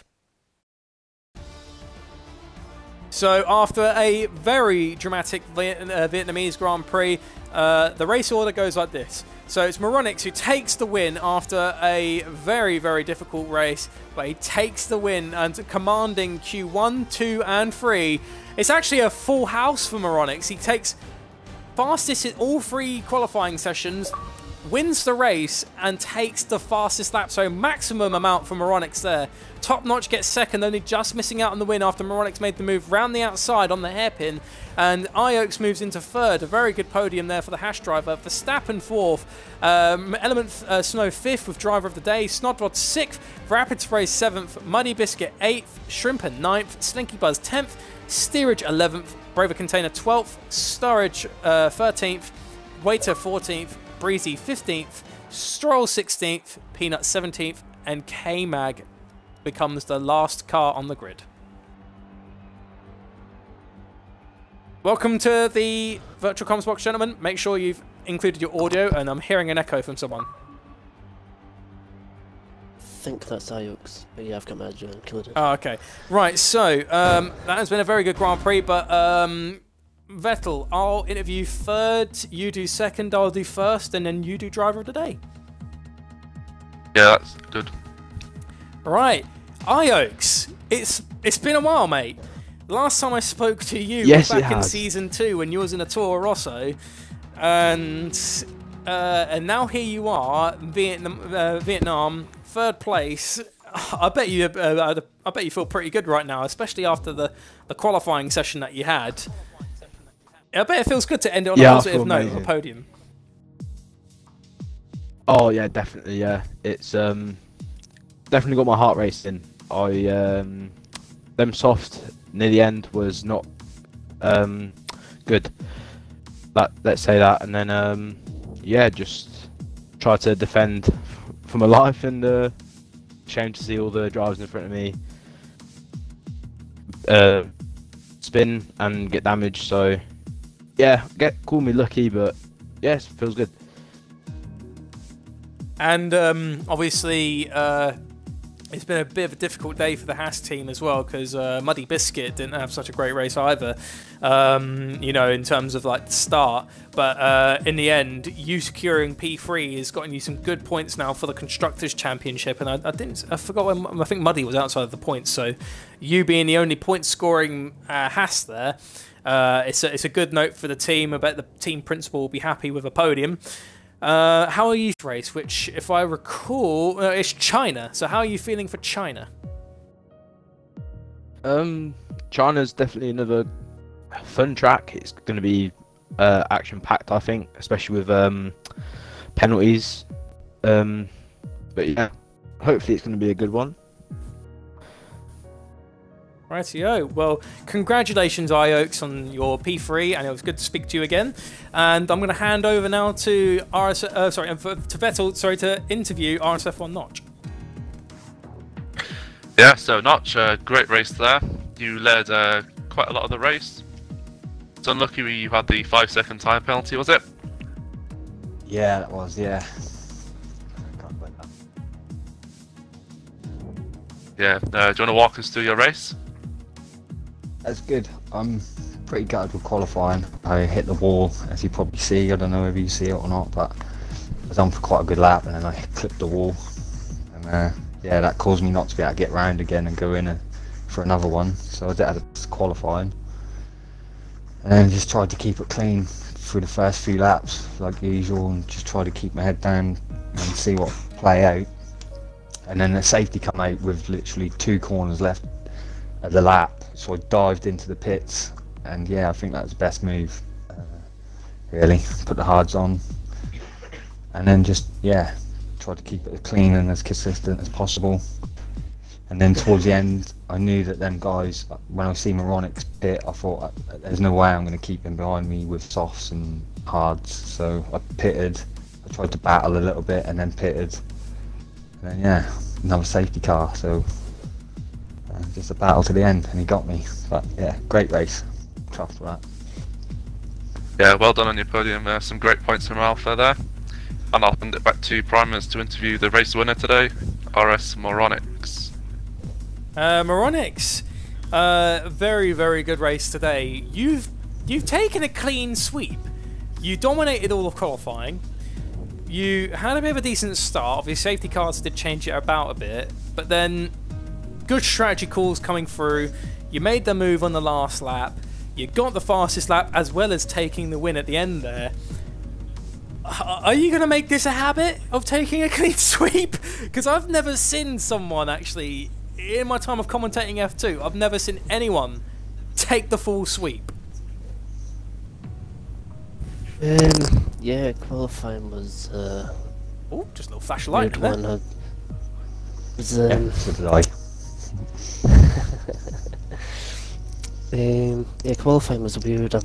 Speaker 1: So after a very dramatic Vietnamese Grand Prix, the race order goes like this. So it's Moronix who takes the win after a very, very difficult race, but he takes the win and commanding Q1, 2 and 3. It's actually a full house for Moronix. He takes fastest in all 3 qualifying sessions, wins the race and takes the fastest lap, so maximum amount for Moronix there. Top Notch gets second, only just missing out on the win after Moronix made the move round the outside on the hairpin, and Ioaks moves into third. A very good podium there for the Hash driver. Verstappen fourth, Element Snow fifth with Driver of the Day, Snodrod sixth, Rapid Spray seventh, Muddy Biscuit eighth, Shrimper ninth, Slinky Buzz 10th, Steerage 11th, Braver Container 12th, Storage 13th, Waiter 14th, Breezy 15th, Stroll 16th, Peanut 17th, and K-Mag becomes the last car on the grid. Welcome to the Virtual Comms Box, gentlemen. Make sure you've included your audio, and I'm hearing an echo from someone.
Speaker 3: I think that's Ioaks, but yeah, I've got my audio included.
Speaker 1: Oh, okay. Right, so that has been a very good Grand Prix, but Vettel, I'll interview third, you do second, I'll do first, and then you do Driver of the Day.
Speaker 2: Yeah, that's good.
Speaker 1: Right, Ioaks, it's been a while, mate. Last time I spoke to you was back in Season 2 when you was in a Toro Rosso, and now here you are, Vietnam, third place. I bet you feel pretty good right now, especially after the qualifying session that you had. I bet it feels good to end it on a positive note, on a podium.
Speaker 4: Oh yeah, definitely. Yeah, it's definitely got my heart racing. Them soft near the end was not good. Let's say that, and then yeah, just try to defend for my life, and shame to see all the drivers in front of me spin and get damaged. So yeah, call me lucky, but yes, feels good.
Speaker 1: And obviously, it's been a bit of a difficult day for the Haas team as well, because Muddy Biscuit didn't have such a great race either, you know, in terms of like the start. But in the end, you securing P3 has gotten you some good points now for the Constructors' Championship. And I forgot when I think Muddy was outside of the points. So you being the only point-scoring Haas there, it's a good note for the team. I bet the team principal will be happy with a podium. How are you for race, which, if I recall, it's China. So how are you feeling for China?
Speaker 4: China's definitely another fun track. It's going to be action-packed, I think, especially with penalties. But yeah, hopefully it's going to be a good one.
Speaker 1: Rightio. Well, congratulations, Ioaks, on your P3, and it was good to speak to you again. And I'm going to hand over now to Vettel, to interview RSF1 Notch.
Speaker 2: Yeah, so Notch, great race there. You led quite a lot of the race. It's unlucky you had the 5-second time penalty, was it?
Speaker 5: Yeah, that was, yeah. Can't blame that.
Speaker 2: Yeah, do you want to walk us through your race?
Speaker 5: That's good. I'm pretty gutted with qualifying. I hit the wall, as you probably see. I don't know if you see it or not, but I was on for quite a good lap and then I clipped the wall. And yeah, that caused me not to be able to get round again and go in for another one. So I did have to qualifying. And then just tried to keep it clean through the first few laps, like usual, and just try to keep my head down and see what play out. And then the safety come out with literally 2 corners left of the lap, so I dived into the pits, and yeah, I think that was the best move. Really, put the hards on, and then just try to keep it as clean and as consistent as possible. And then towards the end, I knew that them guys, when I see Moronic's pit, I thought there's no way I'm going to keep him behind me with softs and hards. So I pitted, I tried to battle a little bit and then pitted. And then yeah, another safety car, so just a battle to the end, and he got me. But yeah, great race, chuffed with that.
Speaker 2: Yeah, well done on your podium, some great points from Alpha there. And I'll hand it back to Primers to interview the race winner today, RS Moronics.
Speaker 1: Moronics, very, very good race today. You've taken a clean sweep. You dominated all of qualifying. You had a bit of a decent start. Your safety cars did change it about a bit, but then good strategy calls coming through. You made the move on the last lap. You got the fastest lap as well as taking the win at the end there. Are you going to make this a habit of taking a clean sweep? Because I've never seen someone actually, in my time of commentating F2, I've never seen anyone take the full sweep.
Speaker 3: Yeah, qualifying was
Speaker 1: Oh, just a little flash of light
Speaker 3: weird
Speaker 1: there.
Speaker 3: one. Was,
Speaker 5: So did I.
Speaker 3: yeah, qualifying was weird. I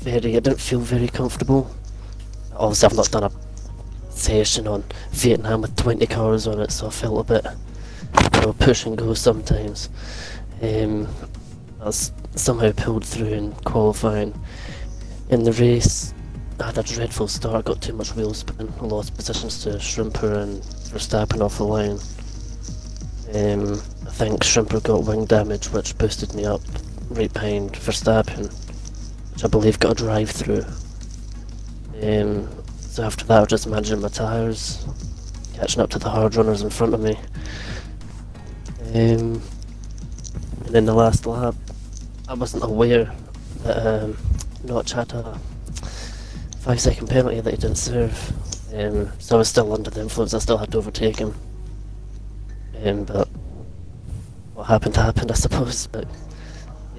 Speaker 3: didn't feel very comfortable. Obviously, I've not done a session on Vietnam with 20 cars on it, so I felt a bit, push and go sometimes. I was somehow pulled through in qualifying. In the race, I had a dreadful start, got too much wheel spin, I lost positions to Shrimper and Verstappen off the line. I think Shrimper got wing damage, which boosted me up right behind Verstappen, which I believe got a drive through. So after that I was just managing my tyres, catching up to the hard runners in front of me. And in the last lap, I wasn't aware that Notch had a 5-second penalty that he didn't serve. So I was still under the influence, I still had to overtake him. But what happened, I suppose. But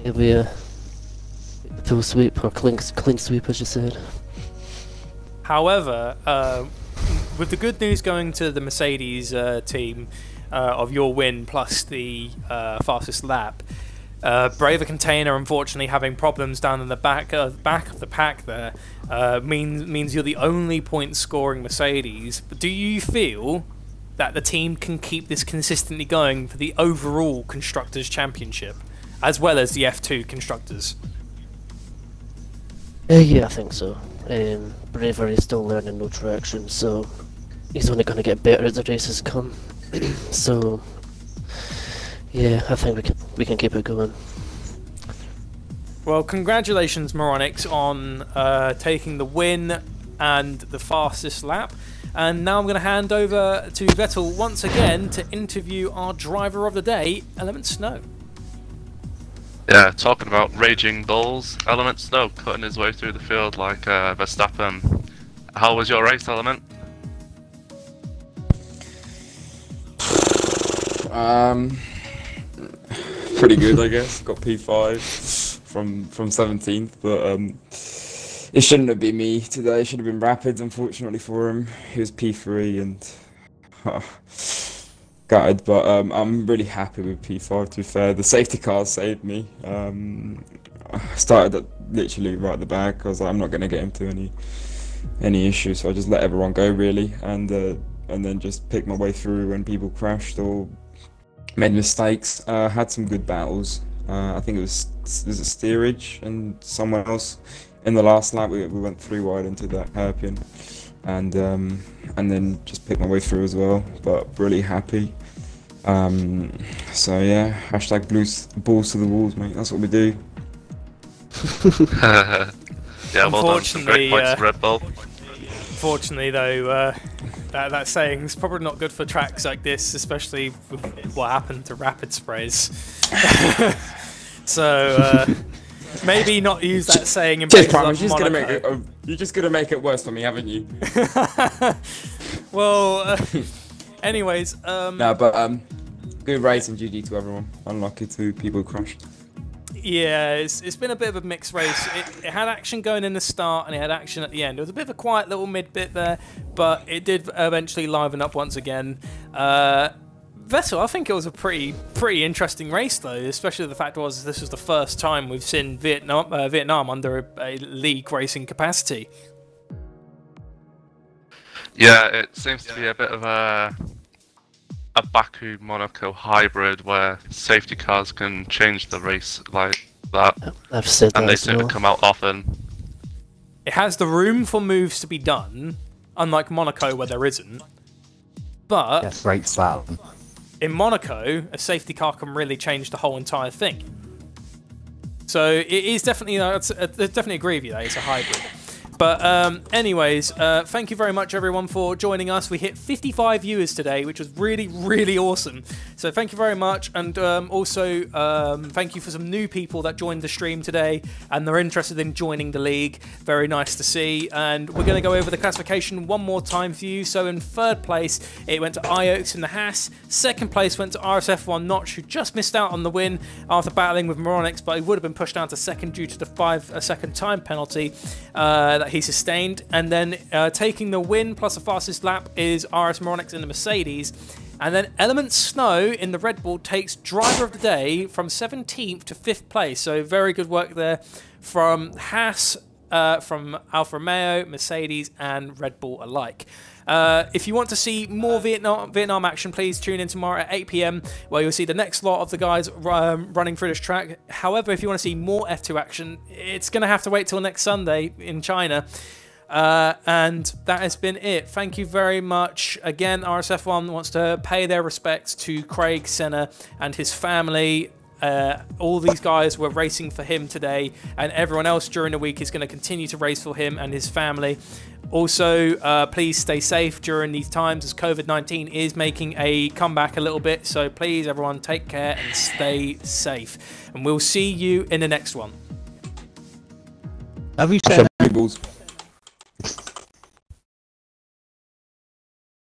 Speaker 3: yeah, we full sweep, or clean sweep as you said.
Speaker 1: However, with the good news going to the Mercedes team of your win plus the fastest lap, Braver Container unfortunately having problems down in the back of the pack there means you're the only point scoring Mercedes. But do you feel that the team can keep this consistently going for the overall Constructors' Championship, as well as the F2 Constructors?
Speaker 3: Yeah, I think so. Braver is still learning no traction, so he's only going to get better as the races come. So yeah, I think we can keep it going.
Speaker 1: Well, congratulations, Moronics, on taking the win and the fastest lap. And now I'm going to hand over to Vettel once again to interview our driver of the day, Element Snow.
Speaker 2: Yeah, talking about raging bulls, Element Snow cutting his way through the field like Verstappen. How was your race, Element?
Speaker 6: Pretty good, I guess. Got P5 from 17th, but it shouldn't have been me today. It should have been Rapids, unfortunately for him. He was P3 and gutted, but I'm really happy with P5. To be fair, the safety car saved me. I started at literally right at the back. I was like, I'm not going to get into any issues, so I just let everyone go really, and then just picked my way through when people crashed or made mistakes. Had some good battles. I think it was Steerage and someone else. In the last lap, we went 3 wide into that hairpin, and then just picked my way through as well. But really happy. So yeah, hashtag balls to the walls, mate. That's what we do.
Speaker 2: Yeah, well done. Some great points to Red Bull.
Speaker 1: Unfortunately, though, that saying's probably not good for tracks like this, especially with what happened to rapid sprays. So maybe not use that saying in places like Monaco.
Speaker 6: You're just gonna make it worse for me, haven't you?
Speaker 1: Well, anyways.
Speaker 6: No, but good race and GG to everyone. Unlucky to people who crashed.
Speaker 1: Yeah, it's been a bit of a mixed race. It had action going in the start and it had action at the end. It was a bit of a quiet little mid bit there, but it did eventually liven up once again. Vettel, I think it was a pretty interesting race though, especially the fact was this was the first time we've seen Vietnam under a league racing capacity.
Speaker 2: Yeah, it seems to be a bit of a Baku-Monaco hybrid where safety cars can change the race like that.
Speaker 3: I've said that,
Speaker 2: and they seem to come out often.
Speaker 1: It has the room for moves to be done, unlike Monaco where there isn't. But
Speaker 5: Yes, great start.
Speaker 1: in Monaco, a safety car can really change the whole entire thing. So it is definitely, I definitely agree with you that it's a hybrid. But anyways, thank you very much everyone for joining us. We hit 55 viewers today, which was really awesome. So thank you very much, and also thank you for some new people that joined the stream today and they're interested in joining the league. Very nice to see. And we're going to go over the classification one more time for you. So in third place, it went to Iox in the Haas. Second place went to RSF1 Notch, who just missed out on the win after battling with Moronix, but he would have been pushed down to second due to the 5-second time penalty that he sustained. And then taking the win plus the fastest lap is RS Moronix in the Mercedes. And then Element Snow in the Red Bull takes driver of the day from 17th to 5th place. So very good work there from Haas, from Alfa Romeo, Mercedes and Red Bull alike. If you want to see more Vietnam action, please tune in tomorrow at 8 PM, where you'll see the next lot of the guys running through this track. However, if you want to see more F2 action, it's going to have to wait till next Sunday in China. And that has been it. Thank you very much. Again, RSF1 wants to pay their respects to Craig Senna and his family. All these guys were racing for him today, and everyone else during the week is going to continue to race for him and his family. Also, please stay safe during these times, as COVID-19 is making a comeback a little bit. So please, everyone, take care and stay safe. And we'll see you in the next one.
Speaker 4: Have you said
Speaker 6: Balls.